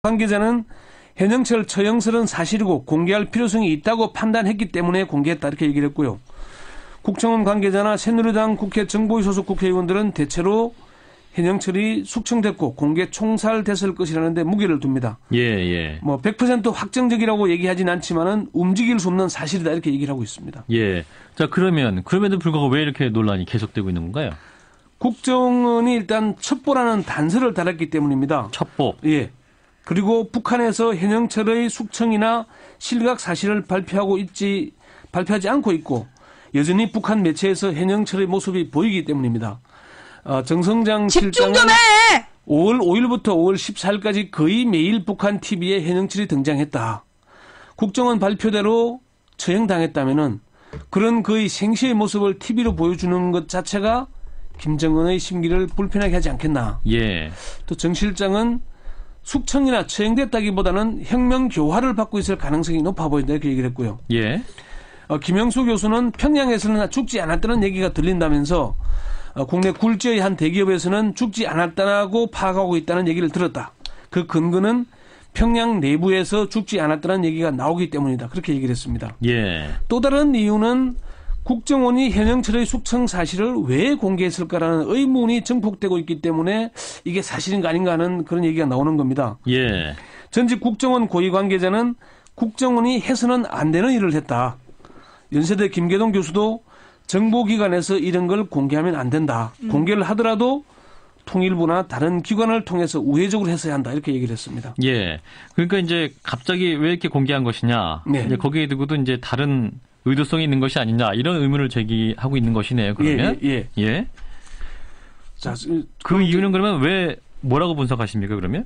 관계자는 현영철 처형설은 사실이고 공개할 필요성이 있다고 판단했기 때문에 공개했다 이렇게 얘기를 했고요. 국정원 관계자나 새누리당 국회 정보위 소속 국회의원들은 대체로 현영철이 숙청됐고 공개 총살됐을 것이라는데 무게를 둡니다. 예. 뭐 100% 확정적이라고 얘기하진 않지만은 움직일 수 없는 사실이다 이렇게 얘기를 하고 있습니다. 예. 자, 그럼에도 불구하고 왜 이렇게 논란이 계속되고 있는 건가요? 국정원이 일단 첩보라는 단서를 달았기 때문입니다. 첩보. 예. 그리고 북한에서 현영철의 숙청이나 실각 사실을 발표하지 않고 있고 여전히 북한 매체에서 현영철의 모습이 보이기 때문입니다. 정성장 실장은 5월 5일부터 5월 14일까지 거의 매일 북한 TV에 현영철이 등장했다. 국정원 발표대로 처형당했다면은 그런 거의 생시의 모습을 TV로 보여주는 것 자체가 김정은의 심기를 불편하게 하지 않겠나. 예. 또 정 실장은 숙청이나 처형됐다기보다는 혁명 교화를 받고 있을 가능성이 높아 보인다 이렇게 얘기를 했고요. 예. 김영수 교수는 평양에서는 죽지 않았다는 얘기가 들린다면서 국내 굴지의 한 대기업에서는 죽지 않았다고 파악하고 있다는 얘기를 들었다. 그 근거는 평양 내부에서 죽지 않았다는 얘기가 나오기 때문이다. 그렇게 얘기를 했습니다. 예. 또 다른 이유는 국정원이 현영철의 숙청 사실을 왜 공개했을까라는 의문이 증폭되고 있기 때문에 이게 사실인가 아닌가 하는 그런 얘기가 나오는 겁니다. 예. 전직 국정원 고위 관계자는 국정원이 해서는 안 되는 일을 했다. 연세대 김계동 교수도 정보기관에서 이런 걸 공개하면 안 된다. 공개를 하더라도 통일부나 다른 기관을 통해서 우회적으로 했어야 한다. 이렇게 얘기를 했습니다. 예. 그러니까 이제 갑자기 왜 이렇게 공개한 것이냐. 네. 이제 거기에 두고도 이제 다른 의도성이 있는 것이 아니냐. 이런 의문을 제기하고 있는 것이네요. 그러면. 예. 자, 그 이유는 그러면 왜 뭐라고 분석하십니까? 그러면?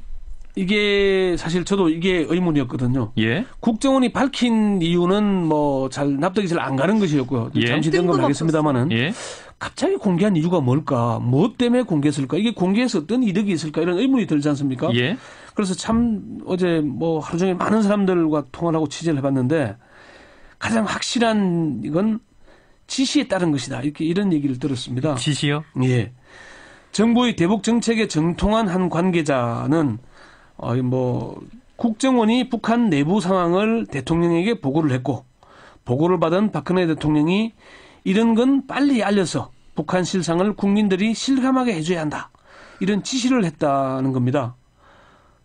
이게 사실 저도 이게 의문이었거든요. 예. 국정원이 밝힌 이유는 뭐 잘 납득이 잘 안 가는 것이었고요. 예. 잠시 점검하겠습니다만은 예. 갑자기 공개한 이유가 뭘까? 무엇 때문에 공개했을까? 이게 공개해서 어떤 이득이 있을까? 이런 의문이 들지 않습니까? 예. 그래서 참 어제 뭐 하루 종일 많은 사람들과 통화를 하고 취재를 해봤는데 가장 확실한 이건 지시에 따른 것이다. 이런 얘기를 들었습니다. 지시요? 예. 정부의 대북 정책에 정통한 한 관계자는 국정원이 북한 내부 상황을 대통령에게 보고를 했고 보고를 받은 박근혜 대통령이 이런 건 빨리 알려서 북한 실상을 국민들이 실감하게 해줘야 한다. 이런 지시를 했다는 겁니다.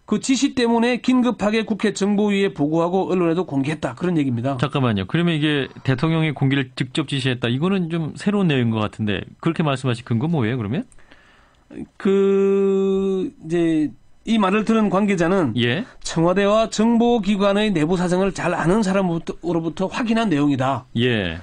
그 지시 때문에 긴급하게 국회 정보위에 보고하고 언론에도 공개했다. 그런 얘기입니다. 잠깐만요. 그러면 이게 대통령이 공개를 직접 지시했다. 이거는 좀 새로운 내용인 것 같은데 그렇게 말씀하신 근거 뭐예요? 그러면? 이제 이 말을 들은 관계자는 예. 청와대와 정보기관의 내부 사정을 잘 아는 사람으로부터 확인한 내용이다. 예.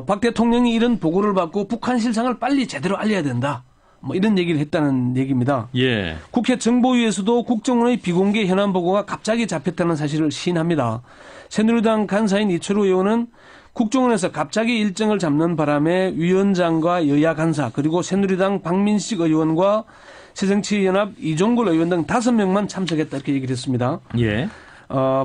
박 대통령이 이런 보고를 받고 북한 실상을 빨리 제대로 알려야 된다. 뭐 이런 얘기를 했다는 얘기입니다. 예. 국회 정보위에서도 국정원의 비공개 현안 보고가 갑자기 잡혔다는 사실을 시인합니다. 새누리당 간사인 이철우 의원은 국정원에서 갑자기 일정을 잡는 바람에 위원장과 여야 간사 그리고 새누리당 박민식 의원과 새정치연합 이종걸 의원 등 5명만 참석했다 이렇게 얘기를 했습니다. 예.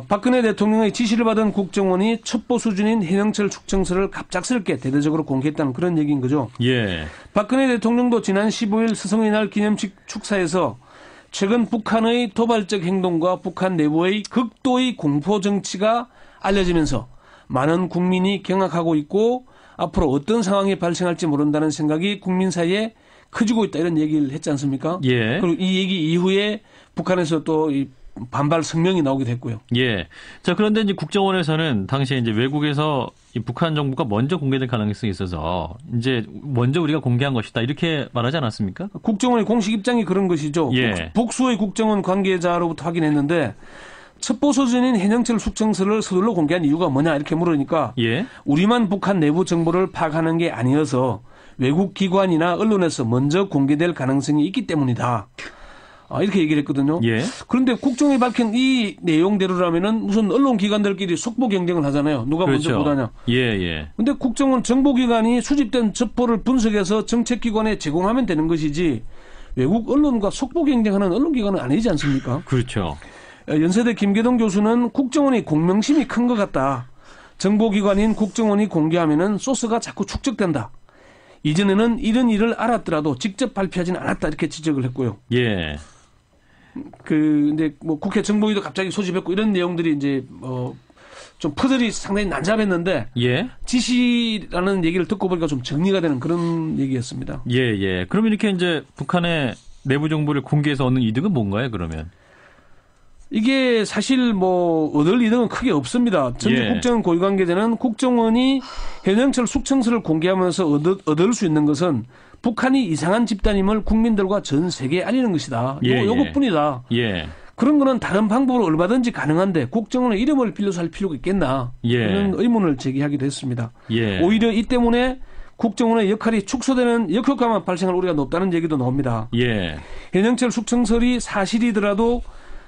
박근혜 대통령의 지시를 받은 국정원이 첩보 수준인 현영철 숙청서를 갑작스럽게 대대적으로 공개했다는 그런 얘기인 거죠. 예. 박근혜 대통령도 지난 15일 스승의 날 기념식 축사에서 최근 북한의 도발적 행동과 북한 내부의 극도의 공포 정치가 알려지면서 많은 국민이 경악하고 있고 앞으로 어떤 상황이 발생할지 모른다는 생각이 국민 사이에 커지고 있다 이런 얘기를 했지 않습니까? 예. 그리고 이 얘기 이후에 북한에서 또 이 반발 성명이 나오기도 했고요. 예. 자, 그런데 이제 국정원에서는 당시에 이제 외국에서 이 북한 정부가 먼저 공개될 가능성이 있어서 이제 먼저 우리가 공개한 것이다 이렇게 말하지 않았습니까? 국정원의 공식 입장이 그런 것이죠. 예. 복수의 국정원 관계자로부터 확인했는데 첩보 수준인 현영철 숙청서를 서둘러 공개한 이유가 뭐냐 이렇게 물으니까 예. 우리만 북한 내부 정보를 파악하는 게 아니어서 외국 기관이나 언론에서 먼저 공개될 가능성이 있기 때문이다. 이렇게 얘기를 했거든요. 예. 그런데 국정원이 밝힌 이 내용대로라면은 무슨 언론 기관들끼리 속보 경쟁을 하잖아요. 누가 그렇죠. 먼저 보다냐. 예. 근데 국정원 정보기관이 수집된 첩보를 분석해서 정책기관에 제공하면 되는 것이지 외국 언론과 속보 경쟁하는 언론기관은 아니지 않습니까? 그렇죠. 연세대 김계동 교수는 국정원이 공명심이 큰 것 같다. 정보기관인 국정원이 공개하면은 소스가 자꾸 축적된다. 이전에는 이런 일을 알았더라도 직접 발표하지는 않았다 이렇게 지적을 했고요. 예. 근데 뭐 국회 정보위도 갑자기 소집했고 이런 내용들이 이제 좀 퍼즐이 상당히 난잡했는데 예. 지시라는 얘기를 듣고 보니까 좀 정리가 되는 그런 얘기였습니다. 예, 예. 그럼 이렇게 이제 북한의 내부 정보를 공개해서 얻는 이득은 뭔가요, 그러면? 이게 사실 뭐 얻을 이득은 크게 없습니다. 전직 예. 국정원 고위 관계자는 국정원이 현영철 숙청서를 공개하면서 얻을 수 있는 것은 북한이 이상한 집단임을 국민들과 전 세계에 알리는 것이다. 예, 요것뿐이다. 예. 그런 거는 다른 방법으로 얼마든지 가능한데 국정원의 이름을 빌려서 할 필요가 있겠나. 예. 이런 의문을 제기하기도 했습니다. 예. 오히려 이 때문에 국정원의 역할이 축소되는 역효과만 발생할 우려가 높다는 얘기도 나옵니다. 예. 현영철 숙청설이 사실이더라도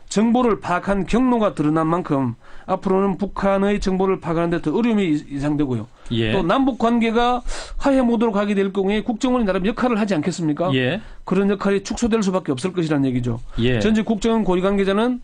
정보를 파악한 경로가 드러난 만큼 앞으로는 북한의 정보를 파악하는 데 더 어려움이 예상되고요. 예. 또 남북 관계가 화해 모드로 가게 될 경우에 국정원이 나름 역할을 하지 않겠습니까? 예. 그런 역할이 축소될 수밖에 없을 것이라는 얘기죠. 예. 전직 국정원 고위 관계자는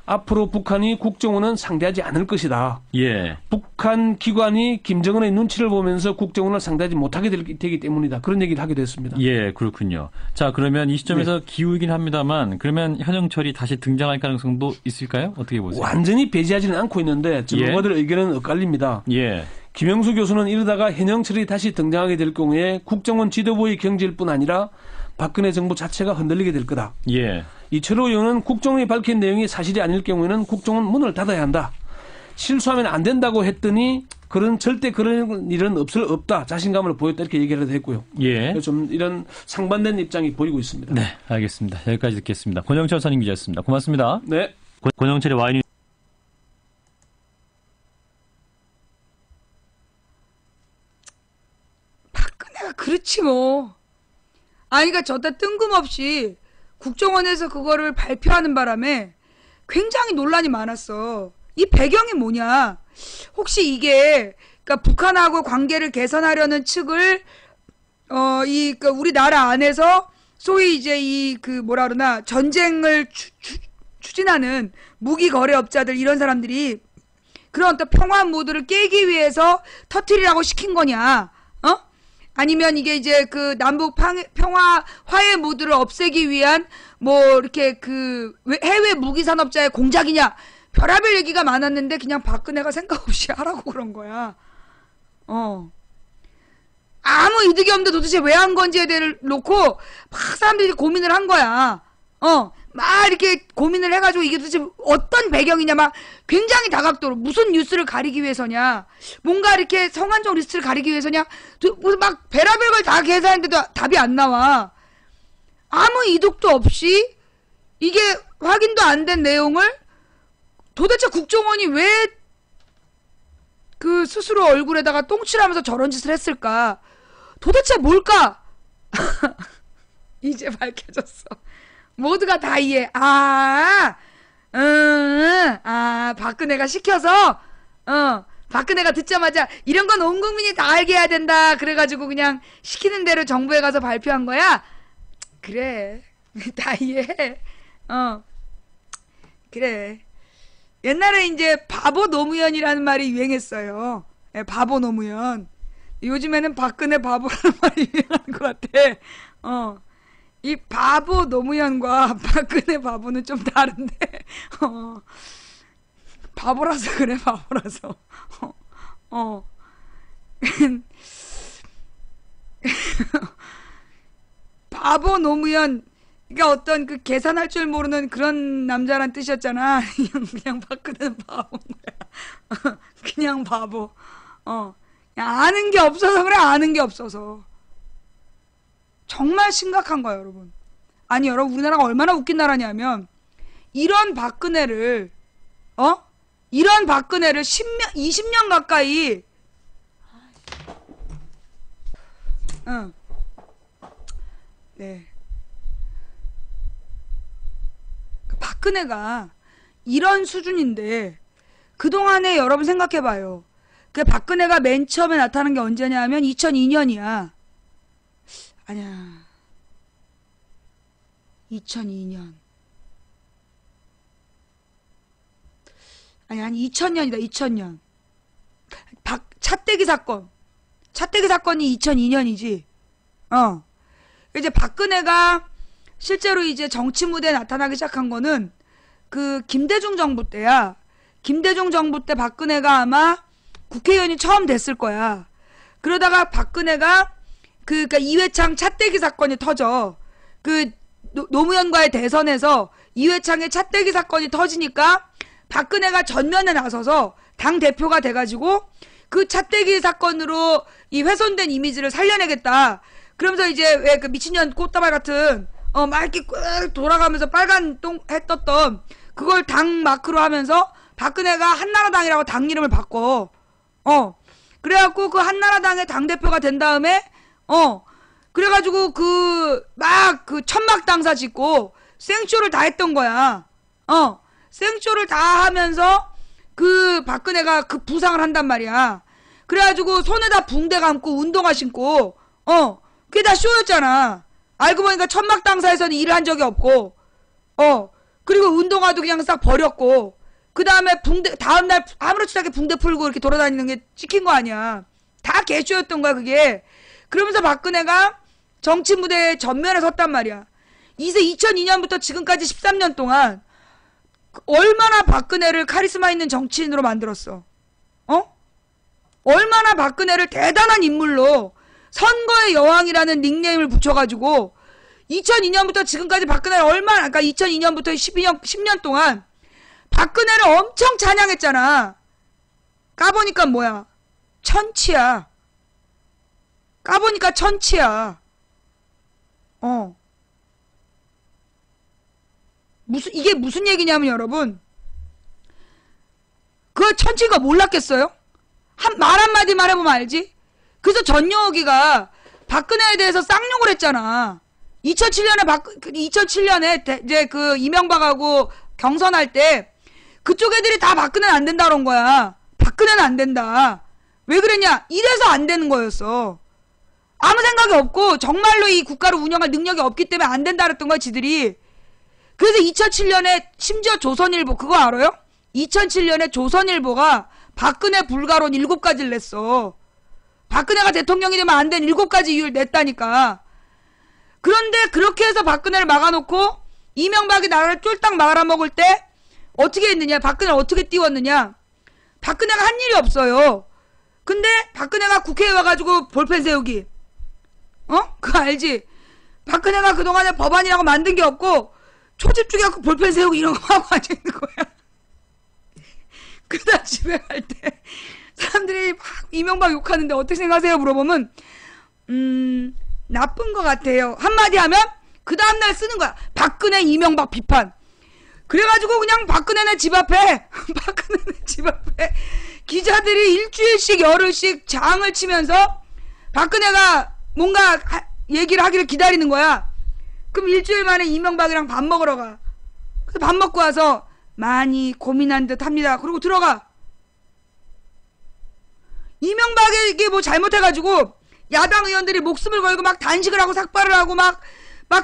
앞으로 북한이 국정원은 상대하지 않을 것이다. 예. 북한 기관이 김정은의 눈치를 보면서 국정원을 상대하지 못하게 되기 때문이다. 그런 얘기를 하게 됐습니다. 예, 그렇군요. 자, 그러면 이 시점에서 기우이긴 합니다만 그러면 현영철이 다시 등장할 가능성도 있을까요? 어떻게 보세요? 완전히 배제하지는 않고 있는데 전문가들의 의견은 엇갈립니다. 예. 김영수 교수는 이러다가 현영철이 다시 등장하게 될 경우에 국정원 지도부의 경질뿐 아니라 박근혜 정부 자체가 흔들리게 될 거다. 예. 이철호 의원은 국정원이 밝힌 내용이 사실이 아닐 경우에는 국정원 문을 닫아야 한다. 실수하면 안 된다고 했더니 절대 그런 일은 없다. 자신감을 보였다. 이렇게 얘기를 했고요. 예. 좀 이런 상반된 입장이 보이고 있습니다. 네, 알겠습니다. 여기까지 듣겠습니다. 권영철 선임 기자였습니다. 고맙습니다. 네. 권영철의 와이뉴 박근혜가 그렇지 뭐. 아니, 그러니까 저때 뜬금없이 국정원에서 그거를 발표하는 바람에 굉장히 논란이 많았어. 이 배경이 뭐냐? 혹시 이게 그러니까 북한하고 관계를 개선하려는 측을 그러니까 우리나라 안에서 소위 이제 뭐라 그러나 전쟁을 추진하는 무기 거래업자들 이런 사람들이 그런 어떤 평화 모드를 깨기 위해서 터트리라고 시킨 거냐? 아니면 이게 이제 그 남북 평화 화해 모드를 없애기 위한 뭐 이렇게 그 해외 무기 산업자의 공작이냐? 별의별 얘기가 많았는데 그냥 박근혜가 생각 없이 하라고 그런 거야. 아무 이득이 없는데 도대체 왜 한 건지에 대해 놓고 막 사람들이 고민을 한 거야. 막 이렇게 고민을 해가지고 이게 도대체 어떤 배경이냐, 막 굉장히 다각도로 무슨 뉴스를 가리기 위해서냐, 뭔가 이렇게 성한종 리스트를 가리기 위해서냐, 막 별의별 걸 다 계산했는데도 답이 안 나와. 아무 이득도 없이 이게 확인도 안 된 내용을 도대체 국정원이 왜 그 스스로 얼굴에다가 똥칠하면서 저런 짓을 했을까? 도대체 뭘까? 이제 밝혀졌어. 모두가 다 이해. 박근혜가 시켜서, 박근혜가 듣자마자 이런 건 온 국민이 다 알게 해야 된다. 그래가지고 그냥 시키는 대로 정부에 가서 발표한 거야? 그래. 다 이해해. 그래. 옛날에 이제 바보 노무현이라는 말이 유행했어요. 바보 노무현. 요즘에는 박근혜 바보라는 말이 유행하는 것 같아. 이 바보 노무현과 박근혜 바보는 좀 다른데, 바보라서 그래, 바보라서. 바보 노무현, 그러니까 어떤 그 계산할 줄 모르는 그런 남자란 뜻이었잖아. 그냥 박근혜는 바보인 거야. 그냥 바보. 아는 게 없어서 그래, 아는 게 없어서. 정말 심각한 거야, 여러분. 아니, 여러분, 우리나라가 얼마나 웃긴 나라냐면, 이런 박근혜를 10년, 20년 가까이, 네. 박근혜가 이런 수준인데, 그동안에 여러분 생각해봐요. 그 박근혜가 맨 처음에 나타난 게 언제냐 하면 2002년이야. 아니야. 2002년. 아니 2000년이다. 2000년. 차떼기 사건. 차떼기 사건이 2002년이지. 이제 박근혜가 실제로 이제 정치 무대에 나타나기 시작한 거는 그 김대중 정부 때야. 김대중 정부 때 박근혜가 아마 국회의원이 처음 됐을 거야. 그러다가 박근혜가 그러니까 이회창 차떼기 사건이 터져. 그 노무현과의 대선에서 이회창의 차떼기 사건이 터지니까 박근혜가 전면에 나서서 당 대표가 돼가지고 그 차떼기 사건으로 이 훼손된 이미지를 살려내겠다. 그러면서 이제 왜 그 미친년 꽃다발 같은 막 이렇게 꾹 돌아가면서 빨간 똥 했었던 그걸 당 마크로 하면서 박근혜가 한나라당이라고 당 이름을 바꿔. 그래갖고 그 한나라당의 당대표가 된 다음에 그래가지고 그 천막 당사 짓고 생쇼를 다 했던 거야. 생쇼를 다 하면서 그 박근혜가 그 부상을 한단 말이야. 그래가지고 손에다 붕대 감고 운동화 신고 그게 다 쇼였잖아. 알고 보니까 천막 당사에서는 일을 한 적이 없고 그리고 운동화도 그냥 싹 버렸고 그 다음에 붕대 다음날 아무렇지도 않게 붕대 풀고 이렇게 돌아다니는 게 찍힌 거 아니야. 다 개쇼였던 거야 그게. 그러면서 박근혜가 정치 무대에 전면에 섰단 말이야. 이제 2002년부터 지금까지 13년 동안 얼마나 박근혜를 카리스마 있는 정치인으로 만들었어. 얼마나 박근혜를 대단한 인물로 선거의 여왕이라는 닉네임을 붙여가지고 2002년부터 지금까지 박근혜를 얼마나, 그러니까 2002년부터 10년 동안 박근혜를 엄청 찬양했잖아. 까보니까 뭐야? 천치야. 까보니까 천치야. 이게 무슨 얘기냐면 여러분. 그 천치가 몰랐겠어요? 말 한마디만 해보면 알지? 그래서 전여기가 박근혜에 대해서 쌍욕을 했잖아. 2007년에 이제 그 이명박하고 경선할 때 그쪽 애들이 다 박근혜는 안 된다 그런 거야. 박근혜는 안 된다. 왜 그랬냐? 이래서 안 되는 거였어. 아무 생각이 없고 정말로 이 국가를 운영할 능력이 없기 때문에 안 된다 그랬던 거야 지들이. 그래서 2007년에 심지어 조선일보 그거 알아요? 2007년에 조선일보가 박근혜 불가론 7가지를 냈어. 박근혜가 대통령이 되면 안 된 7가지 이유를 냈다니까. 그런데 그렇게 해서 박근혜를 막아놓고 이명박이 나라를 쫄딱 말아먹을 때 어떻게 했느냐? 박근혜를 어떻게 띄웠느냐? 박근혜가 한 일이 없어요. 근데 박근혜가 국회에 와가지고 볼펜 세우기. 그거 알지? 박근혜가 그동안에 법안이라고 만든 게 없고 초집 죽여갖고 볼펜 세우기 이런 거 하고 앉아있는 거야. 그러다 집에 갈 때 사람들이 막 이명박 욕하는데 어떻게 생각하세요? 물어보면 나쁜 것 같아요. 한마디 하면 그 다음날 쓰는 거야. 박근혜 이명박 비판. 그래가지고 그냥 박근혜네 집 앞에 기자들이 일주일씩 열흘씩 장을 치면서 박근혜가 뭔가 얘기를 하기를 기다리는 거야. 그럼 일주일 만에 이명박이랑 밥 먹으러 가. 그래서 밥 먹고 와서 많이 고민한 듯 합니다. 그러고 들어가. 이명박에게 뭐 잘못해가지고 야당 의원들이 목숨을 걸고 막 단식을 하고 삭발을 하고 막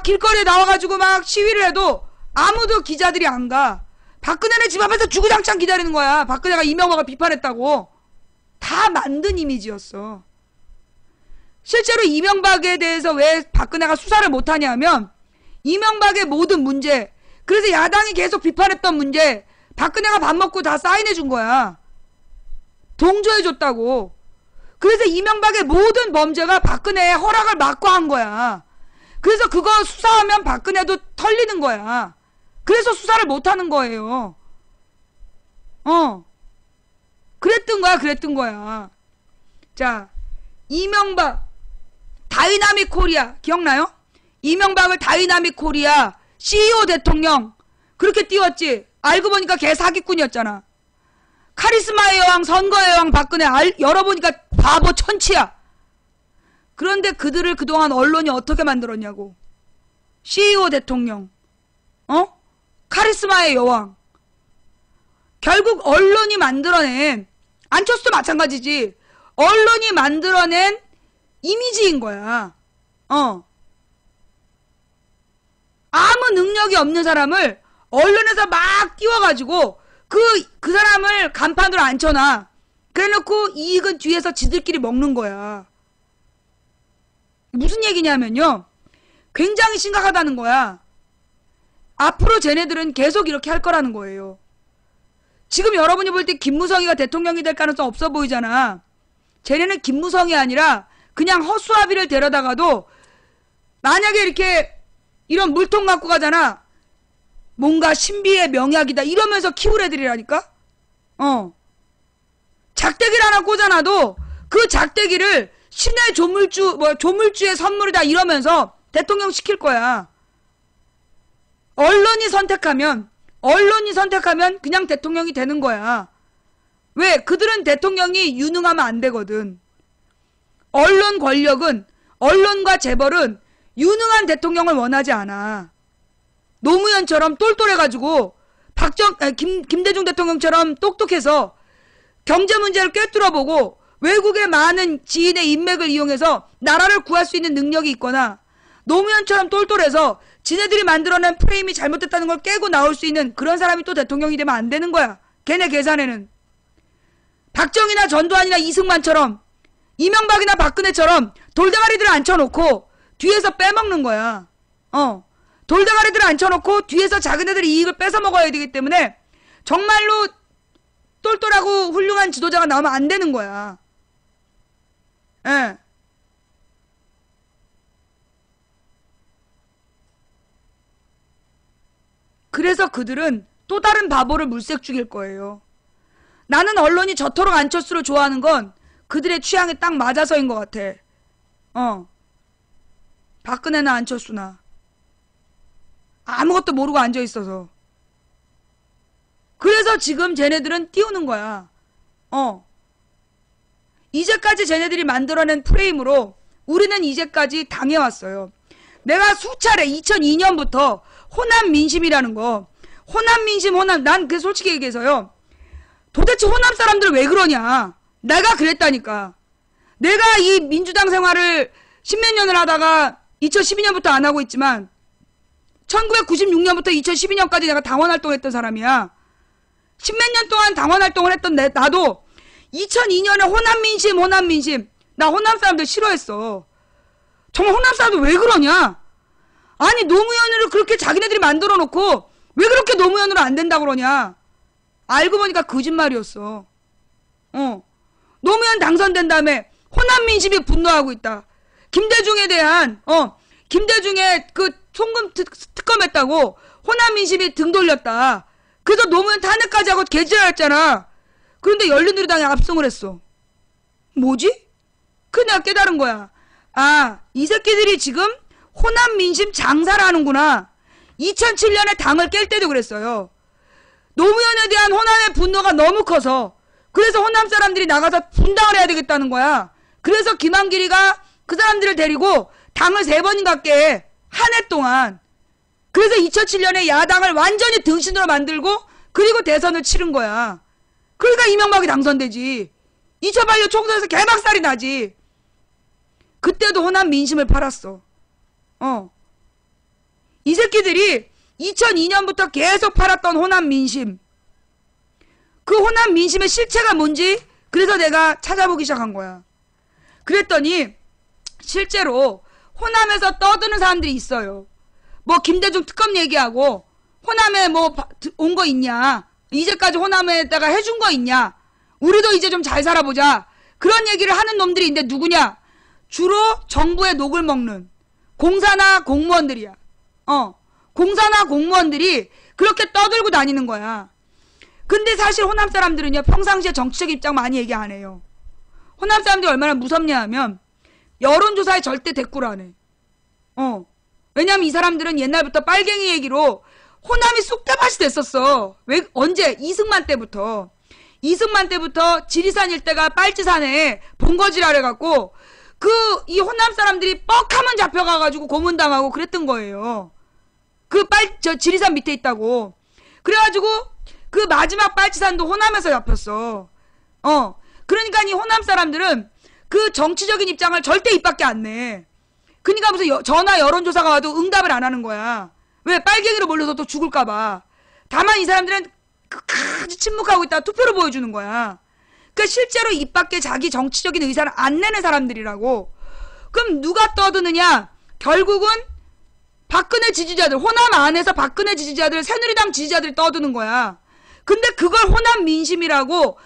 길거리에 나와가지고 막 시위를 해도 아무도 기자들이 안 가. 박근혜네 집 앞에서 주구장창 기다리는 거야. 박근혜가 이명박을 비판했다고. 다 만든 이미지였어. 실제로 이명박에 대해서 왜 박근혜가 수사를 못하냐면 이명박의 모든 문제, 그래서 야당이 계속 비판했던 문제 박근혜가 밥 먹고 다 사인해 준 거야. 동조해 줬다고. 그래서 이명박의 모든 범죄가 박근혜의 허락을 받고 한 거야. 그래서 그거 수사하면 박근혜도 털리는 거야. 그래서 수사를 못하는 거예요. 그랬던 거야. 자, 이명박 다이나믹 코리아 기억나요? 이명박을 다이나믹 코리아 CEO 대통령 그렇게 띄웠지. 알고 보니까 걔 사기꾼이었잖아. 카리스마의 여왕, 선거의 여왕 박근혜 열어보니까 바보 천치야. 그런데 그들을 그동안 언론이 어떻게 만들었냐고. CEO 대통령, 카리스마의 여왕. 결국 언론이 만들어낸, 안철수도 마찬가지지. 언론이 만들어낸 이미지인 거야. 아무 능력이 없는 사람을 언론에서 막 띄워가지고 그 사람을 간판으로 앉혀놔. 그래놓고 이익은 뒤에서 지들끼리 먹는 거야. 무슨 얘기냐면요. 굉장히 심각하다는 거야. 앞으로 쟤네들은 계속 이렇게 할 거라는 거예요. 지금 여러분이 볼 때 김무성이가 대통령이 될 가능성 없어 보이잖아. 쟤네는 김무성이 아니라 그냥 허수아비를 데려다가도 만약에 이렇게 이런 물통 갖고 가잖아. 뭔가 신비의 명약이다 이러면서 키울 애들이라니까. 작대기를 하나 꽂아놔도 그 작대기를 신의 조물주의 선물이다 이러면서 대통령 시킬 거야. 언론이 선택하면 그냥 대통령이 되는 거야. 왜? 그들은 대통령이 유능하면 안 되거든. 언론 권력은, 언론과 재벌은 유능한 대통령을 원하지 않아. 노무현처럼 똘똘해가지고 김대중 대통령처럼 똑똑해서 경제 문제를 꿰뚫어보고 외국의 많은 지인의 인맥을 이용해서 나라를 구할 수 있는 능력이 있거나 노무현처럼 똘똘해서 지네들이 만들어낸 프레임이 잘못됐다는 걸 깨고 나올 수 있는 그런 사람이 또 대통령이 되면 안 되는 거야. 걔네 계산에는. 박정희나 전두환이나 이승만처럼 이명박이나 박근혜처럼 돌대가리들을 앉혀놓고 뒤에서 빼먹는 거야. 돌대가리들을 앉혀놓고 뒤에서 자기네들이 이익을 뺏어 먹어야 되기 때문에 정말로 똘똘하고 훌륭한 지도자가 나오면 안 되는 거야. 예. 그래서 그들은 또 다른 바보를 물색 죽일 거예요. 나는 언론이 저토록 안철수를 좋아하는 건 그들의 취향에 딱 맞아서인 것 같아. 박근혜나 안철수나. 아무것도 모르고 앉아있어서. 그래서 지금 쟤네들은 띄우는 거야. 이제까지 쟤네들이 만들어낸 프레임으로 우리는 이제까지 당해왔어요. 내가 수차례 2002년부터 호남 민심이라는 거, 호남 민심, 난 그 솔직히 얘기해서요. 도대체 호남 사람들 왜 그러냐. 내가 그랬다니까. 내가 이 민주당 생활을 10몇 년을 하다가 2012년부터 안 하고 있지만 1996년부터 2012년까지 내가 당원 활동했던 사람이야. 10몇 년 동안 당원 활동을 했던 나도 2002년에 호남 민심 나 호남 사람들 싫어했어. 정말 호남 사람들 왜 그러냐. 아니 노무현을 그렇게 자기네들이 만들어 놓고 왜 그렇게 노무현으로 안 된다 그러냐. 알고 보니까 거짓말이었어. 노무현 당선된 다음에 호남 민심이 분노하고 있다. 김대중에 대한 김대중의 그 송금 특검했다고 호남 민심이 등 돌렸다. 그래서 노무현 탄핵까지 하고 개지랄했잖아. 그런데 열린우리당이 압승을 했어. 뭐지? 그래 내가 깨달은 거야. 아, 이 새끼들이 지금 호남 민심 장사를 하는구나. 2007년에 당을 깰 때도 그랬어요. 노무현에 대한 호남의 분노가 너무 커서 그래서 호남 사람들이 나가서 분당을 해야 되겠다는 거야. 그래서 김한길이가 그 사람들을 데리고 당을 3번인가 깨. 한 해 동안. 그래서 2007년에 야당을 완전히 등신으로 만들고 그리고 대선을 치른 거야. 그러니까 이명박이 당선되지. 2008년 총선에서 개박살이 나지. 그때도 호남 민심을 팔았어. 이 새끼들이 2002년부터 계속 팔았던 호남 민심. 그 호남 민심의 실체가 뭔지 그래서 내가 찾아보기 시작한 거야. 그랬더니 실제로 호남에서 떠드는 사람들이 있어요. 뭐 김대중 특검 얘기하고 호남에 뭐 온 거 있냐. 이제까지 호남에다가 해준 거 있냐. 우리도 이제 좀 잘 살아보자. 그런 얘기를 하는 놈들이 있는데 누구냐. 주로 정부의 녹을 먹는 공사나 공무원들이야. 공사나 공무원들이 그렇게 떠들고 다니는 거야. 근데 사실 호남 사람들은요. 평상시에 정치적 입장 많이 얘기 안 해요. 호남 사람들이 얼마나 무섭냐 하면 여론조사에 절대 대꾸를 안 해. 왜냐면 이 사람들은 옛날부터 빨갱이 얘기로 호남이 쑥대밭이 됐었어. 왜 언제? 이승만 때부터 지리산 일대가 빨치산에 본거지라 해갖고 이 호남 사람들이 뻑하면 잡혀가가지고 고문당하고 그랬던 거예요. 지리산 밑에 있다고. 그래가지고 그 마지막 빨치산도 호남에서 잡혔어. 그러니까 이 호남 사람들은 그 정치적인 입장을 절대 입 밖에 안 내. 그러니까 무슨 전화 여론조사가 와도 응답을 안 하는 거야. 왜? 빨갱이로 몰려서 또 죽을까봐. 다만 이 사람들은 끝까지 침묵하고 있다가 투표를 보여주는 거야. 그러니까 실제로 입 밖에 자기 정치적인 의사를 안 내는 사람들이라고. 그럼 누가 떠드느냐? 결국은 박근혜 지지자들, 호남 안에서 박근혜 지지자들, 새누리당 지지자들이 떠드는 거야. 근데 그걸 호남 민심이라고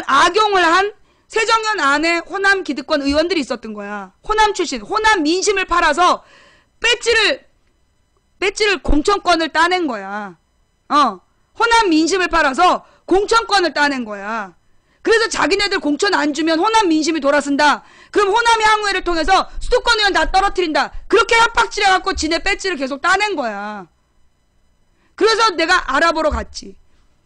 악용을 한 새정연 안에 호남 기득권 의원들이 있었던 거야. 호남 출신, 호남 민심을 팔아서 배지를 공천권을 따낸 거야. 호남 민심을 팔아서 공천권을 따낸 거야. 그래서 자기네들 공천 안 주면 호남 민심이 돌아선다. 그럼 호남 향후회를 통해서 수도권 의원 다 떨어뜨린다. 그렇게 협박질해갖고 지네 배지를 계속 따낸 거야. 그래서 내가 알아보러 갔지.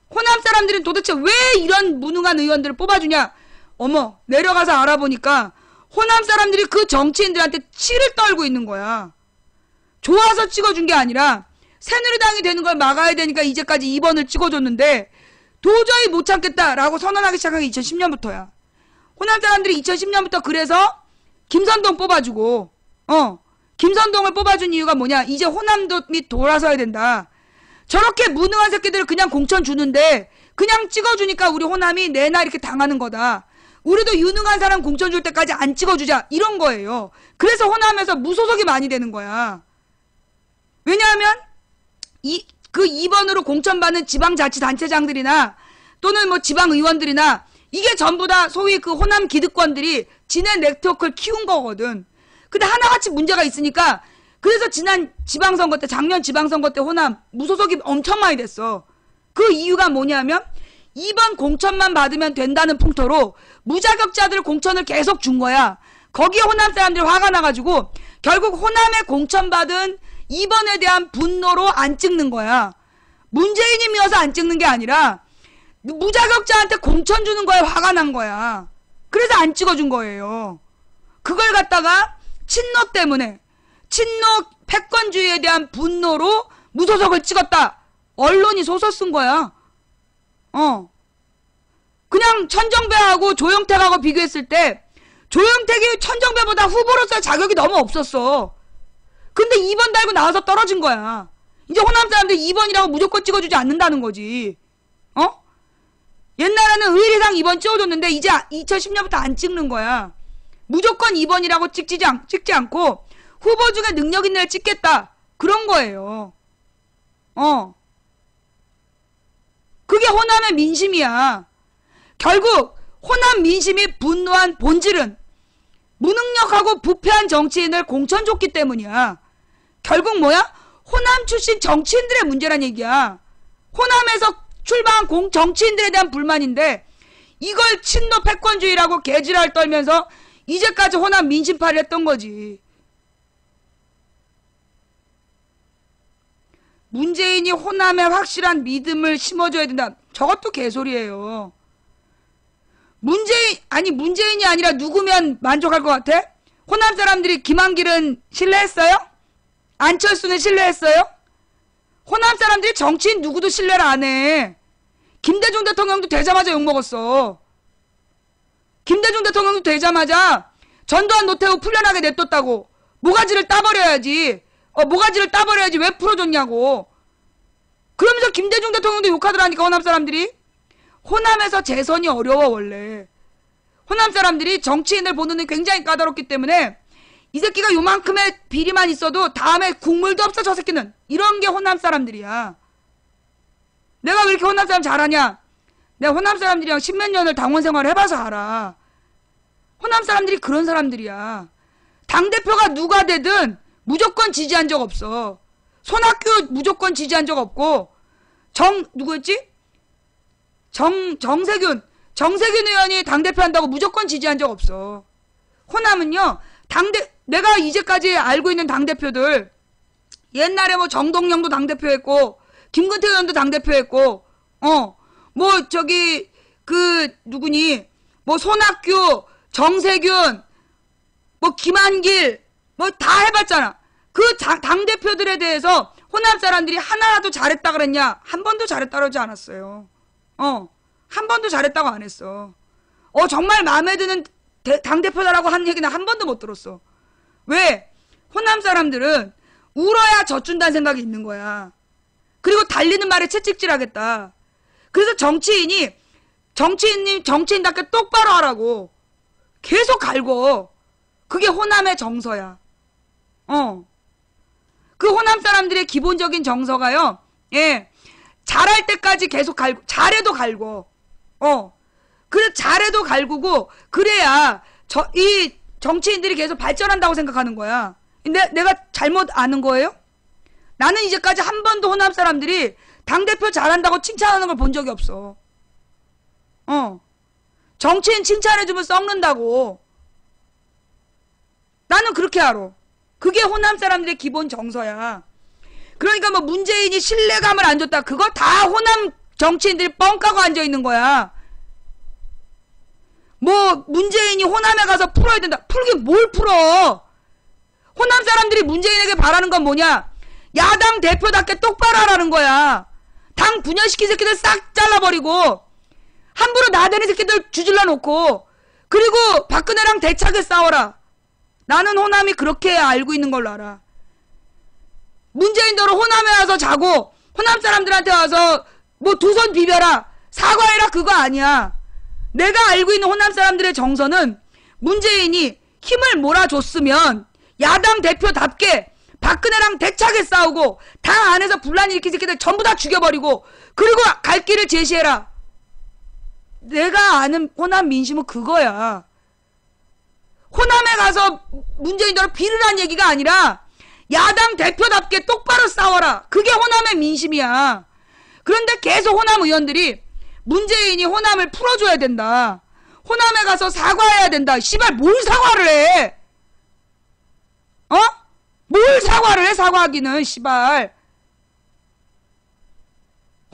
호남 사람들은 도대체 왜 이런 무능한 의원들을 뽑아주냐. 어머, 내려가서 알아보니까 호남 사람들이 그 정치인들한테 치를 떨고 있는 거야. 좋아서 찍어준 게 아니라 새누리당이 되는 걸 막아야 되니까 이제까지 2번을 찍어줬는데 도저히 못 참겠다라고 선언하기 시작한 게 2010년부터야. 호남 사람들이 2010년부터 그래서 김선동 뽑아주고, 김선동을 뽑아준 이유가 뭐냐. 이제 호남이 돌아서야 된다. 저렇게 무능한 새끼들을 그냥 공천 주는데 그냥 찍어주니까 우리 호남이 내나 이렇게 당하는 거다. 우리도 유능한 사람 공천 줄 때까지 안 찍어주자. 이런 거예요. 그래서 호남에서 무소속이 많이 되는 거야. 왜냐하면 그 2번으로 공천받는 지방자치단체장들이나 또는 뭐 지방의원들이나 이게 전부 다 소위 그 호남 기득권들이 지네 네트워크를 키운 거거든. 근데 하나같이 문제가 있으니까 그래서 지난 지방선거 때, 작년 지방선거 때 호남 무소속이 엄청 많이 됐어. 그 이유가 뭐냐면 2번 공천만 받으면 된다는 풍토로 무자격자들 공천을 계속 준 거야. 거기에 호남 사람들이 화가 나가지고 결국 호남에 공천받은 2번에 대한 분노로 안 찍는 거야. 문재인이 미워서 안 찍는 게 아니라 무자격자한테 공천 주는 거에 화가 난 거야. 그래서 안 찍어준 거예요. 그걸 갖다가 친노 때문에, 친노 패권주의에 대한 분노로 무소속을 찍었다. 언론이 소설 쓴 거야. 그냥 천정배하고 조영택하고 비교했을 때 조영택이 천정배보다 후보로서 자격이 너무 없었어. 근데 2번 달고 나와서 떨어진 거야. 이제 호남 사람들 2번이라고 무조건 찍어주지 않는다는 거지. 옛날에는 의리상 2번 찍어줬는데 이제 2010년부터 안 찍는 거야. 무조건 2번이라고 찍지 않고 후보 중에 능력 있는 애를 찍겠다. 그런 거예요. 그게 호남의 민심이야. 결국 호남 민심이 분노한 본질은 무능력하고 부패한 정치인을 공천 줬기 때문이야. 결국 뭐야? 호남 출신 정치인들의 문제란 얘기야. 호남에서 출마한 정치인들에 대한 불만인데 이걸 친노 패권주의라고 개지랄 떨면서 이제까지 호남 민심파를 했던 거지. 문재인이 호남에 확실한 믿음을 심어줘야 된다. 저것도 개소리예요. 문재인이 아니라 누구면 만족할 것 같아? 호남 사람들이 김한길은 신뢰했어요? 안철수는 신뢰했어요? 호남 사람들이 정치인 누구도 신뢰를 안 해. 김대중 대통령도 되자마자 욕먹었어. 김대중 대통령도 되자마자 전두환 노태우 풀려나게 냅뒀다고. 모가지를 따버려야지. 모가지를 따버려야지 왜 풀어줬냐고. 그러면서 김대중 대통령도 욕하더라니까 호남 사람들이. 호남에서 재선이 어려워 원래. 호남 사람들이 정치인을 보는 눈이 굉장히 까다롭기 때문에 이 새끼가 요만큼의 비리만 있어도 다음에 국물도 없어 저 새끼는. 이런 게 호남 사람들이야. 내가 왜 이렇게 호남 사람 잘하냐. 내가 호남 사람들이랑 십몇 년을 당원 생활을 해봐서 알아. 호남 사람들이 그런 사람들이야. 당대표가 누가 되든 무조건 지지한 적 없어. 손학규 무조건 지지한 적 없고 누구였지? 정세균 의원이 당대표 한다고 무조건 지지한 적 없어. 호남은요, 내가 이제까지 알고 있는 당대표들, 옛날에 뭐 정동영도 당대표 했고, 김근태 의원도 당대표 했고, 누구니, 뭐 손학규, 정세균, 뭐 김한길, 뭐 다 해봤잖아. 그 당대표들에 대해서 호남 사람들이 하나라도 잘했다 그랬냐? 한 번도 잘했다 그러지 않았어요. 한 번도 잘했다고 안 했어. 정말 마음에 드는 당대표다라고 한 얘기는 한 번도 못 들었어. 왜? 호남 사람들은 울어야 젖준다는 생각이 있는 거야. 그리고 달리는 말에 채찍질 하겠다. 그래서 정치인답게 똑바로 하라고 계속 갈고. 그게 호남의 정서야. 그 호남 사람들의 기본적인 정서가요. 예. 잘할 때까지 계속 갈고, 잘해도 갈고, 그래, 잘해도 갈구고, 그래야, 이 정치인들이 계속 발전한다고 생각하는 거야. 근데 내가 잘못 아는 거예요? 나는 이제까지 한 번도 호남 사람들이 당대표 잘한다고 칭찬하는 걸 본 적이 없어. 정치인 칭찬해주면 썩는다고. 나는 그렇게 알아. 그게 호남 사람들의 기본 정서야. 그러니까 뭐 문재인이 신뢰감을 안 줬다. 그거 다 호남 정치인들이 뻥 까고 앉아있는 거야. 뭐 문재인이 호남에 가서 풀어야 된다. 풀긴 뭘 풀어. 호남 사람들이 문재인에게 바라는 건 뭐냐. 야당 대표답게 똑바로 하라는 거야. 당 분열시킨 새끼들 싹 잘라버리고 함부로 나대는 새끼들 주질러 놓고 그리고 박근혜랑 대차게 싸워라. 나는 호남이 그렇게 알고 있는 걸로 알아. 문재인도로 호남에 와서 자고 호남 사람들한테 와서 뭐 두 손 비벼라 사과해라 그거 아니야. 내가 알고 있는 호남 사람들의 정서는 문재인이 힘을 몰아줬으면 야당 대표답게 박근혜랑 대차게 싸우고 당 안에서 분란 일으킨 새끼들 전부 다 죽여버리고 그리고 갈 길을 제시해라. 내가 아는 호남 민심은 그거야. 호남에 가서 문재인도로 비르란 얘기가 아니라 야당 대표답게 똑바로 싸워라. 그게 호남의 민심이야. 그런데 계속 호남 의원들이 문재인이 호남을 풀어줘야 된다. 호남에 가서 사과해야 된다. 씨발 뭘 사과를 해? 뭘 사과를 해? 사과하기는 씨발.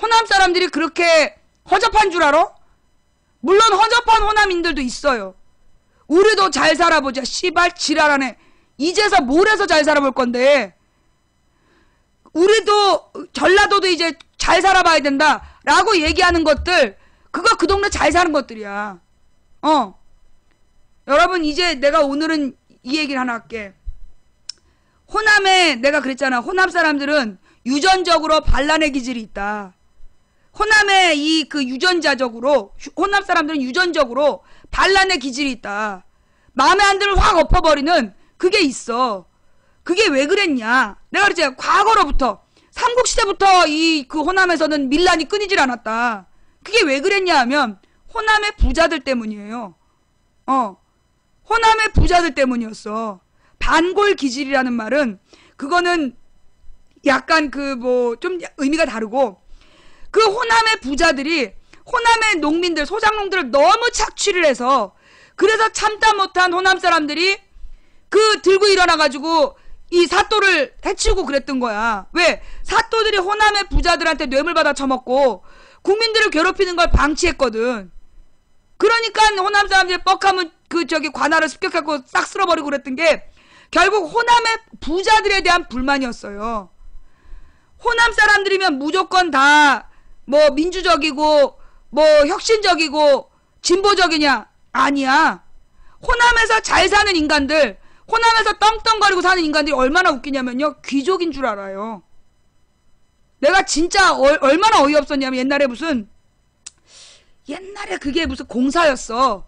호남 사람들이 그렇게 허접한 줄 알아? 물론 허접한 호남인들도 있어요. 우리도 잘 살아보자. 씨발 지랄하네. 이제서 뭘 해서 잘 살아볼 건데. 우리도 전라도도 이제 잘 살아봐야 된다 라고 얘기하는 것들 그거 그 동네 잘 사는 것들이야. 여러분 이제 내가 오늘은 이 얘기를 하나 할게. 호남에 내가 그랬잖아. 호남 사람들은 유전적으로 반란의 기질이 있다. 호남의 이 그 유전자적으로 호남 사람들은 유전적으로 반란의 기질이 있다. 마음에 안 들면 확 엎어버리는 그게 있어. 그게 왜 그랬냐? 내가 그랬잖아. 과거로부터 삼국시대부터 이 그 호남에서는 밀란이 끊이질 않았다. 그게 왜 그랬냐 하면 호남의 부자들 때문이에요. 호남의 부자들 때문이었어. 반골 기질이라는 말은 그거는 약간 그 뭐 좀 의미가 다르고 그 호남의 부자들이 호남의 농민들 소작농들을 너무 착취를 해서 그래서 참다 못한 호남 사람들이 그 들고 일어나가지고 이 사또를 해치우고 그랬던 거야. 왜? 사또들이 호남의 부자들한테 뇌물 받아 처먹고 국민들을 괴롭히는 걸 방치했거든. 그러니까 호남 사람들이 뻑하면 그 저기 관할을 습격하고 싹 쓸어버리고 그랬던 게 결국 호남의 부자들에 대한 불만이었어요. 호남 사람들이면 무조건 다 뭐 민주적이고 뭐 혁신적이고 진보적이냐? 아니야. 호남에서 잘 사는 인간들, 호남에서 떵떵거리고 사는 인간들이 얼마나 웃기냐면요. 귀족인 줄 알아요. 내가 진짜 얼마나 어이없었냐면 옛날에 그게 무슨 공사였어.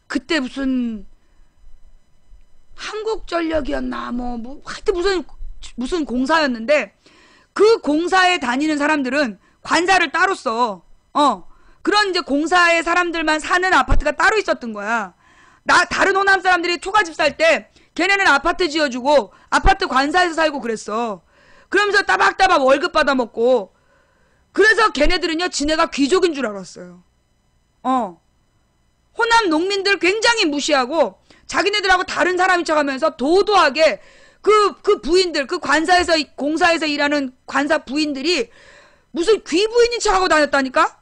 그때 무슨 한국전력이었나 뭐 하여튼 무슨 공사였는데 그 공사에 다니는 사람들은 관사를 따로 써. 그런 이제 공사의 사람들만 사는 아파트가 따로 있었던 거야. 다른 호남 사람들이 초가집 살 때 걔네는 아파트 지어주고 아파트 관사에서 살고 그랬어. 그러면서 따박따박 월급 받아먹고 그래서 걔네들은요 지네가 귀족인 줄 알았어요. 호남 농민들 굉장히 무시하고 자기네들하고 다른 사람인 척하면서 도도하게 그 부인들 그 관사에서 공사에서 일하는 관사 부인들이 무슨 귀부인인 척하고 다녔다니까?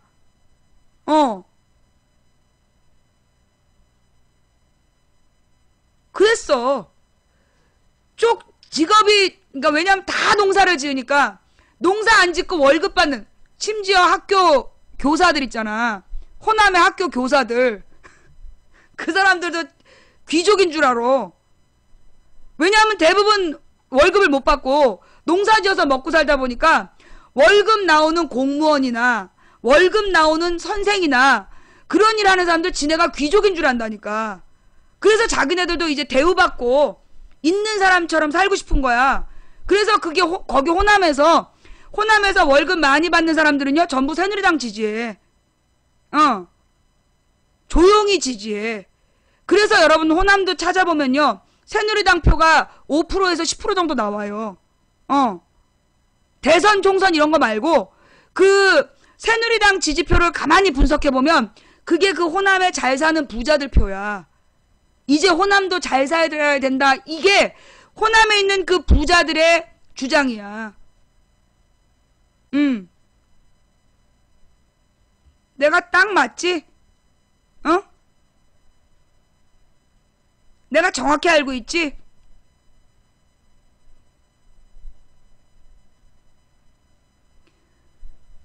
그랬어. 쪽 직업이 그러니까 왜냐면 다 농사를 지으니까 농사 안 짓고 월급 받는 심지어 학교 교사들 있잖아. 호남의 학교 교사들 그 사람들도 귀족인 줄 알아. 왜냐하면 대부분 월급을 못 받고 농사 지어서 먹고 살다 보니까 월급 나오는 공무원이나 월급 나오는 선생이나 그런 일 하는 사람들 지네가 귀족인 줄 안다니까. 그래서 자기네들도 이제 대우받고 있는 사람처럼 살고 싶은 거야. 그래서 그게 거기 호남에서 월급 많이 받는 사람들은요 전부 새누리당 지지해. 조용히 지지해. 그래서 여러분 호남도 찾아보면요 새누리당 표가 5%에서 10% 정도 나와요. 대선 총선 이런 거 말고 그 새누리당 지지표를 가만히 분석해보면 그게 그 호남에 잘 사는 부자들 표야. 이제 호남도 잘 살아야 된다. 이게 호남에 있는 그 부자들의 주장이야. 내가 딱 맞지? 내가 정확히 알고 있지?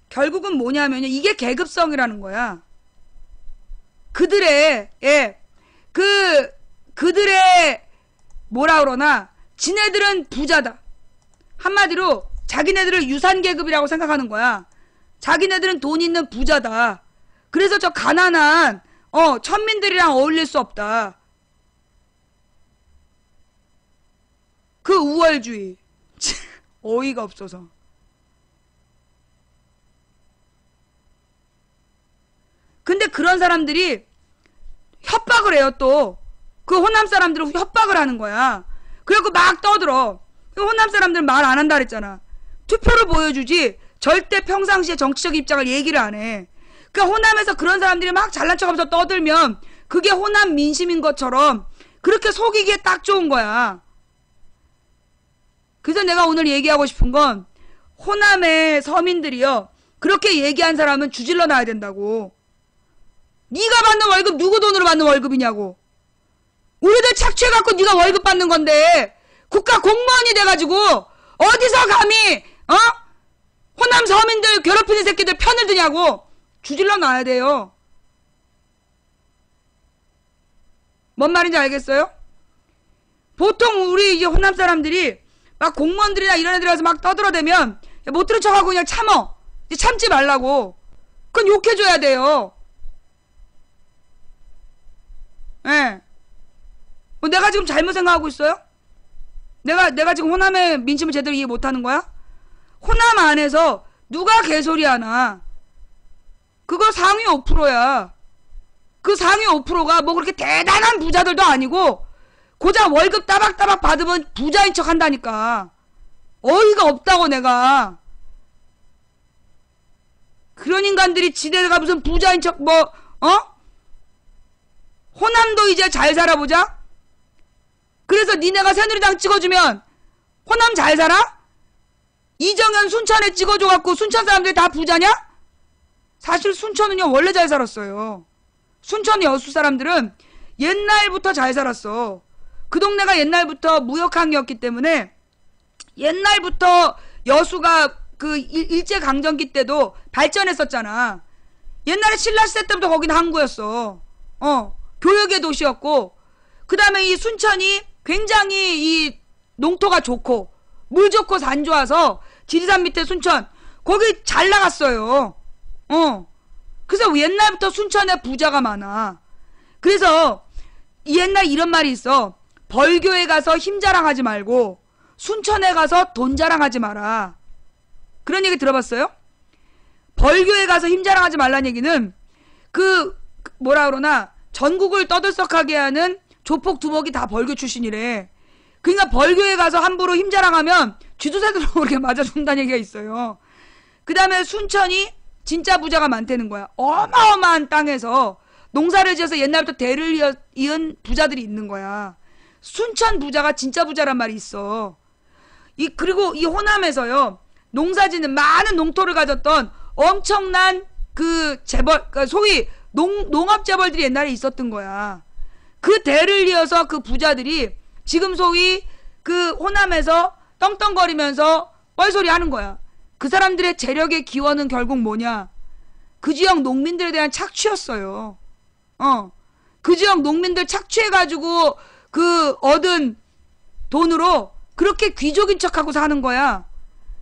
결국은 뭐냐면요. 이게 계급성이라는 거야. 그들의 뭐라 그러나 지네들은 부자다. 한마디로 자기네들을 유산계급이라고 생각하는 거야. 자기네들은 돈 있는 부자다. 그래서 저 가난한 천민들이랑 어울릴 수 없다. 그 우월주의. 어이가 없어서. 근데 그런 사람들이 협박을 해요 또. 그 호남 사람들은 협박을 하는 거야. 그래갖고 막 떠들어. 호남 사람들은 말 안 한다 그랬잖아. 투표를 보여주지 절대 평상시에 정치적 입장을 얘기를 안 해. 그러니까 호남에서 그런 사람들이 막 잘난 척하면서 떠들면 그게 호남 민심인 것처럼 그렇게 속이기에 딱 좋은 거야. 그래서 내가 오늘 얘기하고 싶은 건 호남의 서민들이요 그렇게 얘기한 사람은 주질러 놔야 된다고. 네가 받는 월급 누구 돈으로 받는 월급이냐고. 우리들 착취해갖고 네가 월급 받는 건데 국가 공무원이 돼가지고 어디서 감히 호남 서민들 괴롭히는 새끼들 편을 드냐고. 주질러 놔야 돼요. 뭔 말인지 알겠어요? 보통 우리 이제 호남 사람들이 막 공무원들이나 이런 애들 와서 막 떠들어대면 못 들은 척하고 그냥 참어. 이제 참지 말라고. 그건 욕해줘야 돼요. 예. 내가 지금 잘못 생각하고 있어요? 내가 지금 호남의 민심을 제대로 이해 못하는 거야? 호남 안에서 누가 개소리 하나? 그거 상위 5%야. 그 상위 5%가 뭐 그렇게 대단한 부자들도 아니고 고작 월급 따박따박 받으면 부자인 척 한다니까. 어이가 없다고 내가. 그런 인간들이 지네가 무슨 부자인 척 호남도 이제 잘 살아보자? 그래서 니네가 새누리당 찍어주면 호남 잘 살아? 이정현 순천에 찍어줘갖고 순천 사람들이 다 부자냐? 사실 순천은요 원래 잘 살았어요. 순천 여수 사람들은 옛날부터 잘 살았어. 그 동네가 옛날부터 무역항이었기 때문에 옛날부터 여수가 그 일제강점기 때도 발전했었잖아. 옛날에 신라시대 때부터 거기는 항구였어. 교역의 도시였고 그 다음에 이 순천이 굉장히 이 농토가 좋고 물 좋고 산 좋아서 지리산 밑에 순천 거기 잘 나갔어요. 그래서 옛날부터 순천에 부자가 많아. 그래서 옛날 이런 말이 있어. 벌교에 가서 힘 자랑하지 말고 순천에 가서 돈 자랑하지 마라. 그런 얘기 들어봤어요? 벌교에 가서 힘 자랑하지 말라는 얘기는 그 뭐라 그러나 전국을 떠들썩하게 하는 조폭 두목이 다 벌교 출신이래. 그러니까 벌교에 가서 함부로 힘 자랑하면 쥐두새들로 그렇게 맞아 죽는다는 얘기가 있어요. 그 다음에 순천이 진짜 부자가 많다는 거야. 어마어마한 땅에서 농사를 지어서 옛날부터 대를 이은 부자들이 있는 거야. 순천 부자가 진짜 부자란 말이 있어. 그리고 이 호남에서요 농사짓는 많은 농토를 가졌던 엄청난 그 재벌, 소위 농업 재벌들이 옛날에 있었던 거야. 그 대를 이어서 그 부자들이 지금 소위 그 호남에서 떵떵거리면서 뻘소리 하는 거야. 그 사람들의 재력의 기원은 결국 뭐냐? 그 지역 농민들에 대한 착취였어요. 그 지역 농민들 착취해가지고 그 얻은 돈으로 그렇게 귀족인 척하고 사는 거야.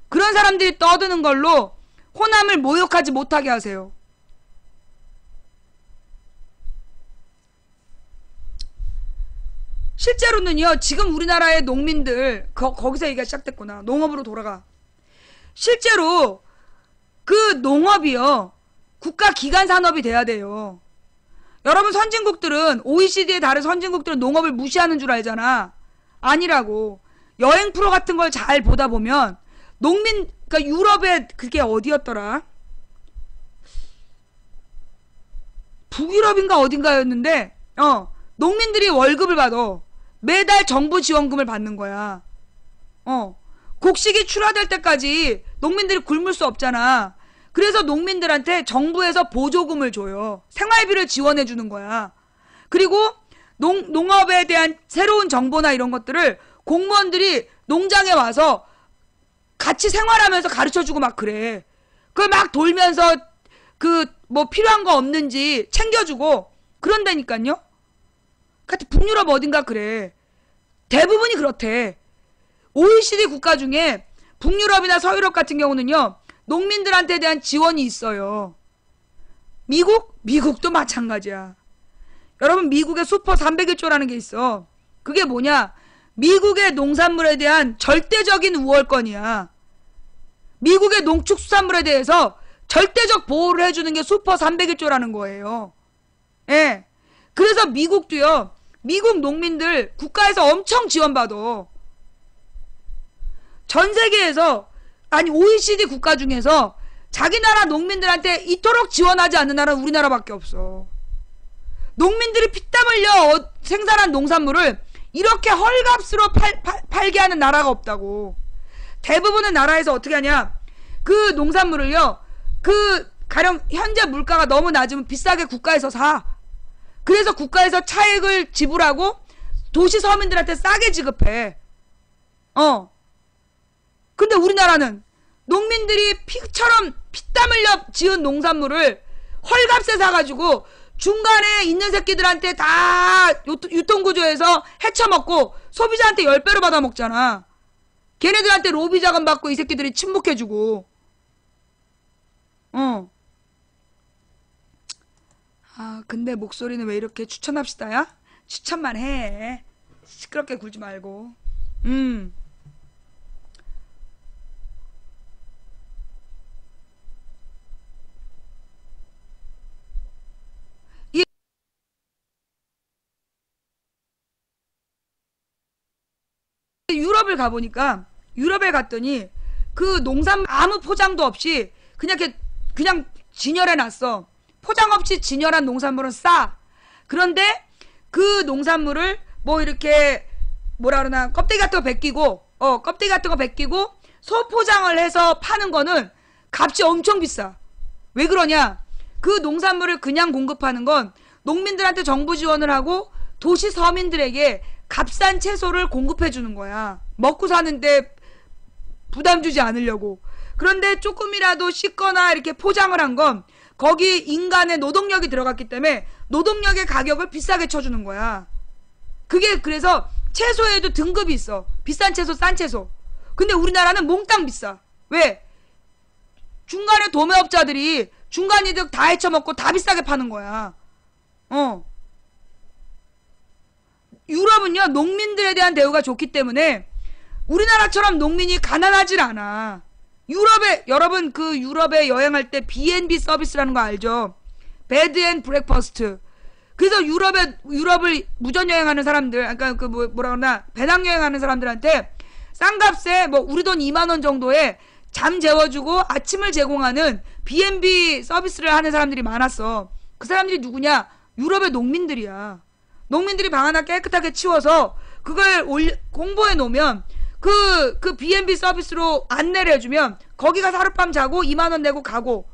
그런 사람들이 떠드는 걸로 호남을 모욕하지 못하게 하세요. 실제로는요, 지금 우리나라의 농민들, 거기서 얘기가 시작됐구나. 농업으로 돌아가. 실제로 그 농업이요, 국가 기관 산업이 돼야 돼요. 여러분, 선진국들은, OECD의 다른 선진국들은 농업을 무시하는 줄 알잖아. 아니라고. 여행 프로 같은 걸 잘 보다 보면 그러니까 유럽에 그게 어디였더라? 북유럽인가 어딘가였는데 농민들이 월급을 받아. 매달 정부 지원금을 받는 거야. 곡식이 출하될 때까지 농민들이 굶을 수 없잖아. 그래서 농민들한테 정부에서 보조금을 줘요. 생활비를 지원해 주는 거야. 그리고 농업에 대한 새로운 정보나 이런 것들을 공무원들이 농장에 와서 같이 생활하면서 가르쳐주고 막 그래. 그걸 막 돌면서 뭐 필요한 거 없는지 챙겨주고 그런다니까요. 같은 북유럽 어딘가 그래. 대부분이 그렇대. OECD 국가 중에 북유럽이나 서유럽 같은 경우는요, 농민들한테 대한 지원이 있어요. 미국도 마찬가지야. 여러분, 미국의 슈퍼 301조라는 게 있어. 그게 뭐냐? 미국의 농산물에 대한 절대적인 우월권이야. 미국의 농축수산물에 대해서 절대적 보호를 해주는 게 슈퍼 301조라는 거예요. 예. 그래서 미국도요, 미국 농민들 국가에서 엄청 지원받아. 전 세계에서, 아니, OECD 국가 중에서 자기 나라 농민들한테 이토록 지원하지 않는 나라는 우리나라밖에 없어. 농민들이 피땀 흘려 생산한 농산물을 이렇게 헐값으로 팔게 하는 나라가 없다고. 대부분의 나라에서 어떻게 하냐, 그 농산물을요, 가령 현재 물가가 너무 낮으면 비싸게 국가에서 사. 그래서 국가에서 차익을 지불하고 도시 서민들한테 싸게 지급해. 근데 우리나라는 농민들이 피처럼 피땀 흘려 지은 농산물을 헐값에 사가지고 중간에 있는 새끼들한테 다 유통구조에서 헤쳐먹고 소비자한테 10배로 받아먹잖아. 걔네들한테 로비 자금 받고 이 새끼들이 침묵해주고. 근데 목소리는 왜 이렇게 추천합시다야? 추천만 해. 시끄럽게 굴지 말고. 유럽을 가보니까, 유럽에 갔더니 그 농산 아무 포장도 없이 그냥 진열해 놨어. 포장 없이 진열한 농산물은 싸. 그런데 그 농산물을 뭐 이렇게 뭐라 그러나 껍데기 같은 거 벗기고 소포장을 해서 파는 거는 값이 엄청 비싸. 왜 그러냐? 그 농산물을 그냥 공급하는 건 농민들한테 정부 지원을 하고 도시 서민들에게 값싼 채소를 공급해 주는 거야. 먹고 사는데 부담 주지 않으려고. 그런데 조금이라도 씻거나 이렇게 포장을 한 건 거기 인간의 노동력이 들어갔기 때문에 노동력의 가격을 비싸게 쳐주는 거야. 그게 그래서 채소에도 등급이 있어. 비싼 채소, 싼 채소. 근데 우리나라는 몽땅 비싸. 왜? 중간에 도매업자들이 중간 이득 다 헤쳐먹고 다 비싸게 파는 거야. 유럽은요, 농민들에 대한 대우가 좋기 때문에 우리나라처럼 농민이 가난하질 않아. 여러분 그 유럽에 여행할 때 B&B 서비스라는 거 알죠? 베드 앤 브렉퍼스트. 그래서 유럽을 무전 여행하는 사람들, 아까 뭐라 그러나 배낭 여행하는 사람들한테 싼 값에 뭐 우리 돈 2만 원 정도에 잠 재워주고 아침을 제공하는 B&B 서비스를 하는 사람들이 많았어. 그 사람들이 누구냐? 유럽의 농민들이야. 농민들이 방 하나 깨끗하게 치워서 그걸 공보해 놓으면 그 B&B 서비스로 안내를 해주면 거기 가서 하룻밤 자고 2만 원 내고 가고.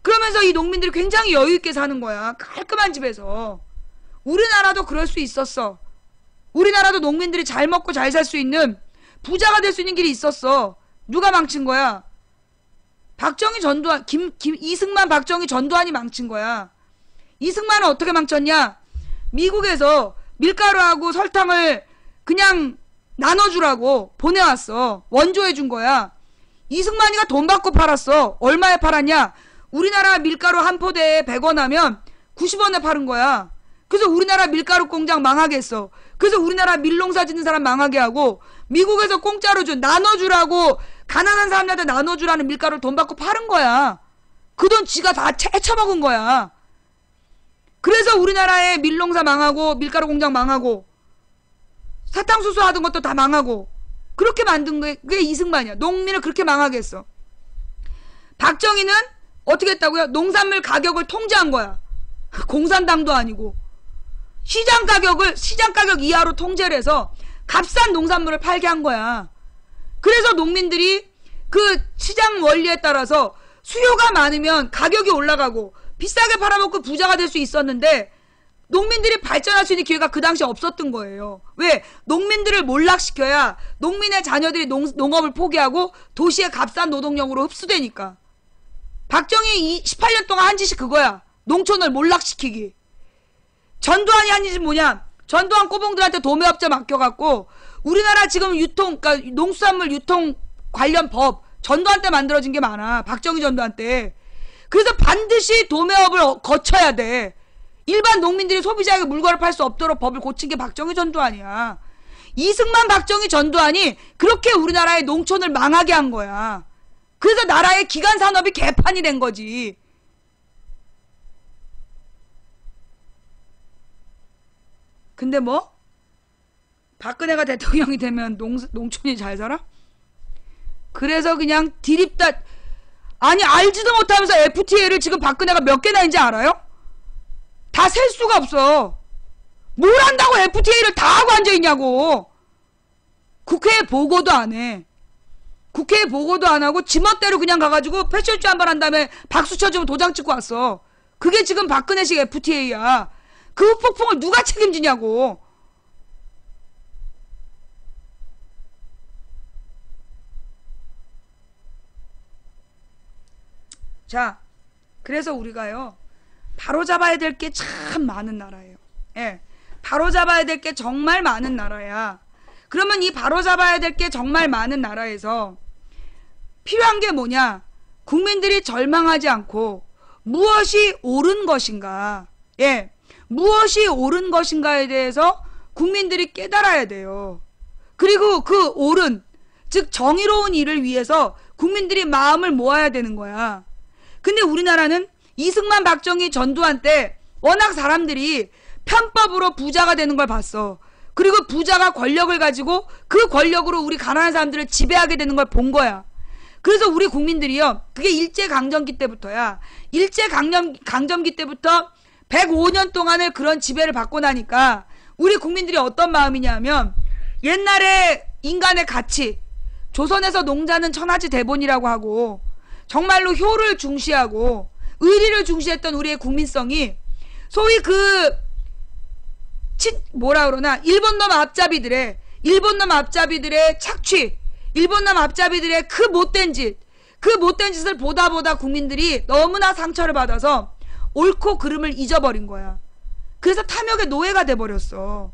그러면서 이 농민들이 굉장히 여유있게 사는 거야. 깔끔한 집에서. 우리나라도 그럴 수 있었어. 우리나라도 농민들이 잘 먹고 잘 살 수 있는 부자가 될 수 있는 길이 있었어. 누가 망친 거야? 이승만, 박정희, 전두환이 망친 거야. 이승만은 어떻게 망쳤냐? 미국에서 밀가루하고 설탕을 그냥 나눠주라고 보내왔어. 원조해준 거야. 이승만이가 돈 받고 팔았어. 얼마에 팔았냐? 우리나라 밀가루 한 포대에 100원 하면 90원에 파는 거야. 그래서 우리나라 밀가루 공장 망하게 했어. 그래서 우리나라 밀농사 짓는 사람 망하게 하고, 미국에서 공짜로 나눠주라고, 가난한 사람들한테 나눠주라는 밀가루를 돈 받고 파는 거야. 그 돈 지가 다 채쳐먹은 거야. 그래서 우리나라의 밀농사 망하고, 밀가루 공장 망하고, 사탕수수 하던 것도 다 망하고, 그렇게 만든 게 그게 이승만이야. 농민을 그렇게 망하게 했어. 박정희는 어떻게 했다고요? 농산물 가격을 통제한 거야. 공산당도 아니고. 시장 가격 이하로 통제를 해서 값싼 농산물을 팔게 한 거야. 그래서 농민들이 그 시장 원리에 따라서 수요가 많으면 가격이 올라가고 비싸게 팔아먹고 부자가 될 수 있었는데, 농민들이 발전할 수 있는 기회가 그 당시 없었던 거예요. 왜? 농민들을 몰락시켜야 농민의 자녀들이 농업을 포기하고 도시의 값싼 노동력으로 흡수되니까. 박정희 18년 동안 한 짓이 그거야. 농촌을 몰락시키기. 전두환이 한 짓이 뭐냐? 전두환 꼬봉들한테 도매업자 맡겨갖고 우리나라 지금 그러니까 농수산물 유통 관련 법 전두환 때 만들어진 게 많아. 박정희 전두환 때. 그래서 반드시 도매업을 거쳐야 돼. 일반 농민들이 소비자에게 물건을 팔 수 없도록 법을 고친 게 박정희 전두환이야. 이승만 박정희 전두환이 그렇게 우리나라의 농촌을 망하게 한 거야. 그래서 나라의 기간 산업이 개판이 된 거지. 근데 뭐? 박근혜가 대통령이 되면 농촌이 잘 살아? 그래서 그냥 디립다. 아니, 알지도 못하면서 FTA를 지금 박근혜가 몇 개나 있는지 알아요? 다 셀 수가 없어. 뭘 한다고 FTA를 다 하고 앉아있냐고. 국회에 보고도 안 해. 국회에 보고도 안 하고 지멋대로 그냥 가가지고 패션쇼 한 번 한 다음에 박수 쳐주면 도장 찍고 왔어. 그게 지금 박근혜식 FTA야. 그 폭풍을 누가 책임지냐고. 자, 그래서 우리가요, 바로잡아야 될 게 참 많은 나라예요. 예, 바로잡아야 될 게 정말 많은 나라야. 그러면 이 바로잡아야 될 게 정말 많은 나라에서 필요한 게 뭐냐? 국민들이 절망하지 않고 무엇이 옳은 것인가, 예, 무엇이 옳은 것인가에 대해서 국민들이 깨달아야 돼요. 그리고 그 옳은, 즉 정의로운 일을 위해서 국민들이 마음을 모아야 되는 거야. 근데 우리나라는 이승만, 박정희, 전두환 때 워낙 사람들이 편법으로 부자가 되는 걸 봤어. 그리고 부자가 권력을 가지고 그 권력으로 우리 가난한 사람들을 지배하게 되는 걸 본 거야. 그래서 우리 국민들이요, 그게 일제강점기 때부터야. 일제강점기 때부터 105년 동안을 그런 지배를 받고 나니까 우리 국민들이 어떤 마음이냐면, 옛날에 인간의 가치, 조선에서 농자는 천하지 대본이라고 하고 정말로 효를 중시하고 의리를 중시했던 우리의 국민성이 소위 뭐라 그러나 일본 놈 앞잡이들의 착취, 일본 놈 앞잡이들의 그 못된 짓을 보다 국민들이 너무나 상처를 받아서 옳고 그름을 잊어버린 거야. 그래서 탐욕의 노예가 돼버렸어.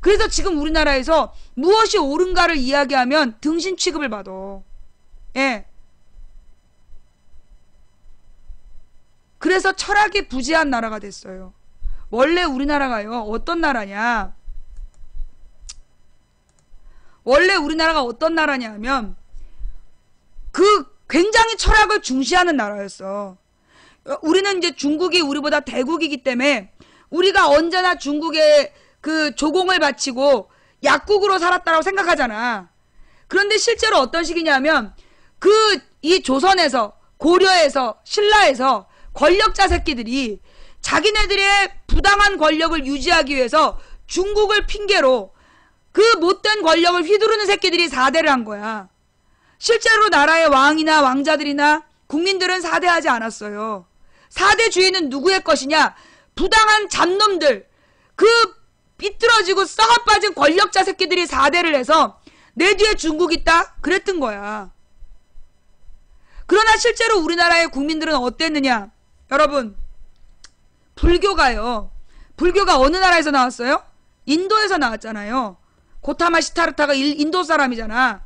그래서 지금 우리나라에서 무엇이 옳은가를 이야기하면 등신 취급을 받아. 예. 그래서 철학이 부재한 나라가 됐어요. 원래 우리나라가요, 어떤 나라냐? 원래 우리나라가 어떤 나라냐 하면 굉장히 철학을 중시하는 나라였어. 우리는 이제 중국이 우리보다 대국이기 때문에 우리가 언제나 중국에 그 조공을 바치고 약국으로 살았다라고 생각하잖아. 그런데 실제로 어떤 식이냐면 이 조선에서, 고려에서, 신라에서 권력자 새끼들이 자기네들의 부당한 권력을 유지하기 위해서 중국을 핑계로 그 못된 권력을 휘두르는 새끼들이 4대를 한 거야. 실제로 나라의 왕이나 왕자들이나 국민들은 4대하지 않았어요. 4대 주인은 누구의 것이냐? 부당한 잡놈들, 그 삐뚤어지고 썩어빠진 권력자 새끼들이 4대를 해서 내 뒤에 중국 있다? 그랬던 거야. 그러나 실제로 우리나라의 국민들은 어땠느냐? 여러분, 불교가 어느 나라에서 나왔어요? 인도에서 나왔잖아요. 고타마 시타르타가 인도 사람이잖아.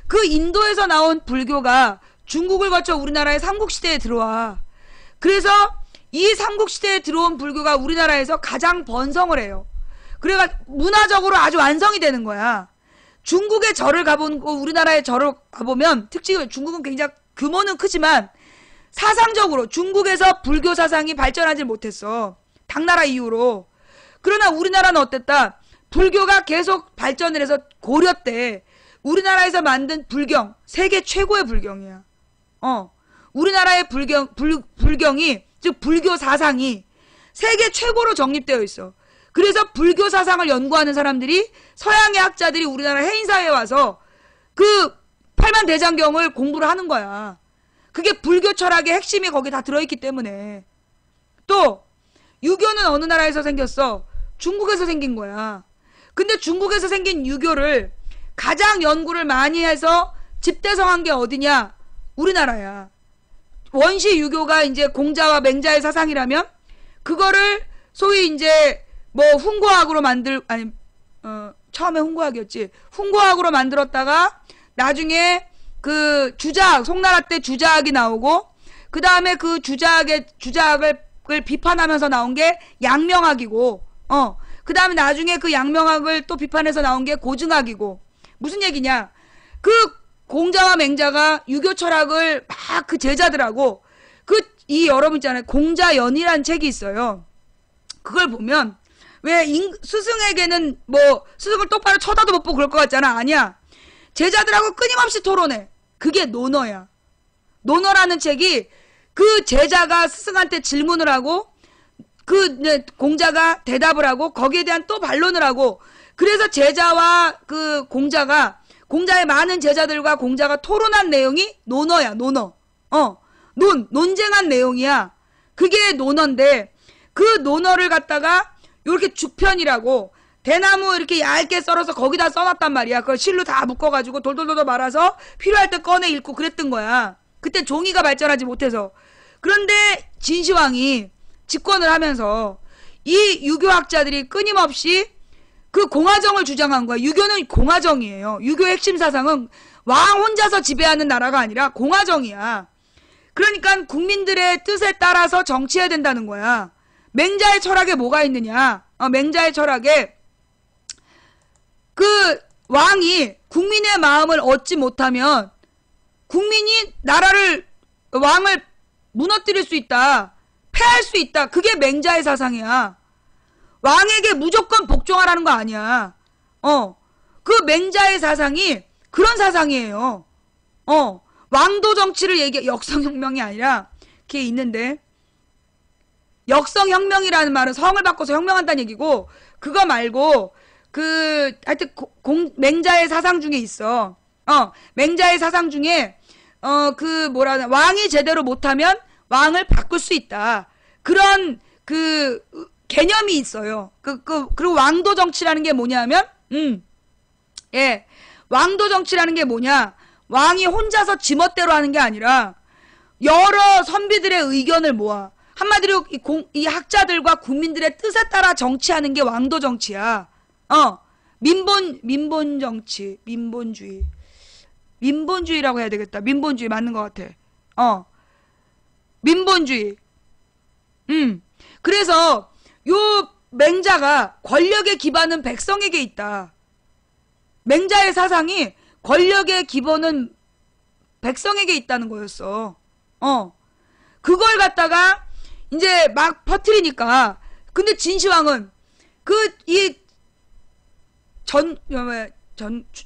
그 인도에서 나온 불교가 중국을 거쳐 우리나라의 삼국시대에 들어와. 그래서 이 삼국시대에 들어온 불교가 우리나라에서 가장 번성을 해요. 그래가 문화적으로 아주 완성이 되는 거야. 중국의 절을 가보고 우리나라의 절을 가보면 특징은 중국은 굉장히 규모는 크지만 사상적으로 중국에서 불교 사상이 발전하지 못했어. 당나라 이후로. 그러나 우리나라는 어땠다? 불교가 계속 발전을 해서 고려 때 우리나라에서 만든 불경, 세계 최고의 불경이야. 우리나라의 불경이, 즉 불교 사상이 세계 최고로 정립되어 있어. 그래서 불교 사상을 연구하는 사람들이, 서양의 학자들이 우리나라 해인사회에 와서 그 팔만대장경을 공부를 하는 거야. 그게 불교 철학의 핵심이 거기 다 들어있기 때문에. 또 유교는 어느 나라에서 생겼어? 중국에서 생긴 거야. 근데 중국에서 생긴 유교를 가장 연구를 많이 해서 집대성한 게 어디냐? 우리나라야. 원시 유교가 이제 공자와 맹자의 사상이라면 그거를 소위 이제 뭐 훈고학으로 처음에 훈고학이었지. 훈고학으로 만들었다가 나중에 그 주자학, 송나라 때 주자학이 나오고, 그 다음에 그 주자학을 비판하면서 나온 게 양명학이고, 그 다음에 나중에 그 양명학을 또 비판해서 나온 게 고증학이고. 무슨 얘기냐? 그 공자와 맹자가 유교 철학을 막 그 제자들하고, 여러분 있잖아요. 공자연이라는 책이 있어요. 그걸 보면, 왜 스승에게는 뭐, 스승을 똑바로 쳐다도 못 보고 그럴 것 같잖아. 아니야. 제자들하고 끊임없이 토론해. 그게 논어야. 논어라는 책이 그 제자가 스승한테 질문을 하고 공자가 대답을 하고 거기에 대한 또 반론을 하고, 그래서 제자와 그 공자의 많은 제자들과 공자가 토론한 내용이 논어야. 논어. 논쟁한 내용이야. 그게 논어인데, 그 논어를 갖다가 요렇게 주편이라고 대나무 이렇게 얇게 썰어서 거기다 써놨단 말이야. 그걸 실로 다 묶어가지고 돌돌돌 말아서 필요할 때 꺼내 읽고 그랬던 거야. 그때 종이가 발전하지 못해서. 그런데 진시황이 집권을 하면서 이 유교학자들이 끊임없이 그 공화정을 주장한 거야. 유교는 공화정이에요. 유교의 핵심 사상은 왕 혼자서 지배하는 나라가 아니라 공화정이야. 그러니까 국민들의 뜻에 따라서 정치해야 된다는 거야. 맹자의 철학에 뭐가 있느냐? 맹자의 철학에 그 왕이 국민의 마음을 얻지 못하면 국민이 왕을 무너뜨릴 수 있다. 패할 수 있다. 그게 맹자의 사상이야. 왕에게 무조건 복종하라는 거 아니야. 그 맹자의 사상이 그런 사상이에요. 왕도 정치를 역성혁명이 아니라 그게 있는데, 역성혁명이라는 말은 성을 바꿔서 혁명한다는 얘기고, 그거 말고 하여튼 맹자의 사상 중에 있어. 맹자의 사상 중에 왕이 제대로 못하면 왕을 바꿀 수 있다. 그런 개념이 있어요. 그리고 왕도 정치라는 게 뭐냐면, 왕도 정치라는 게 뭐냐? 왕이 혼자서 지멋대로 하는 게 아니라 여러 선비들의 의견을 모아. 한마디로 이 학자들과 국민들의 뜻에 따라 정치하는 게 왕도 정치야. 민본 정치, 민본주의라고 해야 되겠다. 민본주의 맞는 것 같아. 민본주의. 그래서 요 맹자가 권력의 기반은 백성에게 있다. 맹자의 사상이 권력의 기본은 백성에게 있다는 거였어. 그걸 갖다가 이제 막 퍼뜨리니까. 근데 진시황은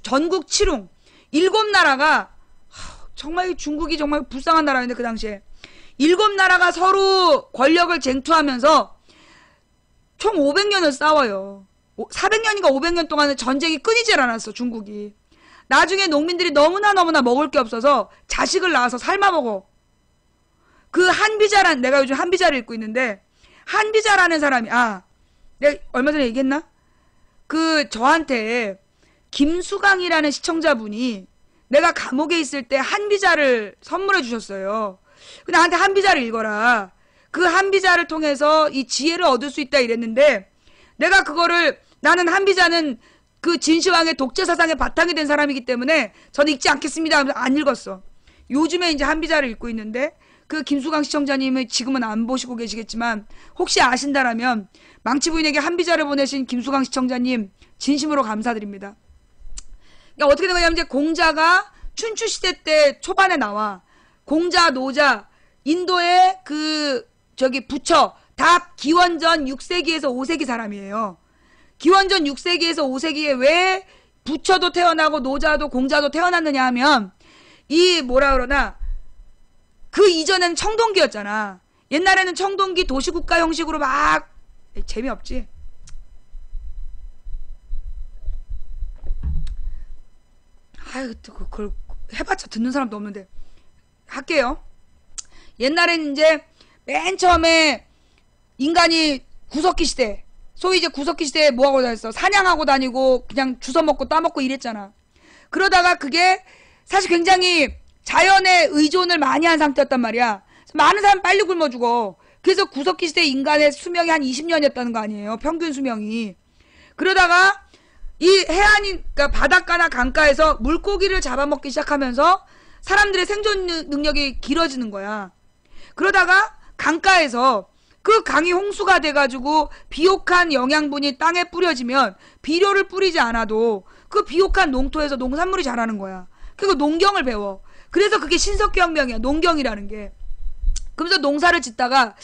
전국 칠웅 7나라가 정말 중국이 정말 불쌍한 나라인데, 그 당시에 7나라가 서로 권력을 쟁투하면서 총 500년을 싸워요. 400년인가 500년 동안은 전쟁이 끊이질 않았어, 중국이. 나중에 농민들이 너무나 먹을 게 없어서 자식을 낳아서 삶아먹어. 내가 요즘 한비자를 읽고 있는데, 한비자라는 사람이, 내가 얼마 전에 얘기했나? 저한테 김수강이라는 시청자분이 내가 감옥에 있을 때 한비자를 선물해 주셨어요. 나한테 한비자를 읽어라. 그 한비자를 통해서 이 지혜를 얻을 수 있다 이랬는데, 내가 나는 한비자는 그 진시황의 독재 사상의 바탕이 된 사람이기 때문에 저는 읽지 않겠습니다 하면서 안 읽었어. 요즘에 이제 한비자를 읽고 있는데, 그 김수강 시청자님은 지금은 안 보시고 계시겠지만 혹시 아신다라면 망치 부인에게 한비자를 보내신 김수강 시청자님 진심으로 감사드립니다. 그러니까 어떻게 된 거냐면 이제 공자가 춘추 시대 때 초반에 나와 공자, 노자, 인도의 그 저기 부처 다 기원전 6세기에서 5세기 사람이에요. 기원전 6세기에서 5세기에 왜 부처도 태어나고 노자도 공자도 태어났느냐 하면 이 뭐라 그러나 그 이전에는 청동기였잖아. 옛날에는 청동기 도시국가 형식으로 막 재미없지. 아유 그걸 해봤자 듣는 사람도 없는데 할게요. 옛날에는 이제 맨 처음에 인간이 구석기 시대, 소위 이제 구석기 시대에 뭐하고 다녔어? 사냥하고 다니고 그냥 주워 먹고 따먹고 이랬잖아. 그러다가 그게 사실 굉장히 자연에 의존을 많이 한 상태였단 말이야. 많은 사람 빨리 굶어 죽어. 그래서 구석기 시대 인간의 수명이 한 20년이었다는 거 아니에요. 평균 수명이. 그러다가 이 해안이 그러니까 바닷가나 강가에서 물고기를 잡아먹기 시작하면서 사람들의 생존 능력이 길어지는 거야. 그러다가 강가에서 그 강이 홍수가 돼가지고 비옥한 영양분이 땅에 뿌려지면 비료를 뿌리지 않아도 그 비옥한 농토에서 농산물이 자라는 거야. 그리고 농경을 배워. 그래서 그게 신석기혁명이야. 농경이라는 게. 그러면서 농사를 짓다가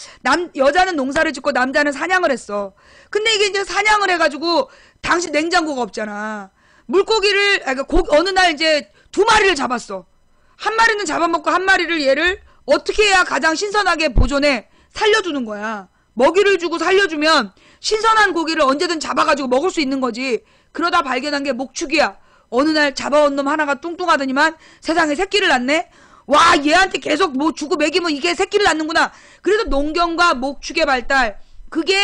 여자는 농사를 짓고 남자는 사냥을 했어. 근데 이게 이제 사냥을 해가지고 당시 냉장고가 없잖아. 물고기를 어느 날 이제 2마리를 잡았어. 한 마리는 잡아먹고 한 마리를 얘를 어떻게 해야 가장 신선하게 보존해 살려주는 거야. 먹이를 주고 살려주면 신선한 고기를 언제든 잡아가지고 먹을 수 있는 거지. 그러다 발견한 게 목축이야. 어느 날 잡아온 놈 하나가 뚱뚱하더니만 세상에 새끼를 낳네. 와 얘한테 계속 뭐 주고 먹이면 이게 새끼를 낳는구나. 그래서 농경과 목축의 발달, 그게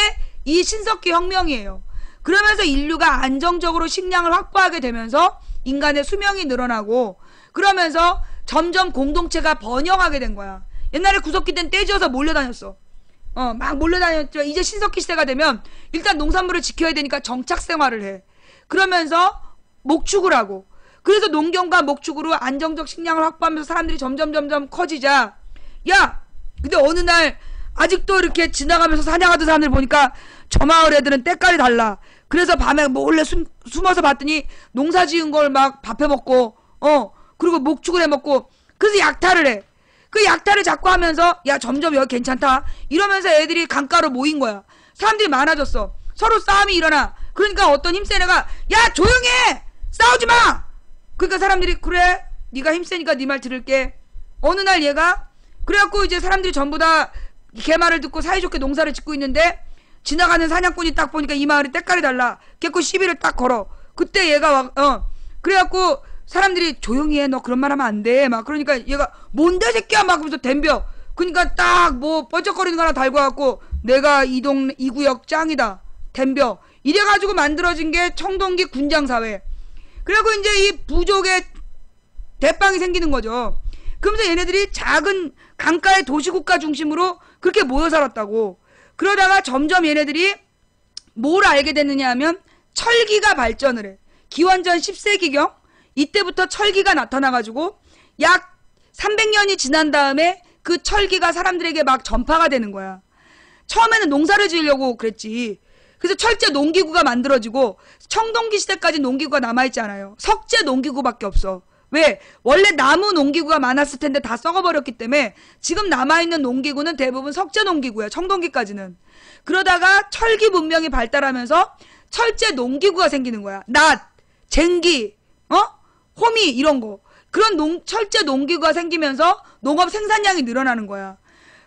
이 신석기 혁명이에요. 그러면서 인류가 안정적으로 식량을 확보하게 되면서 인간의 수명이 늘어나고 그러면서 점점 공동체가 번영하게 된 거야. 옛날에 구석기 때는 떼지어서 몰려다녔어. 막 몰려다녔죠. 이제 신석기 시대가 되면 일단 농산물을 지켜야 되니까 정착 생활을 해. 그러면서 목축을 하고, 그래서 농경과 목축으로 안정적 식량을 확보하면서 사람들이 점점 커지자, 야 근데 어느 날 아직도 이렇게 지나가면서 사냥하던 사람들 보니까 저 마을 애들은 때깔이 달라. 그래서 밤에 몰래 숨어서 봤더니 농사 지은 걸 막 밥해 먹고 그리고 목축을 해 먹고, 그래서 약탈을 해. 그 약탈을 자꾸 하면서 야 점점 여기 괜찮다 이러면서 애들이 강가로 모인 거야. 사람들이 많아졌어. 서로 싸움이 일어나. 그러니까 어떤 힘센 애가 야 조용해 싸우지 마. 그러니까 사람들이 그래 네가 힘세니까 네 말 들을게. 어느 날 얘가 그래갖고 이제 사람들이 전부 다 걔 말을 듣고 사이좋게 농사를 짓고 있는데 지나가는 사냥꾼이 딱 보니까 이 마을이 때깔이 달라. 걔고 시비를 딱 걸어. 그때 얘가 그래갖고 사람들이 조용히 해 너 그런 말 하면 안 돼 막 그러니까 얘가 뭔데 새끼야 막 그러면서 덤벼. 그러니까 딱 뭐 번쩍거리는 거 하나 달고 갖고 내가 이 동네 이 구역 짱이다 덤벼. 이래가지고 만들어진 게 청동기 군장사회. 그리고 이제 이 부족의 대빵이 생기는 거죠. 그러면서 얘네들이 작은 강가의 도시국가 중심으로 그렇게 모여 살았다고. 그러다가 점점 얘네들이 뭘 알게 됐느냐 하면 철기가 발전을 해. 기원전 10세기경 이때부터 철기가 나타나가지고 약 300년이 지난 다음에 그 철기가 사람들에게 막 전파가 되는 거야. 처음에는 농사를 지으려고 그랬지. 그래서 철제 농기구가 만들어지고 청동기 시대까지 농기구가 남아있지 않아요. 석재 농기구밖에 없어. 왜? 원래 나무 농기구가 많았을 텐데 다 썩어버렸기 때문에 지금 남아있는 농기구는 대부분 석재 농기구야. 청동기까지는. 그러다가 철기 문명이 발달하면서 철제 농기구가 생기는 거야. 낫, 쟁기, 호미 이런 거. 그런 철제 농기구가 생기면서 농업 생산량이 늘어나는 거야.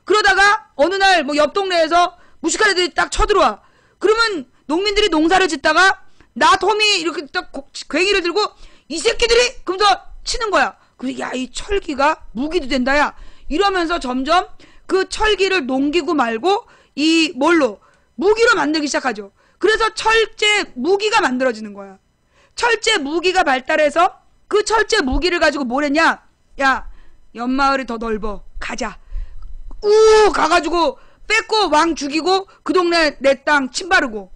그러다가 어느 날 뭐 옆 동네에서 무식한 애들이 딱 쳐들어와. 그러면 농민들이 농사를 짓다가 낫, 호미 이렇게 딱 괭이를 들고 이 새끼들이 그러면서 치는 거야. 그래서 야 이 철기가 무기도 된다 야 이러면서 점점 그 철기를 농기구 말고 이 뭘로 무기로 만들기 시작하죠. 그래서 철제 무기가 만들어지는 거야. 철제 무기가 발달해서 그 철제 무기를 가지고 뭘 했냐? 야 옆마을이 더 넓어 가자. 우 가가지고 뺏고 왕 죽이고 그 동네 내 땅 침바르고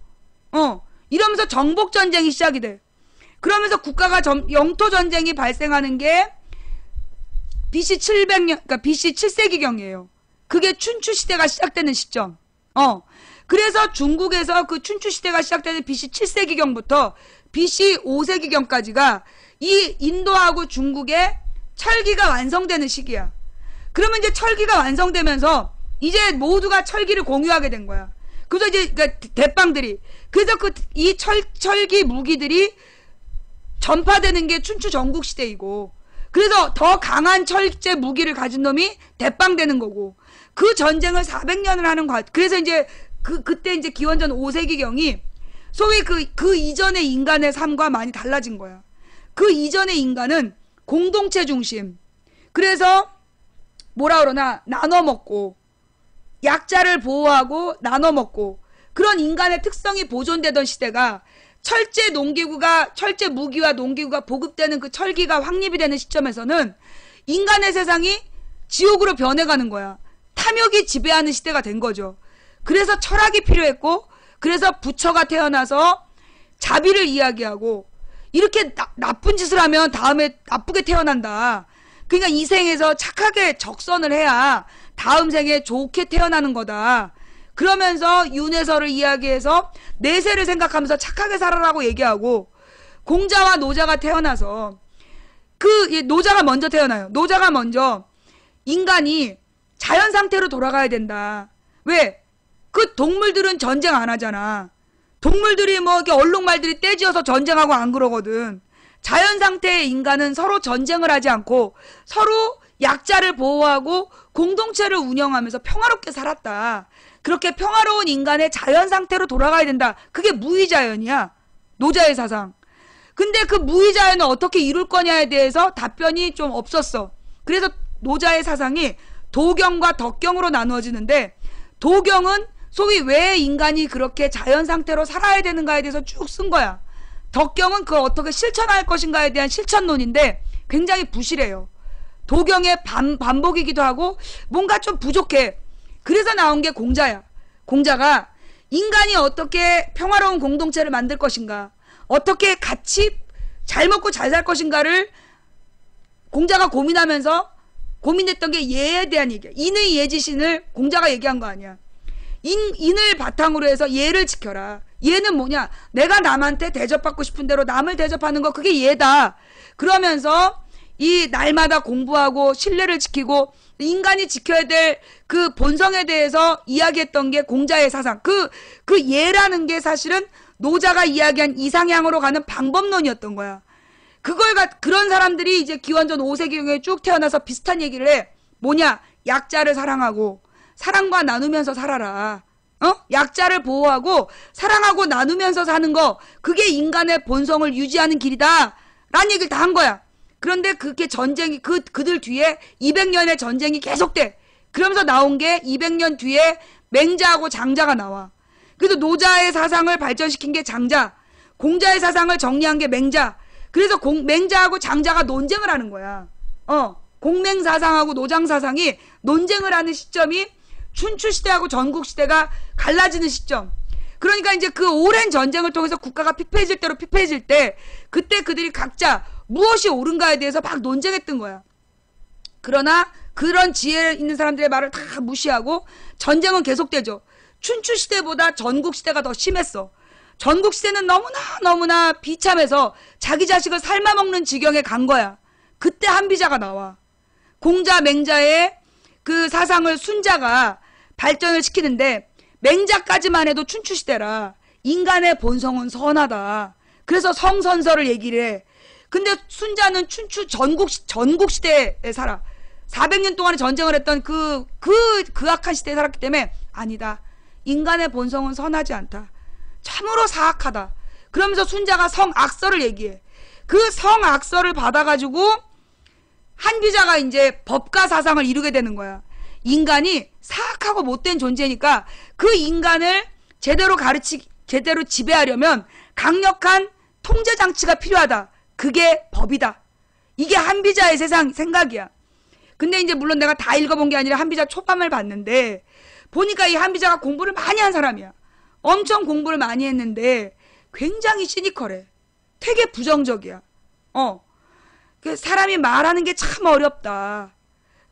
이러면서 정복전쟁이 시작이 돼. 그러면서 국가가 영토전쟁이 발생하는 게 BC 700년, 그러니까 BC 7세기경이에요. 그게 춘추 시대가 시작되는 시점. 그래서 중국에서 그 춘추 시대가 시작되는 BC 7세기경부터 BC 5세기경까지가 이 인도하고 중국의 철기가 완성되는 시기야. 그러면 이제 철기가 완성되면서 이제 모두가 철기를 공유하게 된 거야. 그래서 이제 그러니까 대빵들이 그래서 이 철기 무기들이 전파되는 게 춘추 전국 시대이고, 그래서 더 강한 철제 무기를 가진 놈이 대빵되는 거고, 그 전쟁을 400년을 하는 그래서 이제 그때 이제 기원전 5세기경이 소위 그 이전의 인간의 삶과 많이 달라진 거야. 그 이전의 인간은 공동체 중심. 그래서 뭐라 그러나 나눠 먹고 약자를 보호하고 나눠 먹고 그런 인간의 특성이 보존되던 시대가 철제 무기와 농기구가 보급되는 그 철기가 확립이 되는 시점에서는 인간의 세상이 지옥으로 변해가는 거야. 탐욕이 지배하는 시대가 된 거죠. 그래서 철학이 필요했고, 그래서 부처가 태어나서 자비를 이야기하고, 이렇게 나쁜 짓을 하면 다음에 나쁘게 태어난다. 그러니까 이 생에서 착하게 적선을 해야 다음 생에 좋게 태어나는 거다. 그러면서 윤회설을 이야기해서 내세를 생각하면서 착하게 살아라고 얘기하고, 공자와 노자가 태어나서 노자가 먼저 태어나요. 노자가 먼저 인간이 자연 상태로 돌아가야 된다. 왜? 그 동물들은 전쟁 안 하잖아. 동물들이 뭐 이렇게 얼룩말들이 떼지어서 전쟁하고 안 그러거든. 자연 상태의 인간은 서로 전쟁을 하지 않고 서로 약자를 보호하고 공동체를 운영하면서 평화롭게 살았다. 그렇게 평화로운 인간의 자연 상태로 돌아가야 된다. 그게 무의자연이야. 노자의 사상. 근데 그 무의자연을 어떻게 이룰 거냐에 대해서 답변이 좀 없었어. 그래서 노자의 사상이 도경과 덕경으로 나누어지는데, 도경은 소위 왜 인간이 그렇게 자연 상태로 살아야 되는가에 대해서 쭉 쓴 거야. 덕경은 그걸 어떻게 실천할 것인가에 대한 실천론인데 굉장히 부실해요. 도경의 반복이기도 하고 뭔가 좀 부족해. 그래서 나온 게 공자야. 공자가 인간이 어떻게 평화로운 공동체를 만들 것인가, 어떻게 같이 잘 먹고 잘 살 것인가를 공자가 고민했던 게 예에 대한 얘기야. 인의 예지신을 공자가 얘기한 거 아니야. 인을 바탕으로 해서 예를 지켜라. 예는 뭐냐? 내가 남한테 대접받고 싶은 대로 남을 대접하는 거, 그게 예다. 그러면서 이 날마다 공부하고 신뢰를 지키고 인간이 지켜야 될 그 본성에 대해서 이야기했던 게 공자의 사상. 그 예라는 게 사실은 노자가 이야기한 이상향으로 가는 방법론이었던 거야. 그런 사람들이 이제 기원전 5세기경에 쭉 태어나서 비슷한 얘기를 해. 뭐냐? 약자를 사랑하고 사랑과 나누면서 살아라. 약자를 보호하고 사랑하고 나누면서 사는 거, 그게 인간의 본성을 유지하는 길이다. 라는 얘기를 다 한 거야. 그런데 그게 전쟁이, 그들 뒤에 200년의 전쟁이 계속돼. 그러면서 나온 게 200년 뒤에 맹자하고 장자가 나와. 그래서 노자의 사상을 발전시킨 게 장자, 공자의 사상을 정리한 게 맹자. 그래서 맹자하고 장자가 논쟁을 하는 거야. 공맹사상하고 노장사상이 논쟁을 하는 시점이 춘추시대하고 전국시대가 갈라지는 시점. 그러니까 이제 그 오랜 전쟁을 통해서 국가가 피폐해질 대로 피폐해질 때, 그때 그들이 각자 무엇이 옳은가에 대해서 막 논쟁했던 거야. 그러나 그런 지혜 있는 사람들의 말을 다 무시하고 전쟁은 계속되죠. 춘추시대보다 전국시대가 더 심했어. 전국시대는 너무나 비참해서 자기 자식을 삶아먹는 지경에 간 거야. 그때 한비자가 나와. 공자, 맹자의 그 사상을 순자가 발전을 시키는데, 맹자까지만 해도 춘추시대라. 인간의 본성은 선하다. 그래서 성선설을 얘기를 해. 근데 순자는 춘추 전국시대에 살아. 400년 동안의 전쟁을 했던 그 악한 시대에 살았기 때문에, 아니다. 인간의 본성은 선하지 않다. 참으로 사악하다. 그러면서 순자가 성악설을 얘기해. 그 성악설을 받아가지고 한비자가 이제 법가 사상을 이루게 되는 거야. 인간이 사악하고 못된 존재니까 그 인간을 제대로 지배하려면 강력한 통제 장치가 필요하다. 그게 법이다. 이게 한비자의 생각이야. 근데 이제 물론 내가 다 읽어본 게 아니라 한비자 초반을 봤는데, 보니까 이 한비자가 공부를 많이 한 사람이야. 엄청 공부를 많이 했는데 굉장히 시니컬해. 되게 부정적이야. 사람이 말하는 게 참 어렵다.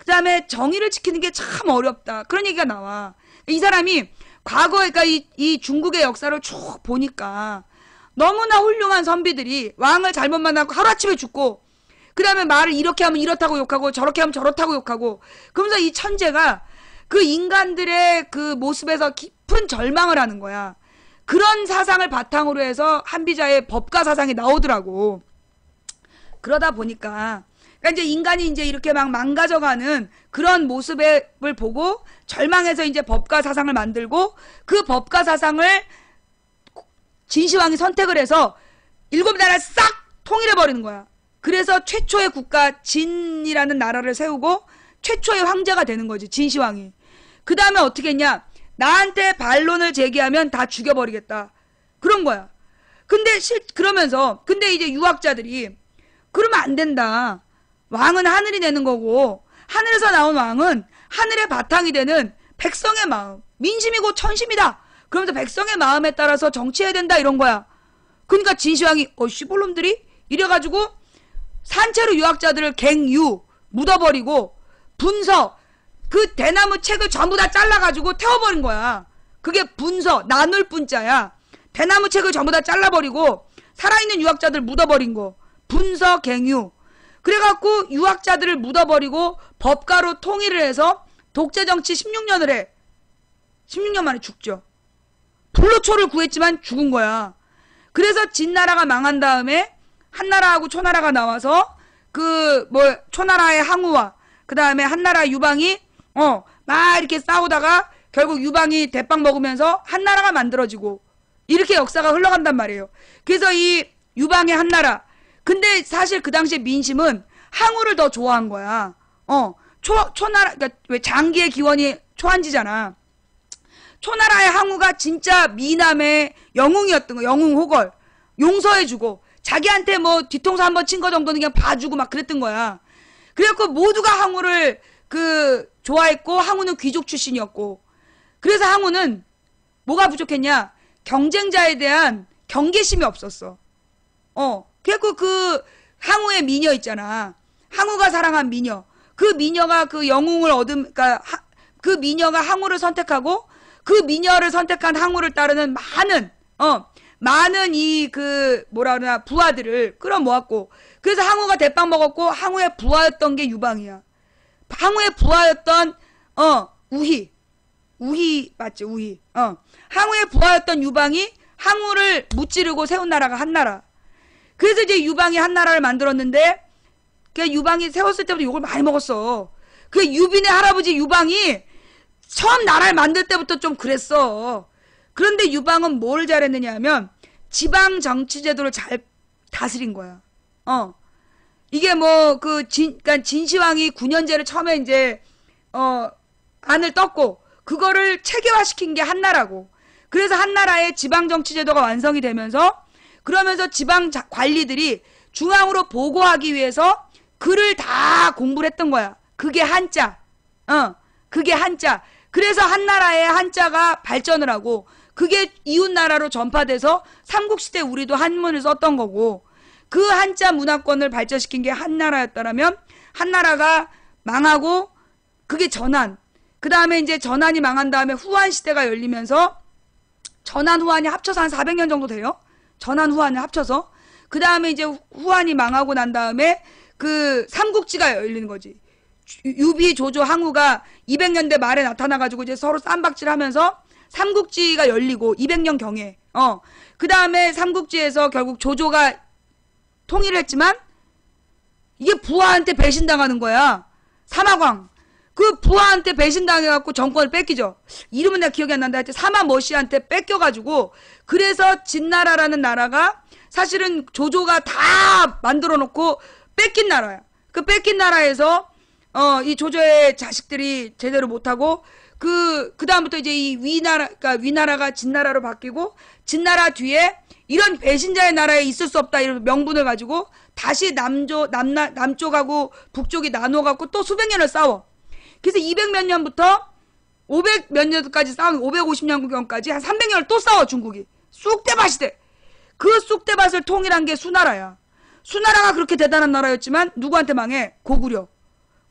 그 다음에 정의를 지키는 게 참 어렵다. 그런 얘기가 나와. 이 사람이 과거에, 그러니까 이 중국의 역사를 쭉 보니까 너무나 훌륭한 선비들이 왕을 잘못 만나고 하루아침에 죽고, 그 다음에 말을 이렇게 하면 이렇다고 욕하고 저렇게 하면 저렇다고 욕하고, 그러면서 이 천재가 그 인간들의 그 모습에서 깊은 절망을 하는 거야. 그런 사상을 바탕으로 해서 한비자의 법가 사상이 나오더라고. 그러다 보니까 그러니까 이제 인간이 이제 이렇게 막 망가져가는 그런 모습을 보고 절망해서 이제 법가 사상을 만들고, 그 법가 사상을 진시황이 선택을 해서 7나라를 싹 통일해버리는 거야. 그래서 최초의 국가 진이라는 나라를 세우고 최초의 황제가 되는 거지, 진시황이. 그 다음에 어떻게 했냐? 나한테 반론을 제기하면 다 죽여버리겠다. 그런 거야. 근데 이제 유학자들이 그러면 안 된다. 왕은 하늘이 내는 거고, 하늘에서 나온 왕은 하늘의 바탕이 되는 백성의 마음, 민심이고 천심이다. 그러면서 백성의 마음에 따라서 정치해야 된다, 이런 거야. 그러니까 진시황이 씨볼놈들이 이래가지고 산채로 유학자들을 갱유 묻어버리고 분서, 그 대나무 책을 전부 다 잘라가지고 태워버린 거야. 그게 분서, 나눌 분자야. 대나무 책을 전부 다 잘라버리고 살아있는 유학자들 묻어버린 거. 분서 갱유. 그래갖고 유학자들을 묻어버리고 법가로 통일을 해서 독재정치 16년을 해. 16년 만에 죽죠. 불로초를 구했지만 죽은 거야. 그래서 진나라가 망한 다음에 한나라하고 초나라가 나와서 초나라의 항우와 그 다음에 한나라 유방이 막 이렇게 싸우다가 결국 유방이 대빵 먹으면서 한나라가 만들어지고, 이렇게 역사가 흘러간단 말이에요. 그래서 이 유방의 한나라. 근데 사실 그 당시에 민심은 항우를 더 좋아한 거야. 초나라, 그러니까 왜 장기의 기원이 초한지잖아. 초나라의 항우가 진짜 미남의 영웅이었던 거, 영웅호걸. 용서해주고, 자기한테 뭐 뒤통수 한번 친 거 정도는 그냥 봐주고 막 그랬던 거야. 그래갖고 모두가 항우를 좋아했고, 항우는 귀족 출신이었고. 그래서 항우는 뭐가 부족했냐? 경쟁자에 대한 경계심이 없었어. 그래갖고 그 항우의 미녀 있잖아. 항우가 사랑한 미녀. 그 미녀가 그 영웅을 그러니까 그 미녀가 항우를 선택하고, 그 미녀를 선택한 항우를 따르는 많은 부하들을 끌어모았고, 그래서 항우가 대빵 먹었고, 항우의 부하였던 게 유방이야. 항우의 부하였던 우희 맞지, 우희. 항우의 부하였던 유방이 항우를 무찌르고 세운 나라가 한나라. 그래서 이제 유방이 한나라를 만들었는데, 그 유방이 세웠을 때부터 욕을 많이 먹었어. 그 유빈의 할아버지 유방이 처음 나라를 만들 때부터 좀 그랬어. 그런데 유방은 뭘 잘했느냐 하면 지방 정치 제도를 잘 다스린 거야. 이게 그러니까 진시황이 9년제를 처음에 이제 안을 떴고, 그거를 체계화시킨 게 한나라고. 그래서 한나라의 지방 정치 제도가 완성이 되면서, 그러면서 지방 관리들이 중앙으로 보고하기 위해서 글을 다 공부를 했던 거야. 그게 한자. 그게 한자. 그래서 한나라의 한자가 발전을 하고, 그게 이웃나라로 전파돼서 삼국시대 우리도 한문을 썼던 거고, 그 한자 문화권을 발전시킨 게 한나라였다라면, 한나라가 망하고, 그게 전한. 그 다음에 이제 전한이 망한 다음에 후한 시대가 열리면서, 전한 후한이 합쳐서 한 400년 정도 돼요. 전한 후한을 합쳐서. 그 다음에 이제 후한이 망하고 난 다음에 그 삼국지가 열리는 거지. 유비, 조조, 항우가 200년대 말에 나타나가지고 이제 서로 쌈박질 하면서 삼국지가 열리고 200년 경에. 그 다음에 삼국지에서 결국 조조가 통일을 했지만, 이게 부하한테 배신당하는 거야. 사마광. 그 부하한테 배신당해갖고 정권을 뺏기죠. 이름은 내가 기억이 안 난다. 하여튼 사마머시한테 뺏겨가지고, 그래서 진나라라는 나라가 사실은 조조가 다 만들어 놓고 뺏긴 나라야. 그 뺏긴 나라에서 이 조조의 자식들이 제대로 못하고, 그 다음부터 이제 이 그러니까 위나라가 진나라로 바뀌고, 진나라 뒤에 이런 배신자의 나라에 있을 수 없다 이런 명분을 가지고 다시 남쪽하고 북쪽이 나눠갖고 또 수백 년을 싸워. 그래서 200몇 년부터 500몇 년까지 싸우는 550년경까지 한 300년을 또 싸워 중국이. 쑥대밭이 돼. 그 쑥대밭을 통일한 게 수나라야. 수나라가 그렇게 대단한 나라였지만 누구한테 망해? 고구려.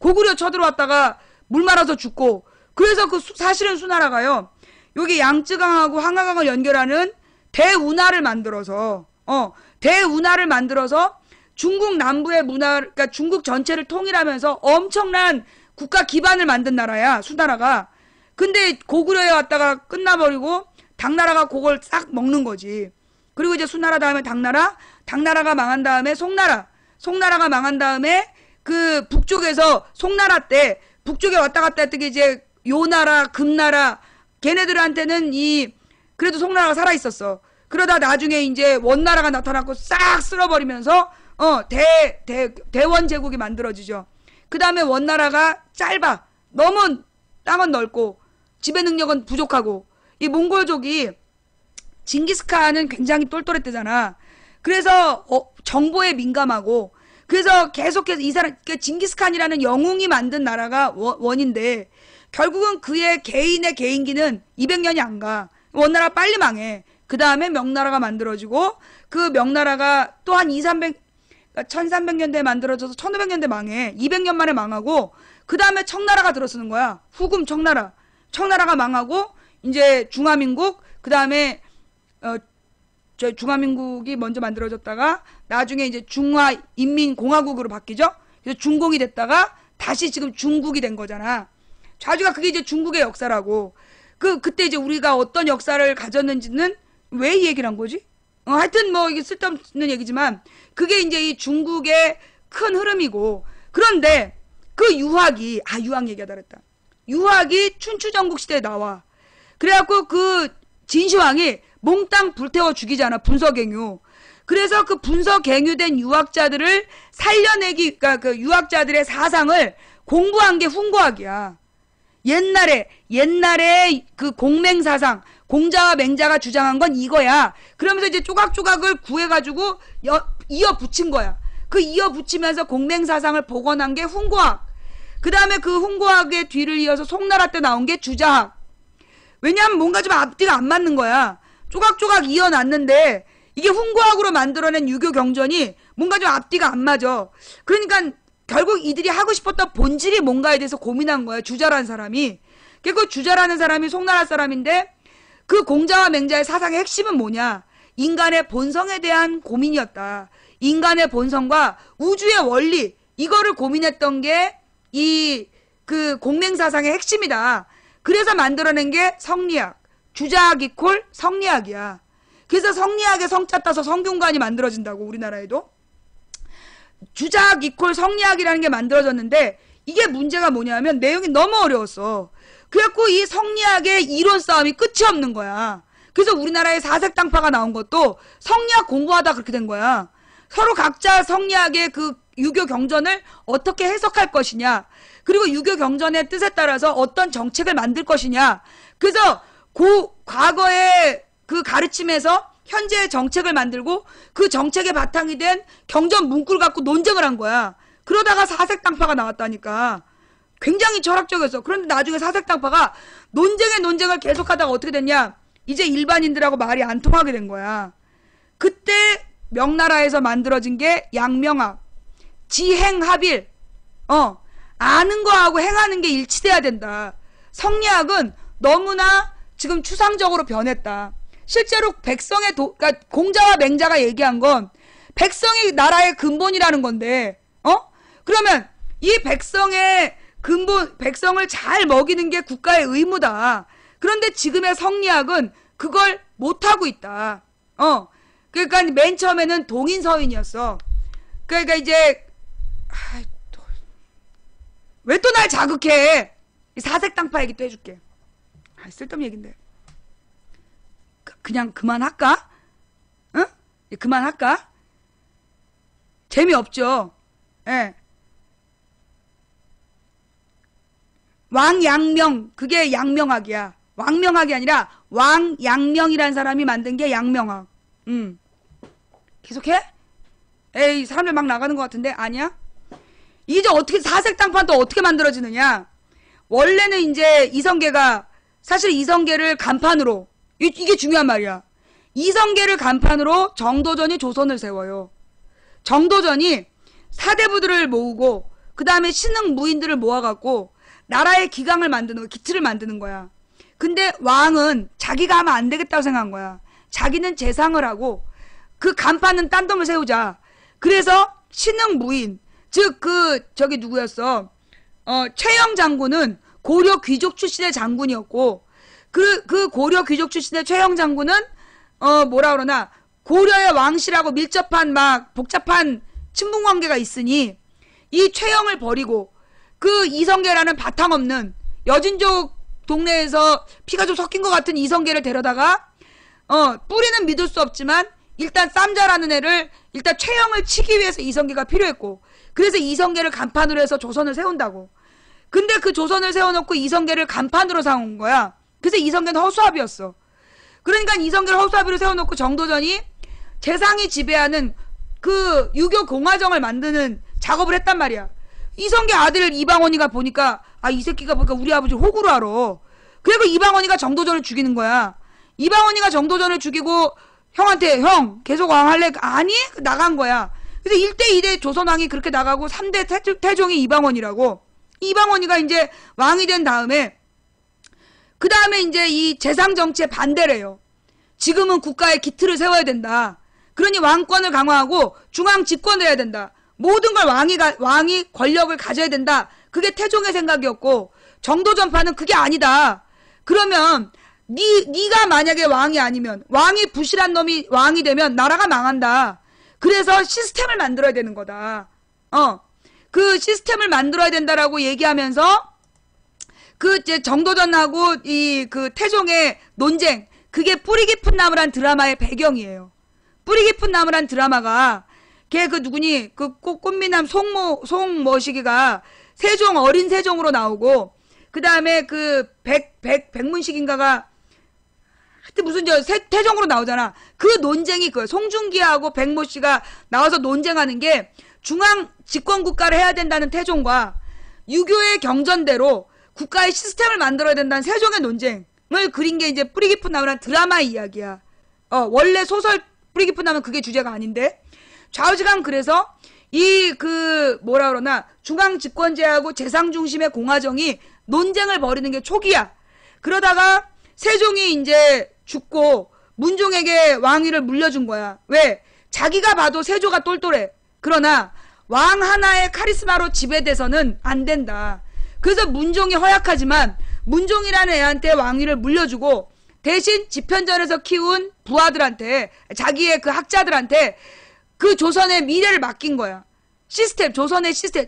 고구려 쳐들어왔다가 물 말아서 죽고, 그래서 사실은 수나라가요, 여기 양쯔강하고 한라강을 연결하는 대운하를 만들어서 중국 남부의 문화, 그러니까 중국 전체를 통일하면서 엄청난 국가 기반을 만든 나라야, 수나라가. 근데 고구려에 왔다가 끝나버리고 당나라가 그걸 싹 먹는 거지. 그리고 이제 수나라 다음에 당나라가 망한 다음에 송나라가 망한 다음에 그 북쪽에서 송나라 때 북쪽에 왔다 갔다 했던 게 이제 요나라, 금나라, 걔네들한테는 그래도 송나라가 살아있었어. 그러다 나중에 이제 원나라가 나타났고 싹 쓸어버리면서 대원 제국이 만들어지죠. 그 다음에 원나라가 짧아. 너무 땅은 넓고 지배 능력은 부족하고, 이 몽골족이 징기스칸은 굉장히 똘똘했대잖아. 그래서 정보에 민감하고, 그래서 계속해서 이 사람, 그러니까 징기스칸이라는 영웅이 만든 나라가 원인데, 결국은 그의 개인의 개인기는 200년이 안 가. 원나라 빨리 망해. 그 다음에 명나라가 만들어지고, 그 명나라가 또 한 1300년대에 만들어져서 1500년대 망해. 200년 만에 망하고, 그 다음에 청나라가 들어서는 거야. 후금 청나라가 망하고, 이제 중화민국, 그 다음에 중화민국이 먼저 만들어졌다가 나중에 이제 중화인민공화국으로 바뀌죠. 그래서 중공이 됐다가 다시 지금 중국이 된 거잖아. 좌주가 그게 이제 중국의 역사라고. 그때 이제 우리가 어떤 역사를 가졌는지는 왜 이 얘기를 한 거지? 하여튼 뭐 이게 쓸데없는 얘기지만 그게 이제 이 중국의 큰 흐름이고. 그런데 그 유학 얘기하다 그랬다. 유학이 춘추전국 시대에 나와. 그래갖고 그 진시황이 몽땅 불태워 죽이잖아, 분서갱유. 그래서 그 분서갱유된 유학자들을 살려내기, 그러니까 그 유학자들의 사상을 공부한 게 훈고학이야. 옛날에 그 공맹사상, 공자와 맹자가 주장한 건 이거야. 그러면서 이제 조각조각을 구해가지고 이어 붙인 거야. 그 이어 붙이면서 공맹사상을 복원한 게 훈고학. 그 다음에 그 훈고학의 뒤를 이어서 송나라 때 나온 게 주자학. 왜냐하면 뭔가 좀 앞뒤가 안 맞는 거야. 조각조각 이어놨는데 이게 훈고학으로 만들어낸 유교 경전이 뭔가 좀 앞뒤가 안 맞아. 그러니까 결국 이들이 하고 싶었던 본질이 뭔가에 대해서 고민한 거야, 주자라는 사람이. 그 주자라는 사람이 송나라 사람인데 그 공자와 맹자의 사상의 핵심은 뭐냐? 인간의 본성에 대한 고민이었다. 인간의 본성과 우주의 원리, 이거를 고민했던 게 그 공맹사상의 핵심이다. 그래서 만들어낸 게 성리학. 주자학 이퀄 성리학이야. 그래서 성리학의 성자 따서 성균관이 만들어진다고, 우리나라에도. 주자학 이퀄 성리학이라는 게 만들어졌는데 이게 문제가 뭐냐면 내용이 너무 어려웠어. 그래갖고 이 성리학의 이론 싸움이 끝이 없는 거야. 그래서 우리나라에 사색당파가 나온 것도 성리학 공부하다 그렇게 된 거야. 서로 각자 성리학의 그 유교 경전을 어떻게 해석할 것이냐, 그리고 유교 경전의 뜻에 따라서 어떤 정책을 만들 것이냐. 그래서 과거의 그 가르침에서 현재의 정책을 만들고 그 정책의 바탕이 된 경전 문구를 갖고 논쟁을 한 거야. 그러다가 사색당파가 나왔다니까. 굉장히 철학적이었어. 그런데 나중에 사색당파가 논쟁을 계속하다가 어떻게 됐냐, 이제 일반인들하고 말이 안 통하게 된 거야. 그때 명나라에서 만들어진 게 양명학. 지행합일. 아는 거하고 행하는 게 일치돼야 된다. 성리학은 너무나 지금 추상적으로 변했다. 실제로 그러니까 공자와 맹자가 얘기한 건 백성이 나라의 근본이라는 건데, 그러면 이 백성의 근본, 백성을 잘 먹이는 게 국가의 의무다. 그런데 지금의 성리학은 그걸 못하고 있다. 그러니까 맨 처음에는 동인서인이었어. 그러니까 이제 왜 또 날 자극해? 사색당파 얘기 또 해줄게. 쓸데없는 얘긴데. 그냥 그만할까? 응? 그만할까? 재미없죠. 예. 왕양명, 그게 양명학이야. 왕명학이 아니라 왕양명이라는 사람이 만든 게 양명학. 계속해? 에이, 사람들 막 나가는 것 같은데? 아니야? 이제 어떻게, 사색당파는 또 어떻게 만들어지느냐? 원래는 이제 사실 이성계를 간판으로, 이게 중요한 말이야. 이성계를 간판으로 정도전이 조선을 세워요. 정도전이 사대부들을 모으고 그 다음에 신흥 무인들을 모아갖고 나라의 기강을 만드는 거, 기틀을 만드는 거야. 근데 왕은 자기가 하면 안 되겠다고 생각한 거야. 자기는 재상을 하고 그 간판은 딴 놈을 세우자. 그래서 신흥 무인, 즉 저기 누구였어? 최영 장군은 고려 귀족 출신의 장군이었고 그 고려 귀족 출신의 최영 장군은 뭐라 그러나 고려의 왕실하고 밀접한 막 복잡한 친분 관계가 있으니 이 최영을 버리고 그 이성계라는 바탕 없는 여진족 동네에서 피가 좀 섞인 것 같은 이성계를 데려다가 뿌리는 믿을 수 없지만 일단 쌈자라는 애를 일단 최영을 치기 위해서 이성계가 필요했고 그래서 이성계를 간판으로 해서 조선을 세운다고. 근데 그 조선을 세워놓고 이성계를 간판으로 세운 거야. 그래서 이성계는 허수아비였어. 그러니까 이성계를 허수아비로 세워놓고 정도전이 재상이 지배하는 그 유교 공화정을 만드는 작업을 했단 말이야. 이성계 아들 이방원이가 보니까 이 새끼가 보니까 우리 아버지를 호구로 알아. 그리고 이방원이가 정도전을 죽이는 거야. 이방원이가 정도전을 죽이고 형한테 형 계속 왕 할래? 아니 나간 거야. 그래서 1대 2대 조선왕이 그렇게 나가고 3대 태종이 이방원이라고. 이방원이가 이제 왕이 된 다음에 그 다음에 이제 이 재상 정치에 반대를 해요. 지금은 국가의 기틀을 세워야 된다. 그러니 왕권을 강화하고 중앙 집권을 해야 된다. 모든 걸 왕이 권력을 가져야 된다. 그게 태종의 생각이었고 정도전파는 그게 아니다. 그러면 네가 만약에 왕이 아니면 왕이 부실한 놈이 왕이 되면 나라가 망한다. 그래서 시스템을 만들어야 되는 거다. 그 시스템을 만들어야 된다라고 얘기하면서 그 이제 정도전하고 그 태종의 논쟁 그게 뿌리 깊은 나무란 드라마의 배경이에요. 뿌리 깊은 나무란 드라마가 걔 그 누구니 그 꽃미남 송모시기가 세종 어린 세종으로 나오고 그 다음에 그 백문식인가가 하여튼 무슨 태종으로 나오잖아. 그 논쟁이 그거야. 송중기하고 백모씨가 나와서 논쟁하는 게 중앙 집권 국가를 해야 된다는 태종과 유교의 경전대로 국가의 시스템을 만들어야 된다는 세종의 논쟁을 그린 게 이제 뿌리 깊은 나무란 드라마 이야기야. 원래 소설 뿌리 깊은 나무는 그게 주제가 아닌데 좌우지간 그래서 뭐라 그러나 중앙 집권제하고 재상 중심의 공화정이 논쟁을 벌이는 게 초기야. 그러다가 세종이 이제 죽고 문종에게 왕위를 물려준 거야. 왜? 자기가 봐도 세조가 똘똘해. 그러나 왕 하나의 카리스마로 지배돼서는 안 된다. 그래서 문종이 허약하지만 문종이라는 애한테 왕위를 물려주고 대신 집현전에서 키운 부하들한테 자기의 그 학자들한테 그 조선의 미래를 맡긴 거야. 시스템, 조선의 시스템,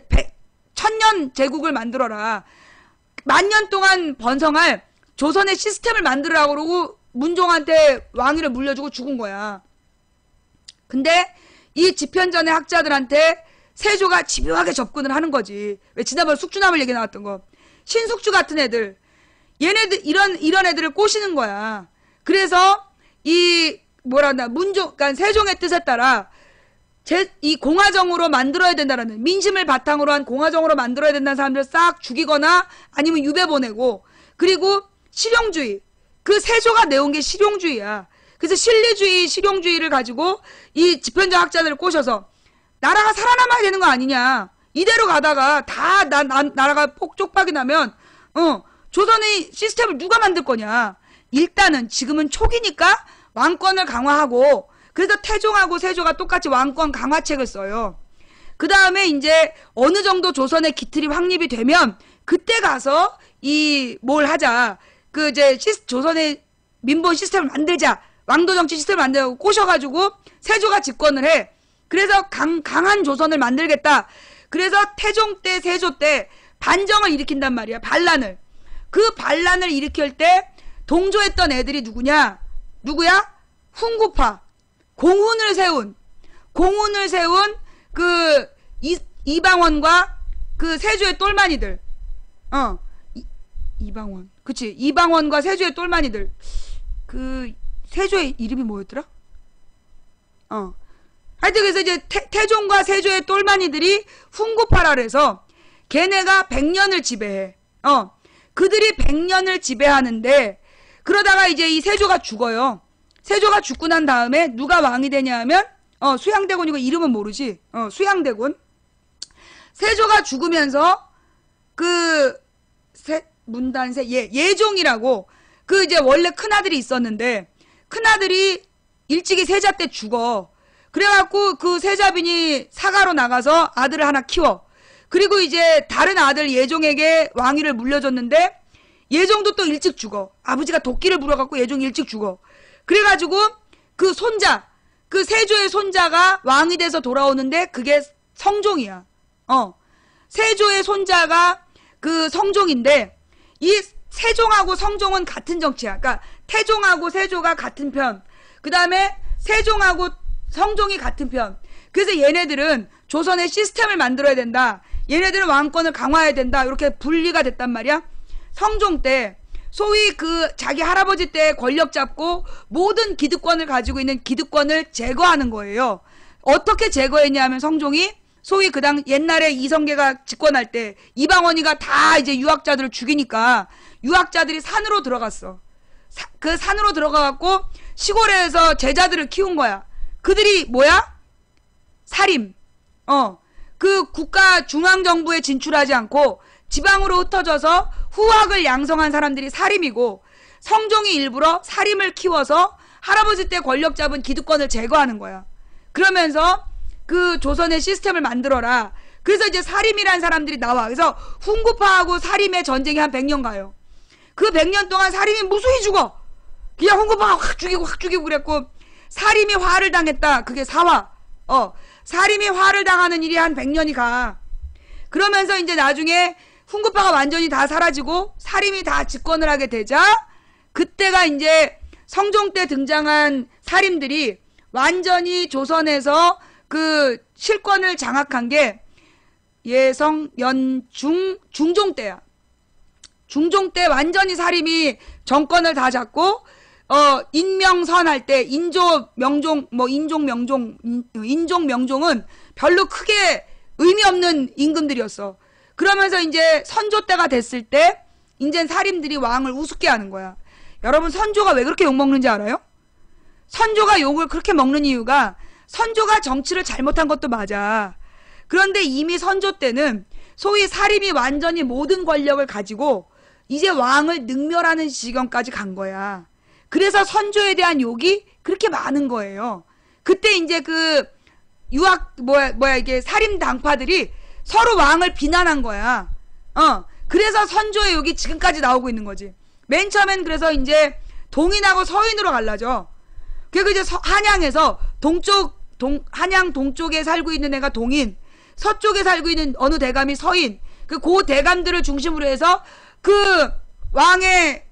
1000년 제국을 만들어라. 10,000년 동안 번성할 조선의 시스템을 만들으라고 그러고 문종한테 왕위를 물려주고 죽은 거야. 근데 이 집현전의 학자들한테 세조가 집요하게 접근을 하는 거지. 왜 지난번에 숙주나물 얘기 나왔던 거. 신숙주 같은 애들. 얘네들 이런 애들을 꼬시는 거야. 그래서 그러니까 세종의 뜻에 따라 이 공화정으로 만들어야 된다라는 민심을 바탕으로 한 공화정으로 만들어야 된다는 사람들 싹 죽이거나 아니면 유배 보내고 그리고 실용주의. 그 세조가 내온 게 실용주의야. 그래서 실리주의, 실용주의를 가지고 이 집현전 학자들을 꼬셔서 나라가 살아남아야 되는 거 아니냐. 이대로 가다가 다 나라가 쪽박이 나면 조선의 시스템을 누가 만들 거냐. 일단은 지금은 초기니까 왕권을 강화하고 그래서 태종하고 세조가 똑같이 왕권 강화책을 써요. 그 다음에 이제 어느 정도 조선의 기틀이 확립이 되면 그때 가서 뭘 하자. 조선의 민본 시스템을 만들자. 왕도 정치 시스템을 만들자고 꼬셔가지고 세조가 집권을 해. 그래서 강한 조선을 만들겠다. 그래서 태종 때, 세조 때 반정을 일으킨단 말이야. 반란을. 그 반란을 일으킬 때 동조했던 애들이 누구야? 훈구파. 공훈을 세운 그 이방원과 그 세조의 똘마니들. 이방원. 그치. 이방원과 세조의 똘마니들. 그 세조의 이름이 뭐였더라? 하여튼 그래서 이제 태종과 세조의 똘마니들이 훈구파라 그래서 걔네가 100년을 지배해. 그들이 100년을 지배하는데 그러다가 이제 이 세조가 죽어요. 세조가 죽고 난 다음에 누가 왕이 되냐 하면 수양대군이고 이름은 모르지. 수양대군. 세조가 죽으면서 그 문단세 예종이라고 그 이제 원래 큰아들이 있었는데 큰아들이 일찍이 세자 때 죽어. 그래갖고 그 세자빈이 사가로 나가서 아들을 하나 키워. 그리고 이제 다른 아들 예종에게 왕위를 물려줬는데 예종도 또 일찍 죽어. 아버지가 도끼를 물어갖고 예종이 일찍 죽어. 그래가지고 그 손자, 그 세조의 손자가 왕이 돼서 돌아오는데 그게 성종이야. 세조의 손자가 그 성종인데 이 세종하고 성종은 같은 정치야. 그러니까 태종하고 세조가 같은 편. 그 다음에 세종하고 성종이 같은 편. 그래서 얘네들은 조선의 시스템을 만들어야 된다. 얘네들은 왕권을 강화해야 된다. 이렇게 분리가 됐단 말이야. 성종 때 소위 그 자기 할아버지 때 권력 잡고 모든 기득권을 가지고 있는 기득권을 제거하는 거예요. 어떻게 제거했냐면 성종이 소위 그 당 옛날에 이성계가 집권할 때 이방원이가 다 이제 유학자들을 죽이니까 유학자들이 산으로 들어갔어. 그 산으로 들어가갖고 시골에서 제자들을 키운 거야. 그들이 뭐야? 사림. 그 국가 중앙정부에 진출하지 않고 지방으로 흩어져서 후학을 양성한 사람들이 사림이고 성종이 일부러 사림을 키워서 할아버지 때 권력 잡은 기득권을 제거하는 거야. 그러면서 그 조선의 시스템을 만들어라. 그래서 이제 사림이란 사람들이 나와. 그래서 훈구파하고 사림의 전쟁이 한 100년 가요. 그 100년 동안 사림이 무수히 죽어. 그냥 훈구파가 확 죽이고 그랬고 사림이 화를 당했다. 그게 사화. 사림이 화를 당하는 일이 한 100년이 가. 그러면서 이제 나중에 훈구파가 완전히 다 사라지고 사림이 다 집권을 하게 되자 그때가 이제 성종 때 등장한 사림들이 완전히 조선에서 그 실권을 장악한 게 예성, 연, 중종 때야. 중종 때 완전히 사림이 정권을 다 잡고 인명선 할 때 인종 명종은 별로 크게 의미 없는 임금들이었어. 그러면서 이제 선조 때가 됐을 때 이제 사림들이 왕을 우습게 하는 거야. 여러분 선조가 왜 그렇게 욕먹는지 알아요? 선조가 욕을 그렇게 먹는 이유가 선조가 정치를 잘못한 것도 맞아. 그런데 이미 선조 때는 소위 사림이 완전히 모든 권력을 가지고 이제 왕을 능멸하는 지경까지 간 거야. 그래서 선조에 대한 욕이 그렇게 많은 거예요. 그때 이제 그 이게 사림 당파들이 서로 왕을 비난한 거야. 그래서 선조의 욕이 지금까지 나오고 있는 거지. 맨 처음엔 그래서 이제 동인하고 서인으로 갈라져. 그리고 이제 한양에서 한양 동쪽에 살고 있는 애가 동인, 서쪽에 살고 있는 어느 대감이 서인. 고 대감들을 중심으로 해서 그 왕의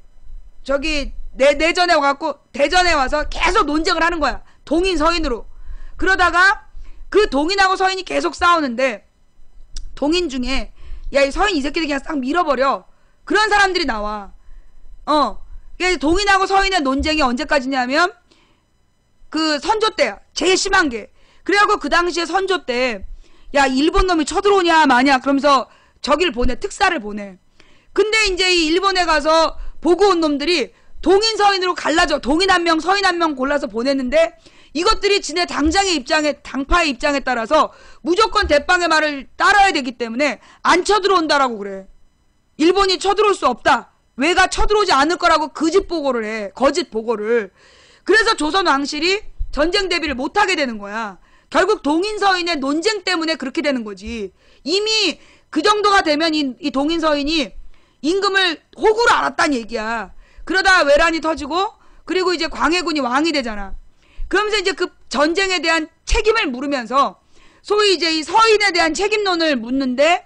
내전에 와갖고 대전에 와서 계속 논쟁을 하는 거야. 동인 서인으로. 그러다가 그 동인하고 서인이 계속 싸우는데 동인 중에 야 이 서인 이 새끼들 그냥 싹 밀어버려. 그런 사람들이 나와. 동인하고 서인의 논쟁이 언제까지냐면 그 선조 때야. 제일 심한 게. 그래갖고 그 당시에 선조 때 야 일본 놈이 쳐들어오냐 마냐 그러면서 특사를 보내. 근데 이제 이 일본에 가서 보고 온 놈들이 동인 서인으로 갈라져. 동인 한 명 서인 한 명 골라서 보냈는데 이것들이 지네 당파의 입장에 따라서 무조건 대빵의 말을 따라야 되기 때문에 안 쳐들어온다라고 그래. 일본이 쳐들어올 수 없다. 왜가 쳐들어오지 않을 거라고 거짓 보고를 해. 거짓 보고를. 그래서 조선 왕실이 전쟁 대비를 못하게 되는 거야. 결국 동인 서인의 논쟁 때문에 그렇게 되는 거지. 이미 그 정도가 되면 이 동인 서인이 임금을 호구로 알았단 얘기야. 그러다 외란이 터지고 그리고 이제 광해군이 왕이 되잖아. 그러면서 이제 그 전쟁에 대한 책임을 물으면서 소위 이제 이 서인에 대한 책임론을 묻는데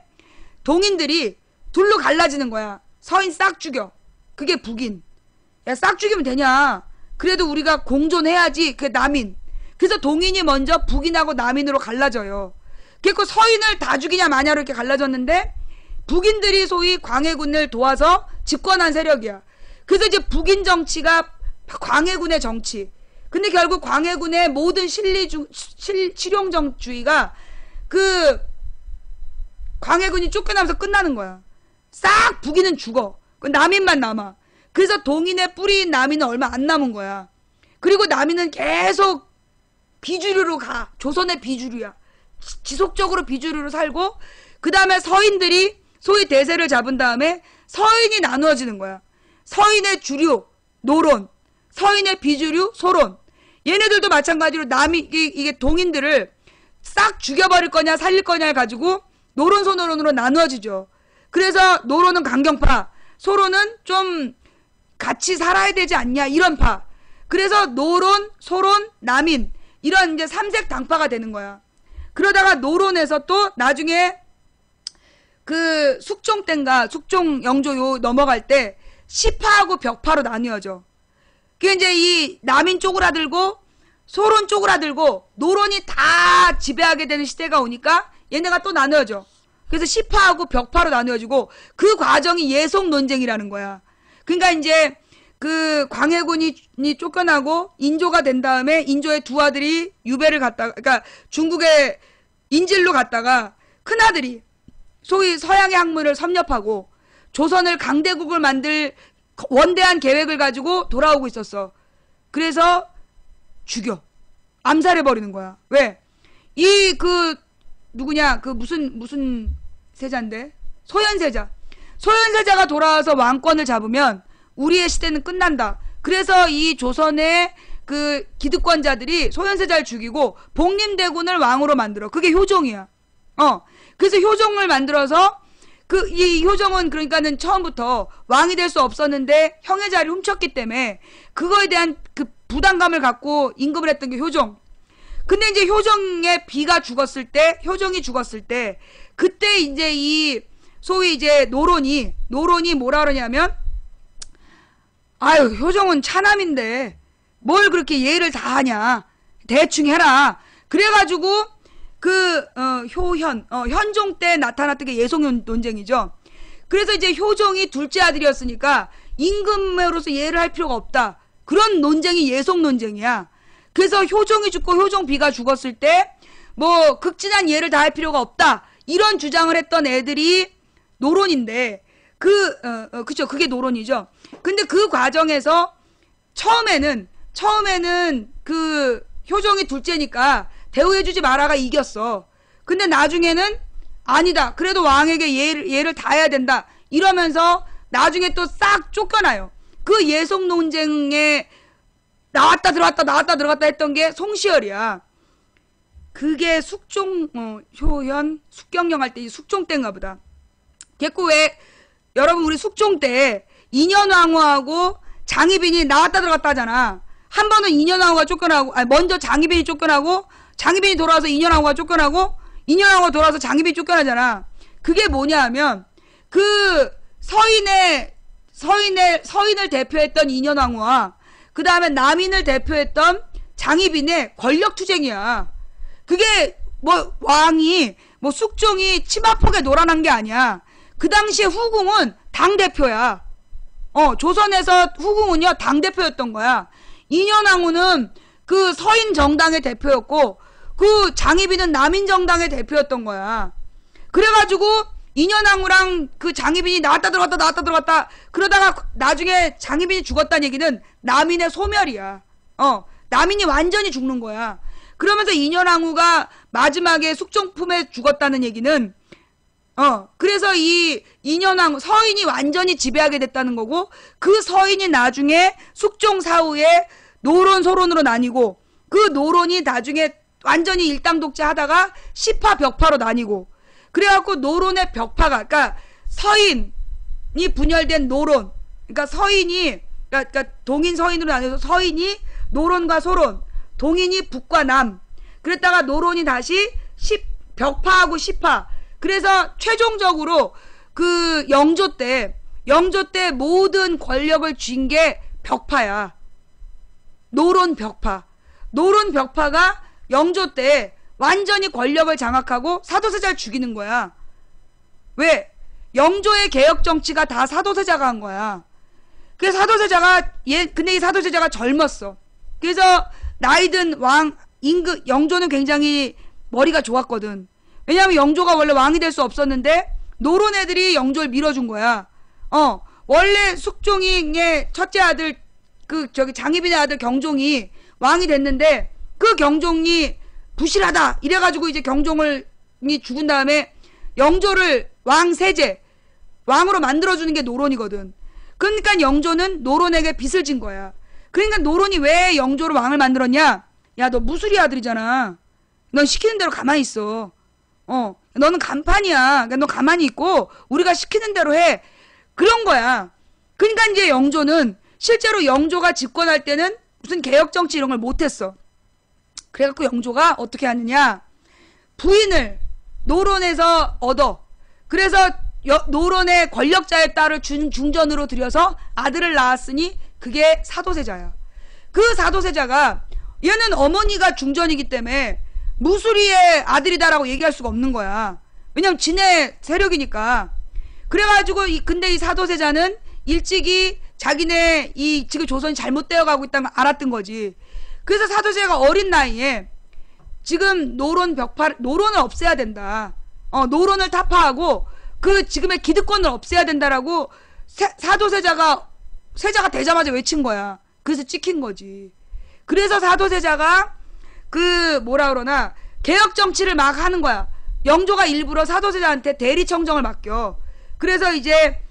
동인들이 둘로 갈라지는 거야. 서인 싹 죽여. 그게 북인. 야 싹 죽이면 되냐. 그래도 우리가 공존해야지. 그게 남인. 그래서 동인이 먼저 북인하고 남인으로 갈라져요. 그리고 서인을 다 죽이냐 마냐로 이렇게 갈라졌는데 북인들이 소위 광해군을 도와서 집권한 세력이야. 그래서 이제 북인 정치가 광해군의 정치. 근데 결국 광해군의 모든 실용정주의가 그 광해군이 쫓겨나면서 끝나는 거야. 싹 북인은 죽어. 남인만 남아. 그래서 동인의 뿌리인 남인은 얼마 안 남은 거야. 그리고 남인은 계속 비주류로 가. 조선의 비주류야. 지속적으로 비주류로 살고 그 다음에 서인들이 소위 대세를 잡은 다음에 서인이 나누어지는 거야. 서인의 주류, 노론, 서인의 비주류, 소론. 얘네들도 마찬가지로 남이, 이게 동인들을 싹 죽여버릴 거냐 살릴 거냐를 가지고 노론, 소노론으로 나누어지죠. 그래서 노론은 강경파, 소론은 좀 같이 살아야 되지 않냐 이런 파. 그래서 노론, 소론, 남인 이런 이제 삼색 당파가 되는 거야. 그러다가 노론에서 또 나중에 그 숙종 땐가 숙종 영조 요 넘어갈 때 시파하고 벽파로 나뉘어져. 그게 이제 이 남인 쪼그라들고 소론 쪼그라들고 노론이 다 지배하게 되는 시대가 오니까 얘네가 또 나뉘어져. 그래서 시파하고 벽파로 나뉘어지고 그 과정이 예속 논쟁이라는 거야. 그러니까 이제 그 광해군이 쫓겨나고 인조가 된 다음에 인조의 두 아들이 유배를 갔다가, 그러니까 중국의 인질로 갔다가 큰 아들이 소위 서양의 학문을 섭렵하고 조선을 강대국을 만들 원대한 계획을 가지고 돌아오고 있었어. 그래서 죽여. 암살해버리는 거야. 왜? 이 누구냐, 무슨 세자인데? 소현세자. 소현세자가 돌아와서 왕권을 잡으면 우리의 시대는 끝난다. 그래서 이 조선의 그 기득권자들이 소현세자를 죽이고 복림대군을 왕으로 만들어. 그게 효종이야. 그래서 효종을 만들어서 이 효종은 그러니까는 처음부터 왕이 될 수 없었는데 형의 자리를 훔쳤기 때문에 그거에 대한 그 부담감을 갖고 임금을 했던 게 효종. 근데 이제 효종의 비가 죽었을 때, 효종이 죽었을 때, 그때 이제 이 소위 이제 노론이 뭐라 그러냐면, 아유, 효종은 차남인데 뭘 그렇게 예의를 다 하냐. 대충 해라. 그래가지고 현종 때 나타났던 게 예속 논쟁이죠. 그래서 이제 효종이 둘째 아들이었으니까 임금으로서 예를 할 필요가 없다. 그런 논쟁이 예속 논쟁이야. 그래서 효종이 죽고 효종비가 죽었을 때 뭐 극진한 예를 다할 필요가 없다. 이런 주장을 했던 애들이 노론인데 그쵸. 그게 노론이죠. 근데 그 과정에서 처음에는 그 효종이 둘째니까 대우해주지 마라가 이겼어. 근데 나중에는 아니다. 그래도 왕에게 예를 다해야 된다. 이러면서 나중에 또 싹 쫓겨나요. 그 예속 논쟁에 나왔다 들어갔다 했던 게 송시열이야. 그게 효현 숙경영 할 때 숙종 때인가 보다. 됐고 왜 여러분 우리 숙종 때 인현왕후하고 장희빈이 나왔다 들어갔다 하잖아. 한 번은 인현왕후가 쫓겨나고, 먼저 장희빈이 쫓겨나고, 장희빈이 돌아와서 인현왕후가 쫓겨나고, 인현왕후가 돌아와서 장희빈이 쫓겨나잖아. 그게 뭐냐 하면 그 서인을 대표했던 인현왕후와 그 다음에 남인을 대표했던 장희빈의 권력투쟁이야. 그게 뭐 왕이 뭐 숙종이 치마폭에 놀아난 게 아니야. 그 당시에 후궁은 당대표야. 조선에서 후궁은요 당대표였던 거야. 인현왕후는 그 서인 정당의 대표였고 그 장희빈은 남인 정당의 대표였던 거야. 그래가지고 인현왕후랑 그 장희빈이 나왔다 들어갔다 그러다가 나중에 장희빈이 죽었다는 얘기는 남인의 소멸이야. 남인이 완전히 죽는 거야. 그러면서 인현왕후가 마지막에 숙종품에 죽었다는 얘기는 그래서 이 인현왕후 서인이 완전히 지배하게 됐다는 거고 그 서인이 나중에 숙종 사후에 노론 소론으로 나뉘고 그 노론이 나중에 완전히 일당 독재하다가 시파 벽파로 나뉘고 그래갖고 노론의 벽파가 그러니까 서인이 분열된 노론 그러니까 서인이 그러니까 동인 서인으로 나뉘어서 서인이 노론과 소론 동인이 북과 남 그랬다가 노론이 다시 벽파하고 시파 그래서 최종적으로 그 영조 때 모든 권력을 쥔 게 벽파야. 노론 벽파가 영조 때 완전히 권력을 장악하고 사도세자를 죽이는 거야. 왜? 영조의 개혁 정치가 다 사도세자가 한 거야. 그래서 근데 이 사도세자가 젊었어. 그래서 나이든 영조는 굉장히 머리가 좋았거든. 왜냐하면 영조가 원래 왕이 될 수 없었는데 노론 애들이 영조를 밀어준 거야. 원래 숙종이의 첫째 아들 장희빈의 아들 경종이 왕이 됐는데 그 경종이 부실하다 이래가지고 이제 경종이 죽은 다음에 영조를 왕세제, 왕으로 만들어주는 게 노론이거든. 그러니까 영조는 노론에게 빚을 진 거야. 그러니까 노론이 왜 영조를 왕을 만들었냐? 야, 너 무수리 아들이잖아. 넌 시키는 대로 가만히 있어. 너는 간판이야. 그러니까 너 가만히 있고 우리가 시키는 대로 해. 그런 거야. 그러니까 이제 영조는 실제로 영조가 집권할 때는 무슨 개혁정치 이런 걸 못했어. 그래갖고 영조가 어떻게 하느냐? 부인을 노론에서 얻어. 그래서 노론의 권력자의 딸을 중전으로 들여서 아들을 낳았으니 그게 사도세자야. 그 사도세자가 얘는 어머니가 중전이기 때문에 무수리의 아들이다라고 얘기할 수가 없는 거야. 왜냐면 진의 세력이니까. 그래가지고 근데 이 사도세자는 일찍이 자기네 이 지금 조선이 잘못되어 가고 있다는 걸 알았던 거지. 그래서 사도세자가 어린 나이에 지금 노론을 없애야 된다. 노론을 타파하고 그 지금의 기득권을 없애야 된다라고 사도세자가 되자마자 외친 거야. 그래서 찍힌 거지. 그래서 사도세자가 그 뭐라 그러나 개혁 정치를 막 하는 거야. 영조가 일부러 사도세자한테 대리청정을 맡겨. 그래서 이제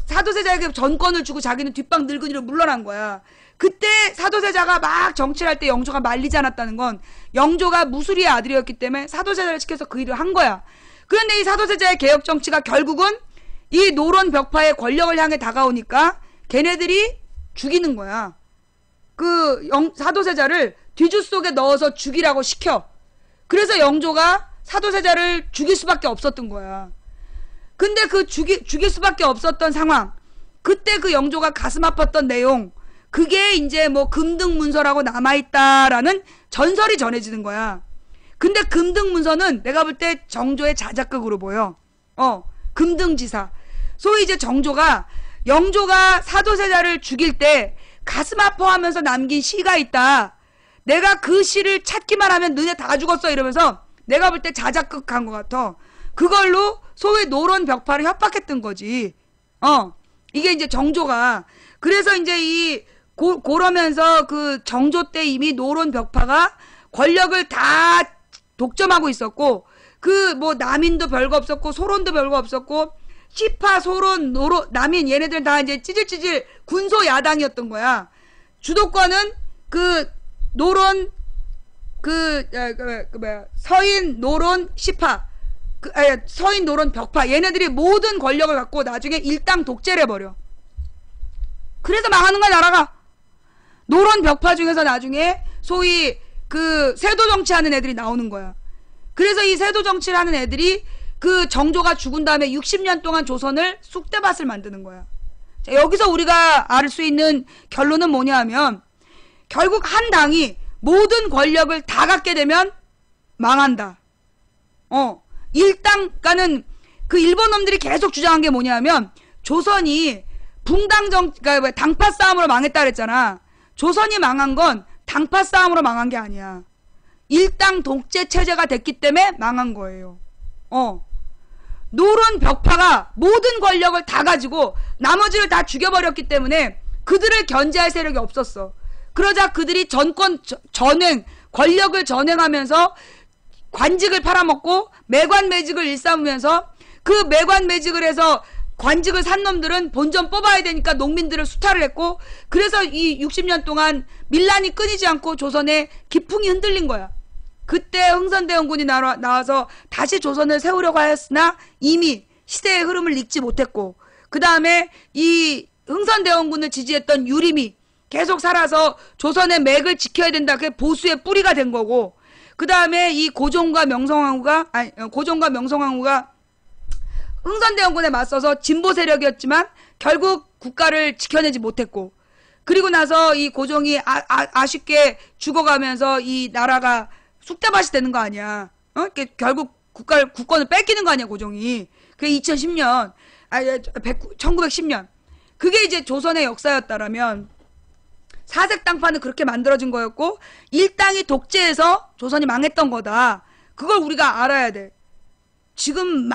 사도세자에게 전권을 주고 자기는 뒷방 늙은이로 물러난 거야. 그때 사도세자가 막 정치를 할 때 영조가 말리지 않았다는 건 영조가 무수리의 아들이었기 때문에 사도세자를 시켜서 그 일을 한 거야. 그런데 이 사도세자의 개혁 정치가 결국은 이 노론 벽파의 권력을 향해 다가오니까 걔네들이 죽이는 거야. 그 사도세자를 뒤주 속에 넣어서 죽이라고 시켜. 그래서 영조가 사도세자를 죽일 수밖에 없었던 거야. 근데 그 죽일 수밖에 없었던 상황, 그때 그 영조가 가슴 아팠던 내용, 그게 이제 뭐 금등문서라고 남아있다라는 전설이 전해지는 거야. 근데 금등문서는 내가 볼 때 정조의 자작극으로 보여. 금등지사. 소위 이제 영조가 사도세자를 죽일 때 가슴 아파하면서 남긴 시가 있다. 내가 그 시를 찾기만 하면 너네 다 죽었어 이러면서 내가 볼 때 자작극한 것 같아. 그걸로 소위 노론 벽파를 협박했던 거지. 이게 이제 정조가. 그래서 이제 그러면서 그 정조 때 이미 노론 벽파가 권력을 다 독점하고 있었고, 그 뭐 남인도 별거 없었고 소론도 별거 없었고 시파 소론 남인 얘네들 다 이제 찌질찌질 군소 야당이었던 거야. 주도권은 그 노론 서인 노론 시파 서인 노론 벽파 얘네들이 모든 권력을 갖고 나중에 일당 독재를 해버려. 그래서 망하는 거야 나라가. 노론 벽파 중에서 나중에 소위 그 세도 정치하는 애들이 나오는 거야. 그래서 이 세도 정치를 하는 애들이 그 정조가 죽은 다음에 60년 동안 조선을 쑥대밭을 만드는 거야. 자, 여기서 우리가 알 수 있는 결론은 뭐냐 하면 결국 한 당이 모든 권력을 다 갖게 되면 망한다. 일당가는 그 일본 놈들이 계속 주장한 게 뭐냐 하면 조선이 그러니까 당파 싸움으로 망했다 그랬잖아. 조선이 망한 건 당파 싸움으로 망한 게 아니야. 일당 독재 체제가 됐기 때문에 망한 거예요. 노론 벽파가 모든 권력을 다 가지고 나머지를 다 죽여버렸기 때문에 그들을 견제할 세력이 없었어. 그러자 그들이 권력을 전행하면서 관직을 팔아먹고 매관매직을 일삼으면서 그 매관매직을 해서 관직을 산 놈들은 본전 뽑아야 되니까 농민들을 수탈을 했고, 그래서 이 60년 동안 밀란이 끊이지 않고 조선의 기풍이 흔들린 거야. 그때 흥선대원군이 나와서 다시 조선을 세우려고 하였으나 이미 시대의 흐름을 읽지 못했고, 그 다음에 이 흥선대원군을 지지했던 유림이 계속 살아서 조선의 맥을 지켜야 된다. 그게 보수의 뿌리가 된 거고, 그 다음에 이 고종과 명성황후가 흥선대원군에 맞서서 진보 세력이었지만 결국 국가를 지켜내지 못했고, 그리고 나서 이 고종이 아쉽게 죽어가면서 이 나라가 쑥대밭이 되는 거 아니야. 결국 국권을 뺏기는 거 아니야, 고종이. 그게 1910년. 그게 이제 조선의 역사였다라면 사색당파는 그렇게 만들어진 거였고 일당이 독재해서 조선이 망했던 거다. 그걸 우리가 알아야 돼. 지금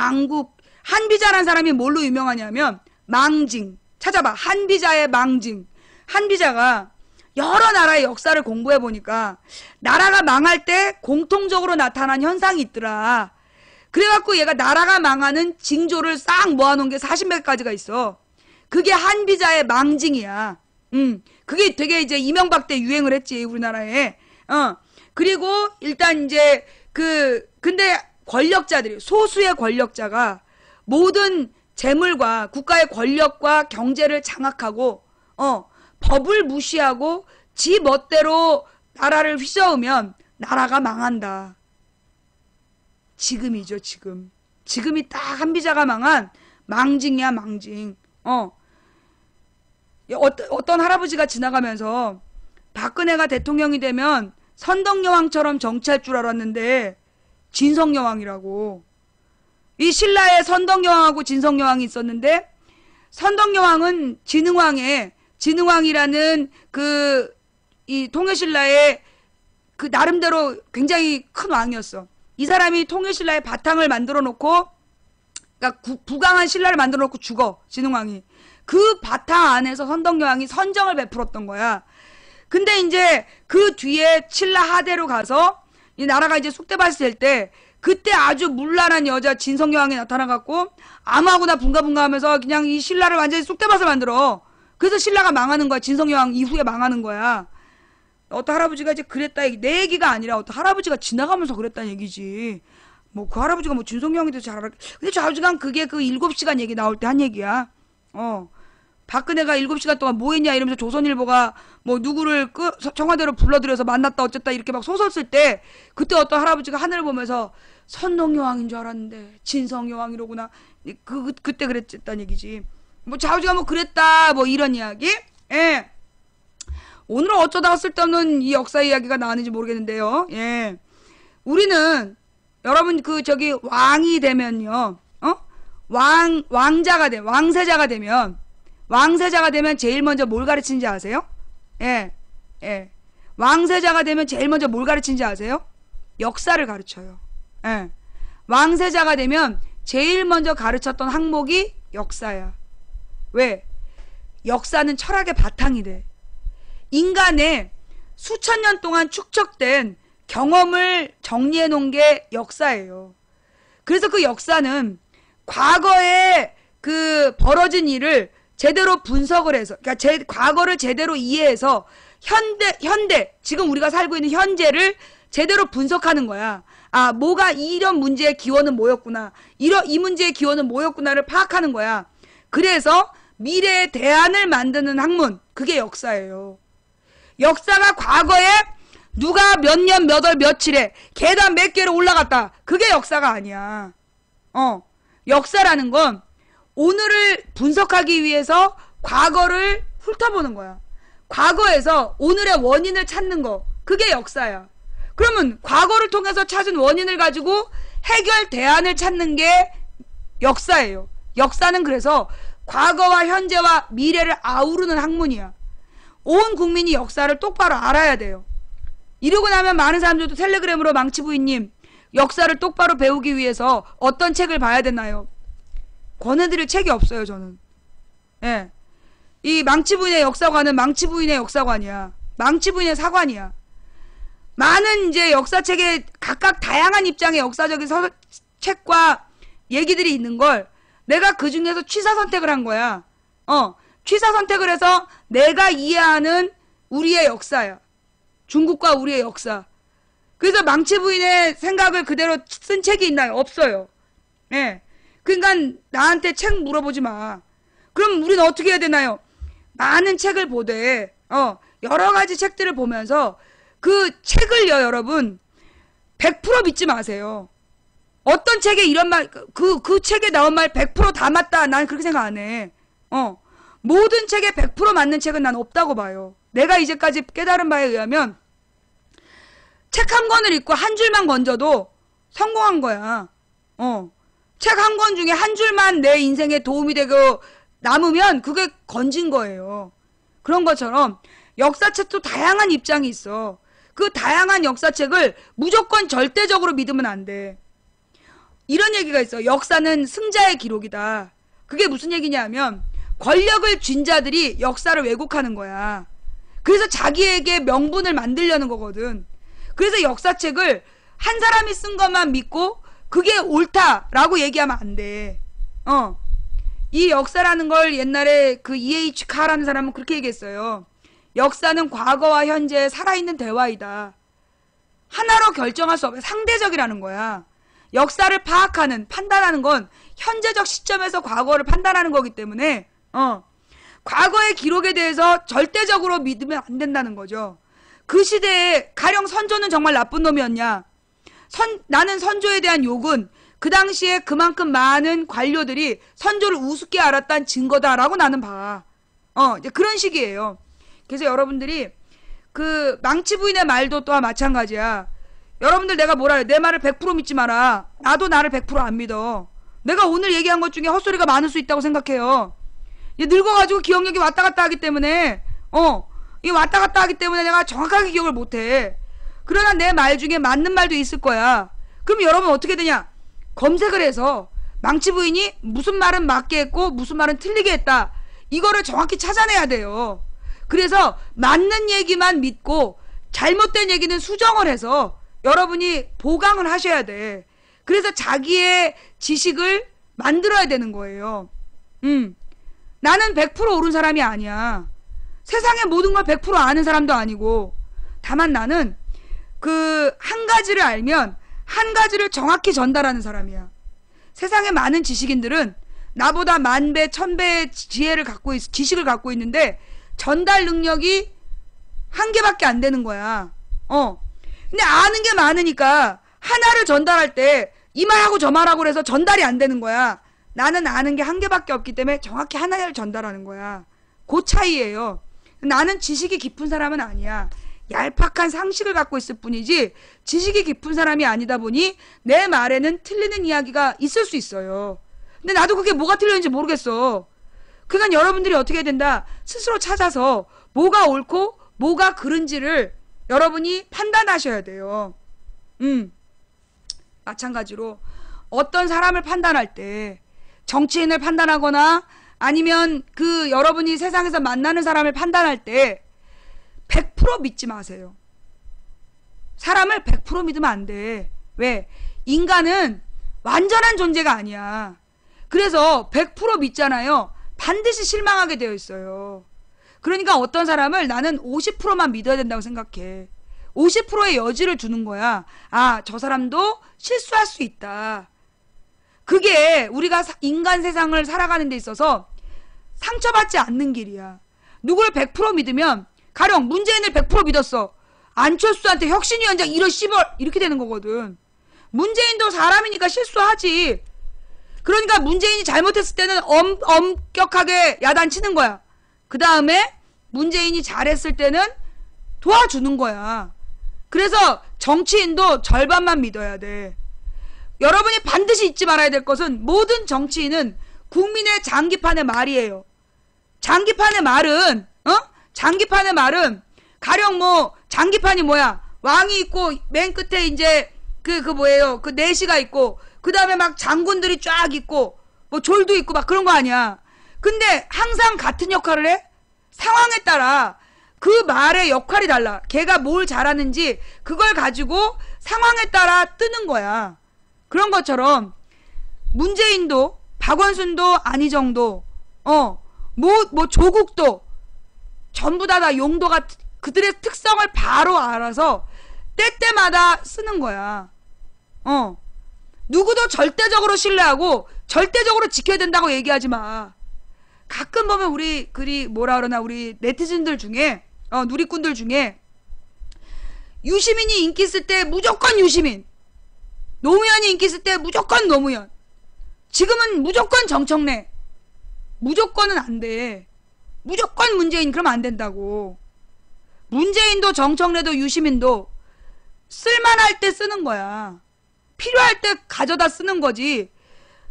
한비자라는 사람이 뭘로 유명하냐면 망징. 찾아봐. 한비자의 망징. 한비자가 여러 나라의 역사를 공부해보니까 나라가 망할 때 공통적으로 나타난 현상이 있더라. 그래갖고 얘가 나라가 망하는 징조를 싹 모아놓은 게 40몇 가지가 있어. 그게 한비자의 망징이야. 그게 되게 이제 이명박 때 유행을 했지, 우리나라에. 그리고 일단 이제 근데 권력자들이, 소수의 권력자가 모든 재물과 국가의 권력과 경제를 장악하고, 법을 무시하고 지 멋대로 나라를 휘저으면 나라가 망한다. 지금이죠, 지금. 지금이 딱 한비자가 망한 망징이야, 망징. 어떤 할아버지가 지나가면서 박근혜가 대통령이 되면 선덕여왕처럼 정치할 줄 알았는데 진성여왕이라고. 이 신라에 선덕여왕하고 진성여왕이 있었는데, 선덕여왕은 진흥왕이라는 이 통일신라의 그 나름대로 굉장히 큰 왕이었어. 이 사람이 통일신라의 바탕을 만들어 놓고, 그러니까 부강한 신라를 만들어 놓고 죽어, 진흥왕이. 그 바탕 안에서 선덕여왕이 선정을 베풀었던 거야. 근데 이제 그 뒤에 신라 하대로 가서 이 나라가 이제 쑥대밭이 될 때, 그때 아주 문란한 여자 진성여왕이 나타나갖고 아무하고나 붕가붕가 하면서 그냥 이 신라를 완전히 쑥대밭을 만들어. 그래서 신라가 망하는 거야. 진성여왕 이후에 망하는 거야. 어떤 할아버지가 이제 그랬다, 내 얘기가 아니라 어떤 할아버지가 지나가면서 그랬다는 얘기지. 뭐 그 할아버지가 뭐 진성여왕이 더 잘 알아. 근데 좌우지간 그게 그 7시간 얘기 나올 때 한 얘기야. 박근혜가 7시간 동안 뭐 했냐 이러면서 조선일보가 뭐 누구를 청와대로 불러들여서 만났다 어쨌다 이렇게 막 소설 쓸 때, 그때 어떤 할아버지가 하늘을 보면서 선동여왕인 줄 알았는데 진성여왕이로구나. 그때 그랬다는 얘기지. 뭐 좌우지간 뭐 그랬다 뭐 이런 이야기. 예. 오늘은 어쩌다가 쓸데없는 이 역사 이야기가 나왔는지 모르겠는데요. 예. 우리는 여러분 왕이 되면요. 왕세자가 되면 제일 먼저 뭘 가르치는지 아세요? 예. 왕세자가 되면 제일 먼저 뭘 가르치는지 아세요? 역사를 가르쳐요. 예. 왕세자가 되면 제일 먼저 가르쳤던 항목이 역사야. 왜? 역사는 철학의 바탕이 돼. 인간의 수천 년 동안 축적된 경험을 정리해 놓은 게 역사예요. 그래서 그 역사는 과거에 벌어진 일을 제대로 분석을 해서, 그러니까 과거를 제대로 이해해서 현대, 지금 우리가 살고 있는 현재를 제대로 분석하는 거야. 아, 뭐가 이런 문제의 기원은 뭐였구나. 이 문제의 기원은 뭐였구나를 파악하는 거야. 그래서 미래의 대안을 만드는 학문, 그게 역사예요. 역사가 과거에 누가 몇 년 몇 월 며칠에 계단 몇 개를 올라갔다, 그게 역사가 아니야. 역사라는 건 오늘을 분석하기 위해서 과거를 훑어보는 거야. 과거에서 오늘의 원인을 찾는 거, 그게 역사야. 그러면 과거를 통해서 찾은 원인을 가지고 해결 대안을 찾는 게 역사예요. 역사는 그래서 과거와 현재와 미래를 아우르는 학문이야. 온 국민이 역사를 똑바로 알아야 돼요. 이러고 나면 많은 사람들도 텔레그램으로 망치부인님, 역사를 똑바로 배우기 위해서 어떤 책을 봐야 되나요? 권해드릴 책이 없어요, 저는. 예. 이 망치부인의 역사관은 망치부인의 역사관이야. 망치부인의 사관이야. 많은 이제 역사책에 각각 다양한 입장의 역사적인 책과 얘기들이 있는 걸 내가 그 중에서 취사 선택을 한 거야. 취사 선택을 해서 내가 이해하는 우리의 역사야. 중국과 우리의 역사. 그래서 망치부인의 생각을 그대로 쓴 책이 있나요? 없어요. 예. 그러니까 나한테 책 물어보지 마. 그럼 우리는 어떻게 해야 되나요? 많은 책을 보되 여러 가지 책들을 보면서 그 책을요, 여러분 100% 믿지 마세요. 어떤 책에 이런 말, 그 책에 나온 말 100% 다 맞다, 난 그렇게 생각 안 해. 모든 책에 100% 맞는 책은 난 없다고 봐요. 내가 이제까지 깨달은 바에 의하면 책 한 권을 읽고 한 줄만 건져도 성공한 거야. 책 한 권 중에 한 줄만 내 인생에 도움이 되고 남으면 그게 건진 거예요. 그런 것처럼 역사책도 다양한 입장이 있어. 그 다양한 역사책을 무조건 절대적으로 믿으면 안 돼. 이런 얘기가 있어. 역사는 승자의 기록이다. 그게 무슨 얘기냐면 권력을 쥔 자들이 역사를 왜곡하는 거야. 그래서 자기에게 명분을 만들려는 거거든. 그래서 역사책을 한 사람이 쓴 것만 믿고 그게 옳다라고 얘기하면 안 돼. 이 역사라는 걸 옛날에 그 E.H. 카라는 사람은 그렇게 얘기했어요. 역사는 과거와 현재의 살아있는 대화이다. 하나로 결정할 수 없어. 상대적이라는 거야. 역사를 파악하는, 판단하는 건 현재적 시점에서 과거를 판단하는 거기 때문에 과거의 기록에 대해서 절대적으로 믿으면 안 된다는 거죠. 그 시대에 가령 선조는 정말 나쁜 놈이었냐? 나는 선조에 대한 욕은 그 당시에 그만큼 많은 관료들이 선조를 우습게 알았다는 증거다라고 나는 봐. 이제 그런 식이에요. 그래서 여러분들이 그 망치 부인의 말도 또한 마찬가지야. 여러분들 내가 뭐라 해? 내 말을 100% 믿지 마라. 나도 나를 100%안 믿어. 내가 오늘 얘기한 것 중에 헛소리가 많을 수 있다고 생각해요. 늙어가지고 기억력이 왔다 갔다 하기 때문에 이 왔다 갔다 하기 때문에 내가 정확하게 기억을 못해. 그러나 내 말 중에 맞는 말도 있을 거야. 그럼 여러분 어떻게 되냐? 검색을 해서 망치 부인이 무슨 말은 맞게 했고 무슨 말은 틀리게 했다. 이거를 정확히 찾아내야 돼요. 그래서 맞는 얘기만 믿고 잘못된 얘기는 수정을 해서 여러분이 보강을 하셔야 돼. 그래서 자기의 지식을 만들어야 되는 거예요. 나는 100% 옳은 사람이 아니야. 세상의 모든 걸 100% 아는 사람도 아니고, 다만 나는 그 한 가지를 알면 한 가지를 정확히 전달하는 사람이야. 세상의 많은 지식인들은 나보다 10,000배, 1000배의 지식을 갖고 있는데 전달 능력이 한 개밖에 안 되는 거야. 근데 아는 게 많으니까 하나를 전달할 때 이 말하고 저 말하고 그래서 전달이 안 되는 거야. 나는 아는 게 한 개밖에 없기 때문에 정확히 하나를 전달하는 거야. 그 차이예요. 나는 지식이 깊은 사람은 아니야. 얄팍한 상식을 갖고 있을 뿐이지 지식이 깊은 사람이 아니다 보니 내 말에는 틀리는 이야기가 있을 수 있어요. 근데 나도 그게 뭐가 틀렸는지 모르겠어. 그러니까 여러분들이 어떻게 해야 된다? 스스로 찾아서 뭐가 옳고 뭐가 그른지를 여러분이 판단하셔야 돼요. 마찬가지로 어떤 사람을 판단할 때 정치인을 판단하거나 아니면 그 여러분이 세상에서 만나는 사람을 판단할 때 100% 믿지 마세요. 사람을 100% 믿으면 안 돼. 왜? 인간은 완전한 존재가 아니야. 그래서 100% 믿잖아요. 반드시 실망하게 되어 있어요. 그러니까 어떤 사람을 나는 50%만 믿어야 된다고 생각해. 50%의 여지를 두는 거야. 아, 저 사람도 실수할 수 있다. 그게 우리가 인간 세상을 살아가는 데 있어서 상처받지 않는 길이야. 누굴 100% 믿으면 가령 문재인을 100% 믿었어. 안철수한테 혁신위원장 이런 씨벌 이렇게 되는 거거든. 문재인도 사람이니까 실수하지. 그러니까 문재인이 잘못했을 때는 엄격하게 야단치는 거야. 그 다음에 문재인이 잘했을 때는 도와주는 거야. 그래서 정치인도 절반만 믿어야 돼. 여러분이 반드시 잊지 말아야 될 것은 모든 정치인은 국민의 장기판의 말이에요. 장기판의 말은 장기판의 말은 가령 뭐 장기판이 뭐야? 왕이 있고 맨 끝에 이제 그 뭐예요? 그 내시가 있고 그 다음에 막 장군들이 쫙 있고 뭐 졸도 있고 막 그런 거 아니야. 근데 항상 같은 역할을 해? 상황에 따라 그 말의 역할이 달라. 걔가 뭘 잘하는지 그걸 가지고 상황에 따라 뜨는 거야. 그런 것처럼 문재인도 박원순도 안희정도 뭐 조국도 전부 다 용도가 그들의 특성을 바로 알아서 때때마다 쓰는 거야. 누구도 절대적으로 신뢰하고 절대적으로 지켜야 된다고 얘기하지 마. 가끔 보면 우리 네티즌들 중에 누리꾼들 중에 유시민이 인기 있을 때 무조건 유시민, 노무현이 인기 있을 때 무조건 노무현, 지금은 무조건 정청래. 무조건은 안 돼. 무조건 문재인 그러면 안 된다고. 문재인도 정청래도 유시민도 쓸만할 때 쓰는 거야. 필요할 때 가져다 쓰는 거지.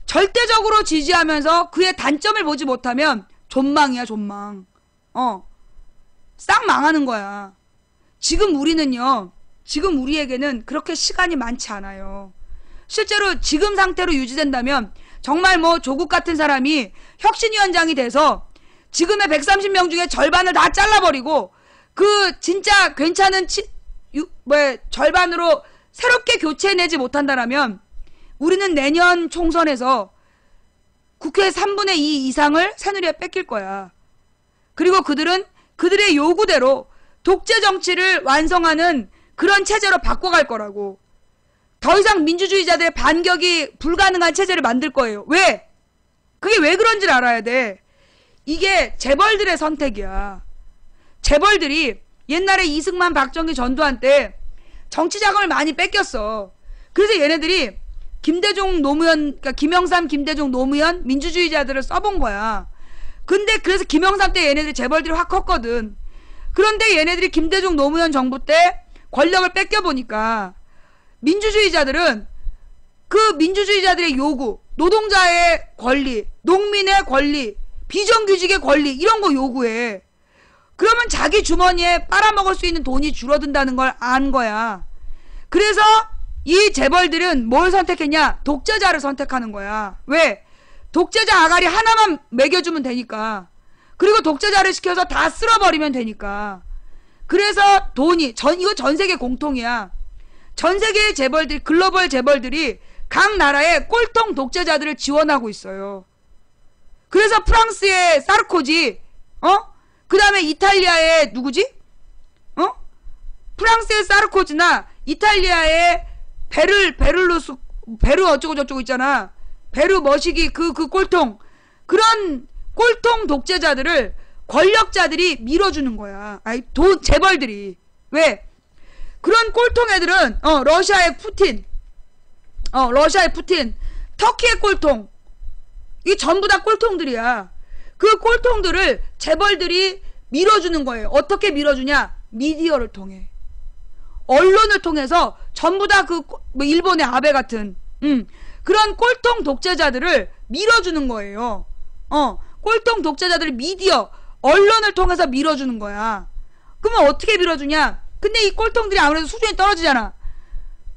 절대적으로 지지하면서 그의 단점을 보지 못하면 존망이야, 존망. 싹 망하는 거야. 지금 우리에게는 그렇게 시간이 많지 않아요. 실제로 지금 상태로 유지된다면 정말 뭐 조국 같은 사람이 혁신위원장이 돼서 지금의 130명 중에 절반을 다 잘라버리고 그 진짜 괜찮은 절반으로 새롭게 교체해내지 못한다라면 우리는 내년 총선에서 국회 3분의 2 이상을 새누리에 뺏길 거야. 그리고 그들은 그들의 요구대로 독재 정치를 완성하는 그런 체제로 바꿔갈 거라고. 더 이상 민주주의자들의 반격이 불가능한 체제를 만들 거예요. 왜? 그게 왜 그런지를 알아야 돼. 이게 재벌들의 선택이야. 재벌들이 옛날에 이승만, 박정희, 전두환 때 정치 자금을 많이 뺏겼어. 그래서 얘네들이 김대중, 노무현, 그러니까 김영삼, 김대중, 노무현 민주주의자들을 써본 거야. 근데 그래서 김영삼 때 얘네들이 재벌들이 확 컸거든. 그런데 얘네들이 김대중, 노무현 정부 때 권력을 뺏겨보니까 민주주의자들은 그 민주주의자들의 요구, 노동자의 권리, 농민의 권리, 비정규직의 권리 이런 거 요구해. 그러면 자기 주머니에 빨아먹을 수 있는 돈이 줄어든다는 걸 안 거야. 그래서 이 재벌들은 뭘 선택했냐? 독재자를 선택하는 거야. 왜? 독재자 아가리 하나만 먹여주면 되니까. 그리고 독재자를 시켜서 다 쓸어버리면 되니까. 그래서 돈이 이거 전 세계 공통이야. 전 세계의 재벌들, 글로벌 재벌들이 각 나라의 꼴통 독재자들을 지원하고 있어요. 그래서 프랑스의 사르코지, 그 다음에 이탈리아의 누구지? 프랑스의 사르코지나 이탈리아의 베르 어쩌고 저쩌고 있잖아. 베르 머시기 그 꼴통. 그런 꼴통 독재자들을 권력자들이 밀어주는 거야. 아니, 재벌들이. 왜? 그런 꼴통 애들은, 러시아의 푸틴, 터키의 꼴통. 이게 전부 다 꼴통들이야. 그 꼴통들을 재벌들이 밀어주는 거예요. 어떻게 밀어주냐? 미디어를 통해. 언론을 통해서 전부 다 뭐 일본의 아베 같은, 그런 꼴통 독재자들을 밀어주는 거예요. 꼴통 독재자들이 미디어, 언론을 통해서 밀어주는 거야. 그러면 어떻게 밀어주냐? 근데 이 꼴통들이 아무래도 수준이 떨어지잖아.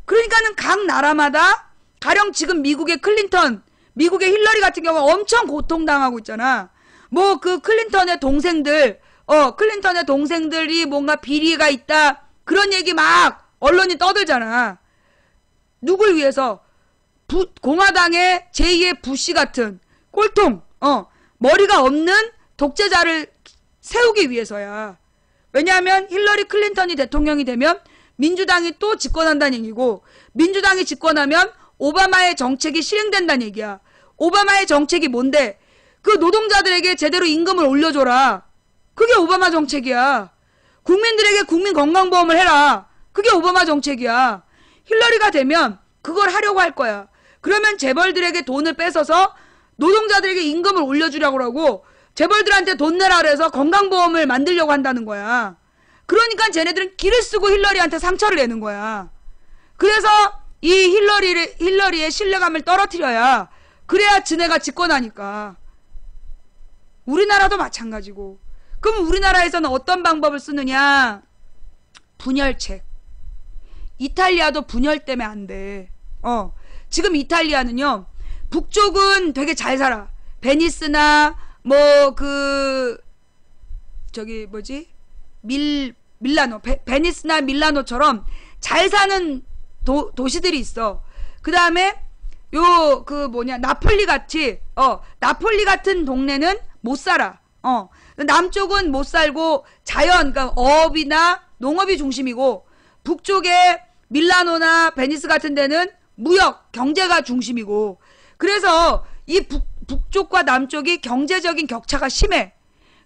그러니까는 각 나라마다, 가령 지금 미국의 클린턴, 미국의 힐러리 같은 경우 엄청 고통당하고 있잖아. 뭐 그 클린턴의 동생들이 뭔가 비리가 있다. 그런 얘기 막 언론이 떠들잖아. 누굴 위해서? 공화당의 제2의 부시 같은 꼴통, 머리가 없는 독재자를 세우기 위해서야. 왜냐하면 힐러리 클린턴이 대통령이 되면 민주당이 또 집권한다는 얘기고, 민주당이 집권하면 오바마의 정책이 실행된다는 얘기야. 오바마의 정책이 뭔데? 그 노동자들에게 제대로 임금을 올려줘라. 그게 오바마 정책이야. 국민들에게 국민건강보험을 해라. 그게 오바마 정책이야. 힐러리가 되면 그걸 하려고 할 거야. 그러면 재벌들에게 돈을 뺏어서 노동자들에게 임금을 올려주려고 하고, 재벌들한테 돈 내라 그래서 건강보험을 만들려고 한다는 거야. 그러니까 쟤네들은 기를 쓰고 힐러리한테 상처를 내는 거야. 그래서 이 힐러리의 신뢰감을 떨어뜨려야, 그래야 지네가 집권하니까. 우리나라도 마찬가지고. 그럼 우리나라에서는 어떤 방법을 쓰느냐? 분열책. 이탈리아도 분열 때문에 안 돼. 지금 이탈리아는요, 북쪽은 되게 잘 살아. 베니스나 밀라노, 베니스나 밀라노처럼 잘 사는 도시들이 있어. 그 다음에 나폴리 같은 동네는 못 살아. 남쪽은 못 살고 그러니까 어업이나 농업이 중심이고, 북쪽에 밀라노나 베니스 같은 데는 무역, 경제가 중심이고, 그래서 이 북쪽과 남쪽이 경제적인 격차가 심해.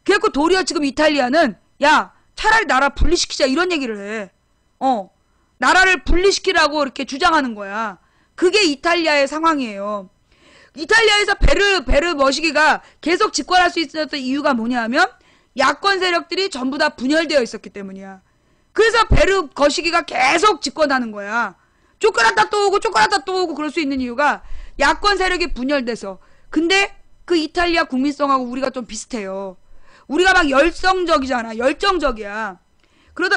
그래갖고 도리어 지금 이탈리아는, 야, 차라리 나라 분리시키자, 이런 얘기를 해. 나라를 분리시키라고 이렇게 주장하는 거야. 그게 이탈리아의 상황이에요. 이탈리아에서 베르 머시기가 계속 집권할 수 있었던 이유가 뭐냐 하면, 야권 세력들이 전부 다 분열되어 있었기 때문이야. 그래서 베르 거시기가 계속 집권하는 거야. 쫓겨났다 또 오고 그럴 수 있는 이유가 야권 세력이 분열돼서. 근데 그 이탈리아 국민성하고 우리가 좀 비슷해요. 우리가 막 열성적이잖아. 열정적이야.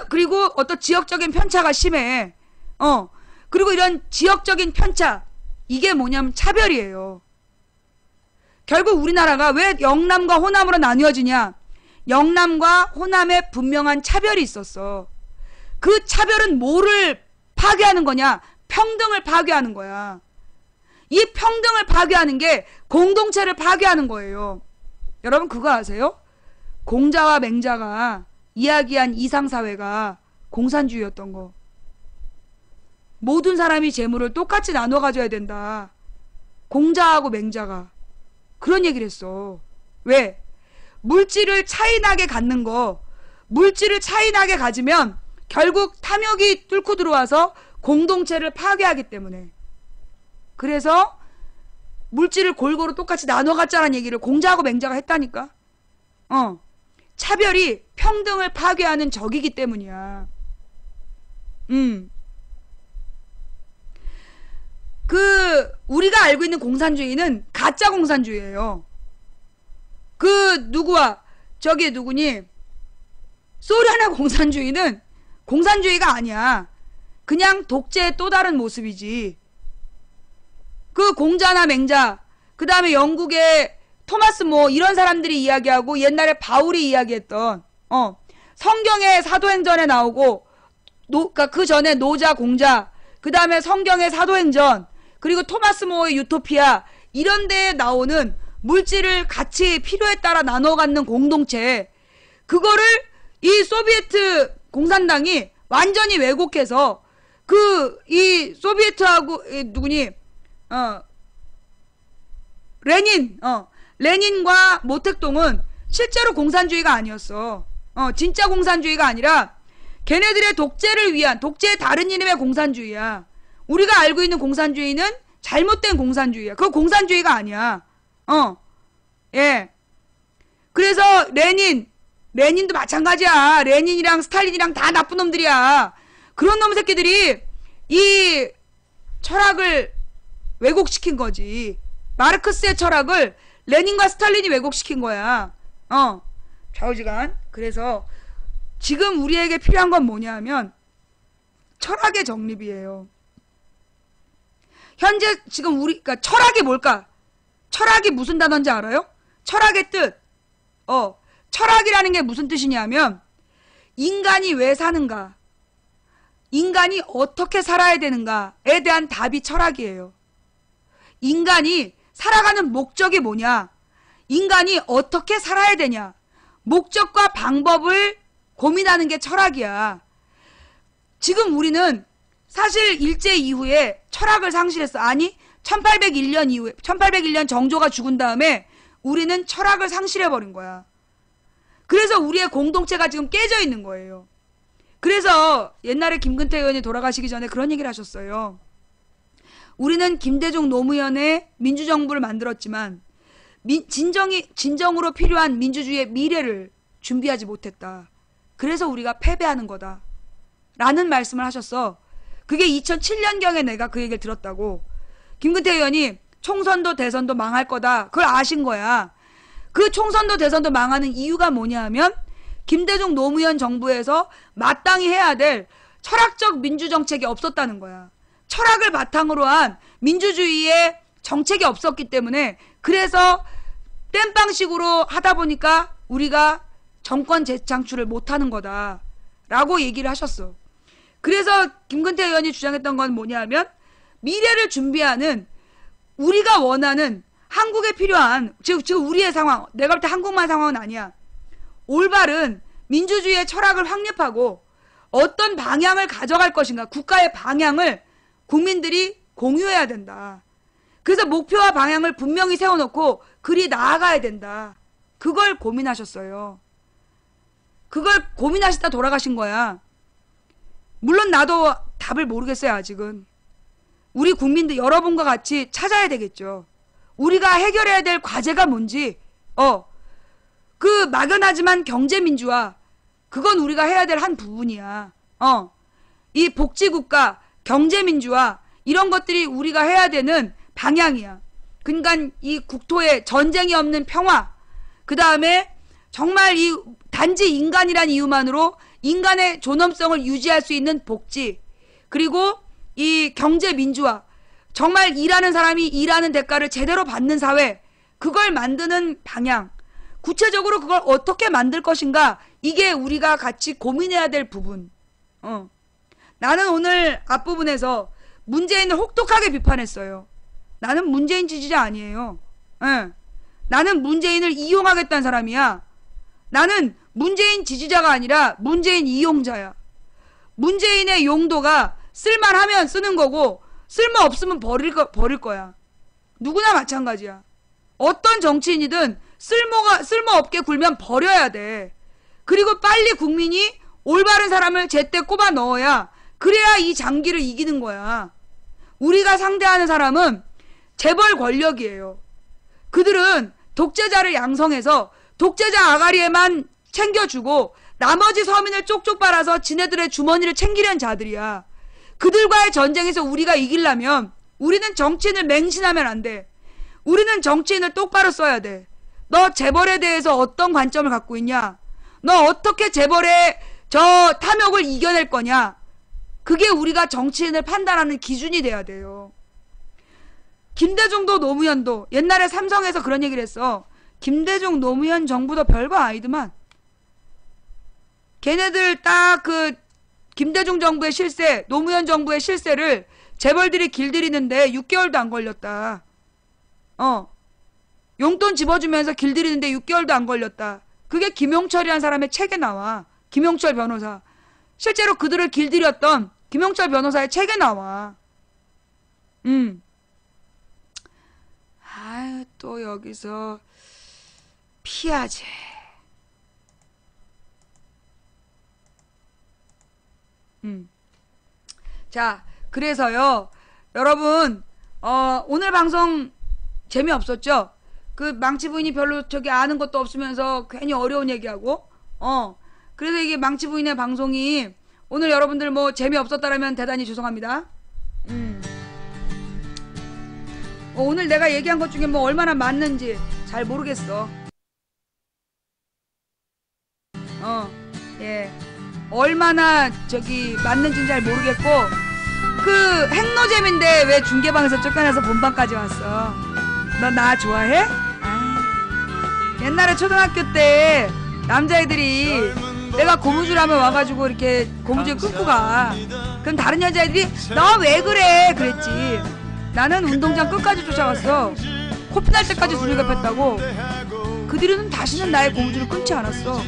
그리고 어떤 지역적인 편차가 심해. 그리고 이런 지역적인 편차, 이게 뭐냐면 차별이에요. 결국 우리나라가 왜 영남과 호남으로 나뉘어지냐? 영남과 호남에 분명한 차별이 있었어. 그 차별은 뭐를 파괴하는 거냐? 평등을 파괴하는 거야. 이 평등을 파괴하는 게 공동체를 파괴하는 거예요. 여러분 그거 아세요? 공자와 맹자가 이야기한 이상사회가 공산주의였던 거. 모든 사람이 재물을 똑같이 나눠 가져야 된다. 공자하고 맹자가 그런 얘기를 했어. 왜? 물질을 차이나게 갖는 거, 물질을 차이나게 가지면 결국 탐욕이 뚫고 들어와서 공동체를 파괴하기 때문에. 그래서 물질을 골고루 똑같이 나눠 갖자는 얘기를 공자하고 맹자가 했다니까. 차별이 평등을 파괴하는 적이기 때문이야. 우리가 알고 있는 공산주의는 가짜 공산주의예요. 누구와 저기 누구니? 소련의 공산주의는 공산주의가 아니야. 그냥 독재의 또 다른 모습이지. 공자나 맹자, 그 다음에 영국의 토마스 모 이런 사람들이 이야기하고 옛날에 바울이 이야기했던 성경의 사도행전에 나오고 그러니까 그 전에 노자 공자, 그 다음에 성경의 사도행전, 그리고 토마스 모의 유토피아 이런 데에 나오는 물질을 같이 필요에 따라 나눠 갖는 공동체, 그거를 이 소비에트 공산당이 완전히 왜곡해서 이 소비에트하고 누구니 레닌과 모택동은 실제로 공산주의가 아니었어. 진짜 공산주의가 아니라 걔네들의 독재를 위한, 독재의 다른 이름의 공산주의야. 우리가 알고 있는 공산주의는 잘못된 공산주의야. 그거 공산주의가 아니야. 예. 그래서 레닌도 마찬가지야. 레닌이랑 스탈린이랑 다 나쁜 놈들이야. 그런 놈 새끼들이 이 철학을 왜곡시킨 거지. 마르크스의 철학을 레닌과 스탈린이 왜곡시킨 거야. 좌우지간. 그래서 지금 우리에게 필요한 건 뭐냐면 철학의 정립이에요. 현재 지금 그러니까 철학이 뭘까? 철학이 무슨 단어인지 알아요? 철학의 뜻. 철학이라는 게 무슨 뜻이냐면 인간이 왜 사는가? 인간이 어떻게 살아야 되는가에 대한 답이 철학이에요. 인간이 살아가는 목적이 뭐냐? 인간이 어떻게 살아야 되냐? 목적과 방법을 고민하는 게 철학이야. 지금 우리는 사실 일제 이후에 철학을 상실했어. 아니 1801년 이후에 1801년 정조가 죽은 다음에 우리는 철학을 상실해버린 거야. 그래서 우리의 공동체가 지금 깨져 있는 거예요. 그래서 옛날에 김근태 의원이 돌아가시기 전에 그런 얘기를 하셨어요. 우리는 김대중 노무현의 민주정부를 만들었지만 진정으로 필요한 민주주의의 미래를 준비하지 못했다. 그래서 우리가 패배하는 거다. 라는 말씀을 하셨어. 그게 2007년경에 내가 그 얘기를 들었다고. 김근태 의원이 총선도 대선도 망할 거다. 그걸 아신 거야. 그 총선도 대선도 망하는 이유가 뭐냐 하면 김대중 노무현 정부에서 마땅히 해야 될 철학적 민주정책이 없었다는 거야. 철학을 바탕으로 한 민주주의의 정책이 없었기 때문에 그래서 땜빵식으로 하다 보니까 우리가 정권 재창출을 못하는 거다 라고 얘기를 하셨어. 그래서 김근태 의원이 주장했던 건 뭐냐 하면 미래를 준비하는 우리가 원하는 한국에 필요한 지금 우리의 상황, 내가 볼 때 한국만 상황은 아니야. 올바른 민주주의의 철학을 확립하고 어떤 방향을 가져갈 것인가, 국가의 방향을 국민들이 공유해야 된다. 그래서 목표와 방향을 분명히 세워놓고 그리 나아가야 된다. 그걸 고민하셨어요. 그걸 고민하시다 돌아가신 거야. 물론 나도 답을 모르겠어요, 아직은. 우리 국민들 여러분과 같이 찾아야 되겠죠. 우리가 해결해야 될 과제가 뭔지, 그 막연하지만 경제민주화, 그건 우리가 해야 될 한 부분이야. 이 복지국가, 경제민주화, 이런 것들이 우리가 해야 되는 방향이야. 그러니까 이 국토에 전쟁이 없는 평화, 그 다음에 정말 이 단지 인간이란 이유만으로 인간의 존엄성을 유지할 수 있는 복지, 그리고 이 경제민주화, 정말 일하는 사람이 일하는 대가를 제대로 받는 사회, 그걸 만드는 방향, 구체적으로 그걸 어떻게 만들 것인가, 이게 우리가 같이 고민해야 될 부분. 나는 오늘 앞부분에서 문재인을 혹독하게 비판했어요. 나는 문재인 지지자 아니에요. 예. 나는 문재인을 이용하겠다는 사람이야. 나는 문재인 지지자가 아니라 문재인 이용자야. 문재인의 용도가 쓸만하면 쓰는 거고 쓸모 없으면 버릴 거야. 누구나 마찬가지야. 어떤 정치인이든 쓸모 없게 굴면 버려야 돼. 그리고 빨리 국민이 올바른 사람을 제때 꼽아 넣어야 그래야 이 장기를 이기는 거야. 우리가 상대하는 사람은 재벌 권력이에요. 그들은 독재자를 양성해서 독재자 아가리에만 챙겨주고 나머지 서민을 쪽쪽 빨아서 지네들의 주머니를 챙기려는 자들이야. 그들과의 전쟁에서 우리가 이기려면 우리는 정치인을 맹신하면 안 돼. 우리는 정치인을 똑바로 써야 돼. 너 재벌에 대해서 어떤 관점을 갖고 있냐? 너 어떻게 재벌의 저 탐욕을 이겨낼 거냐? 그게 우리가 정치인을 판단하는 기준이 돼야 돼요. 김대중도 노무현도 옛날에 삼성에서 그런 얘기를 했어. 김대중 노무현 정부도 별거 아니더만. 걔네들 딱 그 김대중 정부의 실세, 노무현 정부의 실세를 재벌들이 길들이는데 6개월도 안 걸렸다. 용돈 집어주면서 길들이는데 6개월도 안 걸렸다. 그게 김용철이라는 사람의 책에 나와. 김용철 변호사. 실제로 그들을 길들였던 김용철 변호사의 책에 나와. 아유, 또 여기서 피아제. 자, 그래서요, 여러분, 오늘 방송 재미없었죠? 그 망치 부인이 별로 저기 아는 것도 없으면서 괜히 어려운 얘기하고, 그래서 이게 망치 부인의 방송이 오늘 여러분들 뭐 재미없었다라면 대단히 죄송합니다. 오늘 내가 얘기한 것 중에 뭐 얼마나 맞는지 잘 모르겠어. 예. 얼마나 저기 맞는지는 잘 모르겠고, 그 핵노잼인데 왜 중계방에서 쫓겨나서 본방까지 왔어? 너 나 좋아해? 옛날에 초등학교 때 남자애들이 내가 고무줄 하면 와가지고 이렇게 고무줄 끊고 가. 그럼 다른 여자애들이 너 왜 그래? 그랬지. 나는 운동장 끝까지 쫓아갔어. 코피 날 때까지 두들겨팼다고. 그 뒤로는 다시는 나의 고무줄을 끊지 않았어.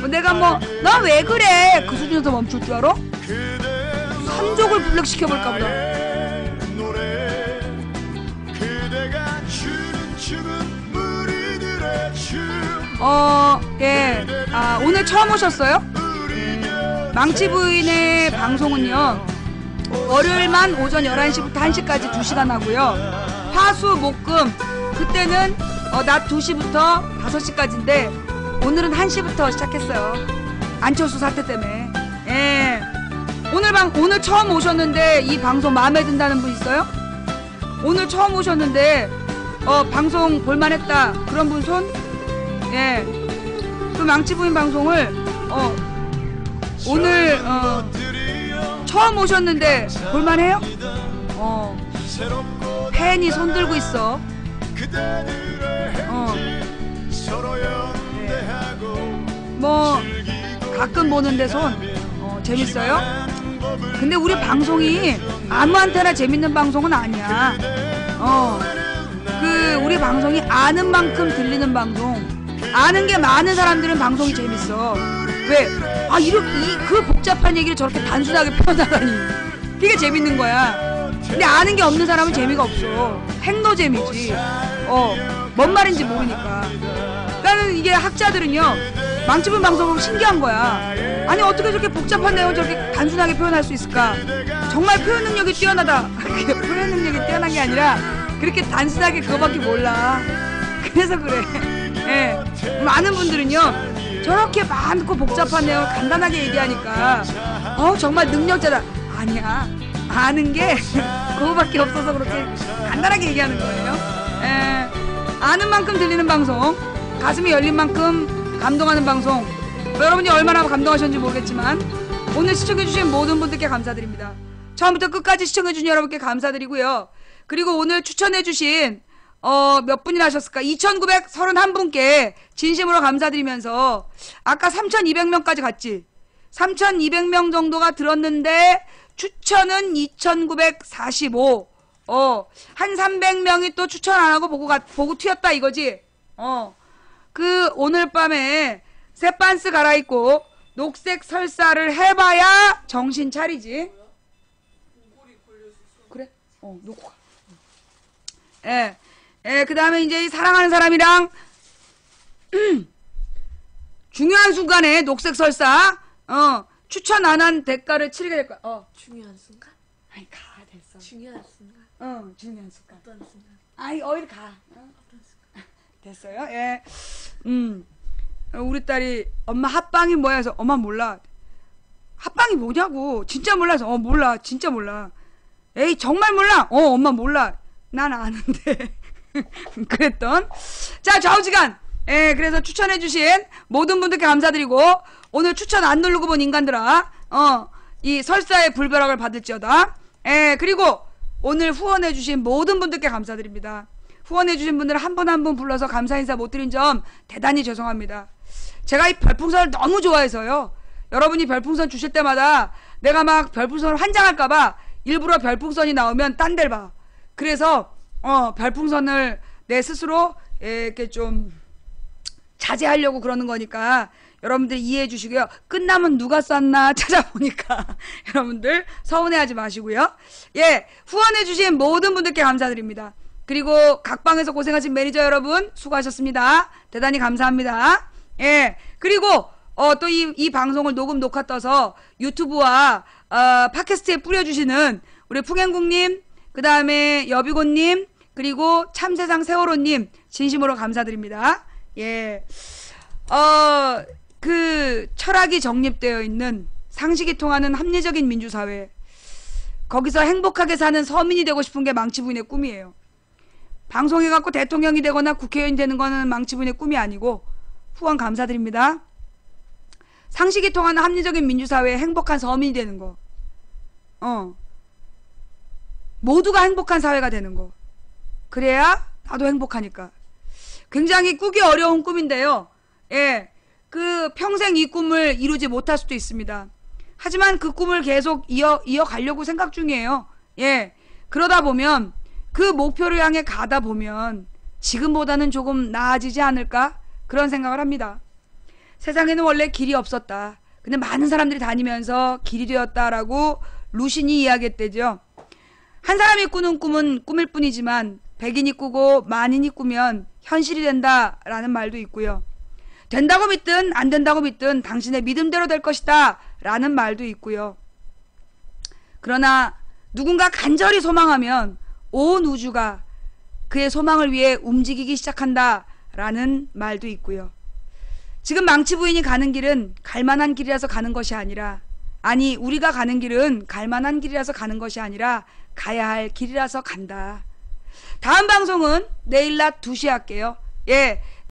내가 뭐 너 왜 그래? 그 수준에서 멈출 줄 알아? 삼족을 불력시켜볼까 보다. 예. 오늘 처음 오셨어요? 망치 부인의 방송은요, 월요일만 오전 11시부터 1시까지 2시간 하고요. 화수, 목금, 그때는 낮 2시부터 5시까지인데, 오늘은 1시부터 시작했어요. 안철수 사태 때문에. 예. 오늘 처음 오셨는데 이 방송 마음에 든다는 분 있어요? 오늘 처음 오셨는데 방송 볼만했다 그런 분 손? 예. 그 망치부인 방송을 오늘 처음 오셨는데 볼만해요? 팬이 손 들고 있어. 뭐 가끔 보는데 손 재밌어요? 근데 우리 방송이 아무한테나 재밌는 방송은 아니야. 그 우리 방송이 아는 만큼 들리는 방송. 아는 게 많은 사람들은 방송이 재밌어. 왜? 그 복잡한 얘기를 저렇게 단순하게 표현하다니. 그게 재밌는 거야. 근데 아는 게 없는 사람은 재미가 없어. 핵노잼이지. 뭔 말인지 모르니까. 나는 이게 학자들은요, 망치분 방송은 신기한 거야. 아니 어떻게 저렇게 복잡한 내용을 저렇게 단순하게 표현할 수 있을까? 정말 표현 능력이 뛰어나다. 표현 능력이 뛰어난 게 아니라 그렇게 단순하게 그거밖에 몰라. 그래서 그래. 예. 많은 분들은요, 저렇게 많고 복잡한 내용을 간단하게 얘기하니까 정말 능력자다. 아니야. 아는 게 그거밖에 없어서 그렇게 간단하게 얘기하는 거예요. 예. 아는 만큼 들리는 방송, 가슴이 열린 만큼 감동하는 방송. 여러분이 얼마나 감동하셨는지 모르겠지만 오늘 시청해주신 모든 분들께 감사드립니다. 처음부터 끝까지 시청해주신 여러분께 감사드리고요. 그리고 오늘 추천해주신 몇 분이나 하셨을까? 2,931분께 진심으로 감사드리면서, 아까 3,200명까지 갔지? 3,200명 정도가 들었는데 추천은 2,945. 한 300명이 또 추천 안 하고 보고 튀었다 이거지. 그 오늘 밤에 새 반스 갈아입고 녹색 설사를 해봐야 정신 차리지. 그래? 놓고 가. 그 다음에 이제 이 사랑하는 사람이랑 중요한 순간에 녹색 설사, 추천 안 한 대가를 치르게 될 거야. 중요한 순간? 아니, 가, 됐어. 중요한 순간? 중요한 순간. 어떤 순간? 아이, 어디 가. 어떤 순간? 됐어요? 예. 우리 딸이 엄마 합방이 뭐야 해서 엄마 몰라. 합방이 뭐냐고. 진짜 몰라서 몰라. 진짜 몰라. 에이 정말 몰라. 엄마 몰라. 난 아는데. 그랬던. 자, 좌우지간. 예, 그래서 추천해주신 모든 분들께 감사드리고 오늘 추천 안 누르고 본 인간들아, 이 설사의 불벼락을 받을지어다. 예, 그리고 오늘 후원해주신 모든 분들께 감사드립니다. 후원해주신 분들 한 분 한 분 불러서 감사 인사 못 드린 점 대단히 죄송합니다. 제가 이 별풍선을 너무 좋아해서요. 여러분이 별풍선 주실 때마다 내가 막 별풍선을 환장할까봐 일부러 별풍선이 나오면 딴 데를 봐. 그래서 별풍선을 내 스스로 이렇게 좀 자제하려고 그러는 거니까 여러분들 이해해 주시고요. 끝나면 누가 쐈나 찾아보니까 여러분들 서운해하지 마시고요. 예, 후원해 주신 모든 분들께 감사드립니다. 그리고 각방에서 고생하신 매니저 여러분 수고하셨습니다. 대단히 감사합니다. 예, 그리고 또 이 방송을 녹화 떠서 유튜브와 팟캐스트에 뿌려주시는 우리 풍행국님, 그 다음에 여비곤님, 그리고 참세상 세월호님 진심으로 감사드립니다. 예, 그 철학이 정립되어 있는 상식이 통하는 합리적인 민주사회, 거기서 행복하게 사는 서민이 되고 싶은 게 망치부인의 꿈이에요. 방송해갖고 대통령이 되거나 국회의원이 되는 거는 망치부인의 꿈이 아니고 후원 감사드립니다. 상식이 통하는 합리적인 민주사회에 행복한 서민이 되는 거, 모두가 행복한 사회가 되는 거, 그래야 나도 행복하니까. 굉장히 꾸기 어려운 꿈인데요. 예, 그 평생 이 꿈을 이루지 못할 수도 있습니다. 하지만 그 꿈을 계속 이어가려고 생각 중이에요. 예, 그러다 보면 그 목표를 향해 가다 보면 지금보다는 조금 나아지지 않을까? 그런 생각을 합니다. 세상에는 원래 길이 없었다. 근데 많은 사람들이 다니면서 길이 되었다라고 루신이 이야기했대죠. 한 사람이 꾸는 꿈은 꿈일 뿐이지만 백인이 꾸고 만인이 꾸면 현실이 된다라는 말도 있고요. 된다고 믿든 안 된다고 믿든 당신의 믿음대로 될 것이다 라는 말도 있고요. 그러나 누군가 간절히 소망하면 온 우주가 그의 소망을 위해 움직이기 시작한다 라는 말도 있고요. 지금 망치부인이 가는 길은 갈만한 길이라서 가는 것이 아니라, 아니 우리가 가는 길은 갈만한 길이라서 가는 것이 아니라 가야 할 길이라서 간다. 다음 방송은 내일 낮 2시에 할게요. 예,